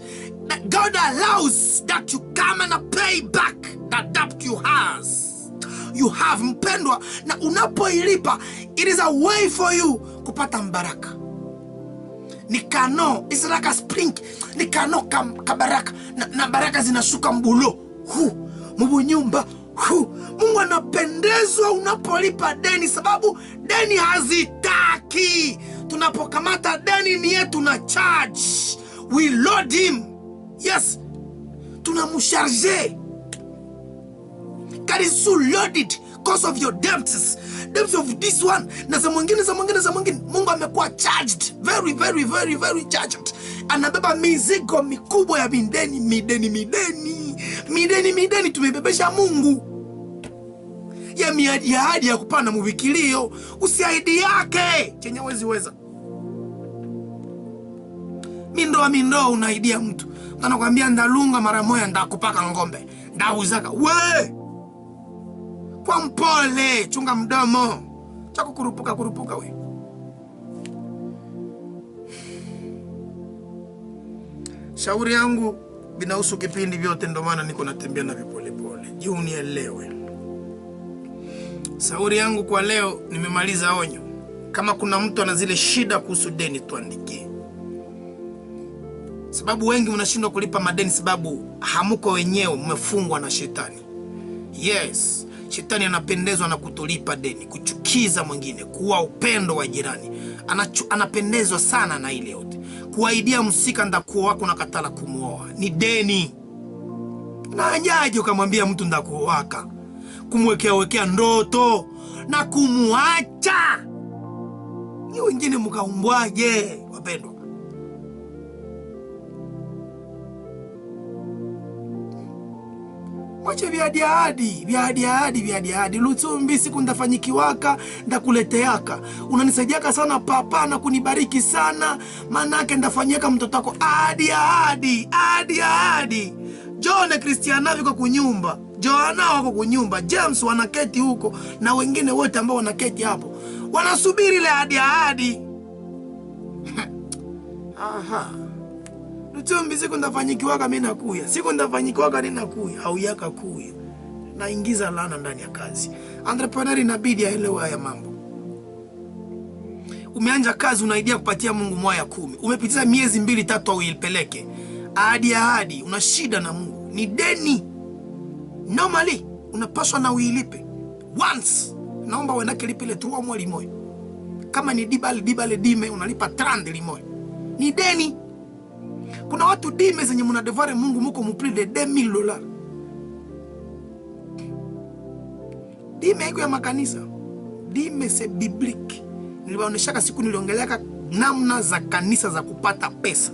That God allows that you come and pay back that debt you has. You have mpendwa na unapoilipa, it is a way for you kupata mbaraka. Ni kano, it's like a spring. Ni kano kabaraka na baraka zinashuka mbulo. Mungu nyumba. Mungu anapendezwa unapolipa deni sababu deni hazitaki. Tunapokamata deni ni yetu na charge. We load him. Yes. Tunamusharge. God is so loaded because of your debts. Debts of this one. Na za mwingine. Mungu amekuwa charged. Very, very, very, very charged. Anabeba mizigo mikubwa ya mideni. Tumebebesha Mungu. Ya miadi ya kupanda mubikilio. Usiahidi yake. Chenye weza. Mindo unaidia mtu. Anakuambia ndalunga mara moja ndakupaka ngombe. Ndauzaka. We! Kwa mpole, chunga mdomo. Chako kurupuka we. Shauri yangu binahusu kipindi vyote ndo maana niko natembea na vipole pole. Juu unielewe. Shauri yangu kwa leo nimemaliza onyo. Kama kuna mtu ana zile shida kuhusu deni tuandikie. Sababu wengi mnashindwa kulipa madeni sababu hamuko wenyewe mmefungwa na shetani. Yes, shetani anapendezwa na kutulipa deni, kuchukiza mwingine, kuwa upendo wa jirani. Anapendezwa sana na ile yote. Kuaidia msika ndakuwa wako na katala kumuoa. Ni deni. Na anjaje ukamwambia mtu ndakuwa waka. Kumwekea ndoto na kumuacha. Ni wengine mkaumbwaje wapendwa. Wache viadi. Lutumbi siku ndafanyikiwaka ndakuleteaka. Unanisaidiaka sana papa na kunibariki sana. Manake ndafanyiaka mtoto wako adi. John Christiana viko kunyumba. Joanna wako kunyumba. James wanaketi huko na wengine wote ambao wanaketi hapo. Wanasubiri ile adi. Aha. Lutumbi siku ndafanyikiwaka mimi nakuya. Siku ndafanyikiwaka ninakuya. Hauyaka kuya. Naingiza laana ndani ya kazi. Entrepreneur inabidi aelewe haya mambo. Umeanja kazi unaidia kupatia Mungu moya 10. Umepitiza miezi 2-3 au ilipeleke. Ahadi. Una shida na Mungu. Ni deni. Normally unapaswa na uilipe. Once. Naomba uendake lipe ile 3 mois limoya. Kama ni dibale dime unalipa 30 limoya. Ni deni. Kuna watu dime zenye mnadevare Mungu muko mupli de $2,000. Dime iko ya makanisa. Dime se biblique. Niliwaoneshaka siku niliongelea namna za kanisa za kupata pesa.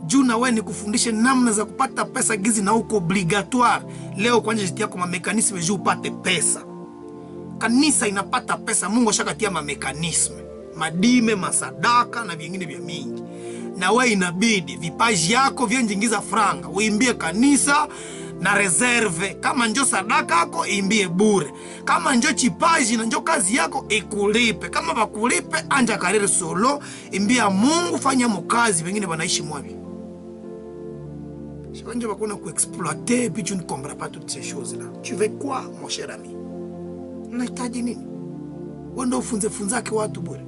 Juu na wewe nikufundishe namna za kupata pesa gizi na uko obligatoire. Leo kwanza jitia kwa mekanisme juu upate pesa. Kanisa inapata pesa, Mungu ashakatia mekanisme. Madime, masadaka na vingine vya mingi. Na wewe inabidi vipaji yako vienjingiza franga. Uimbie kanisa na reserve. Kama njo sadaka yako imbie bure. Kama njo chipaji na njo kazi yako ikulipe. Kama bakulipe anja karere solo, imbia Mungu, fanya mukazi wengine wanaishi mwabi. Njo bakuna kuexploiter puis tu ne comprends pas toutes ces choses là. Tu veux quoi mon cher ami? Unahitaji nini? Wewe ndio ufunzake watu bure.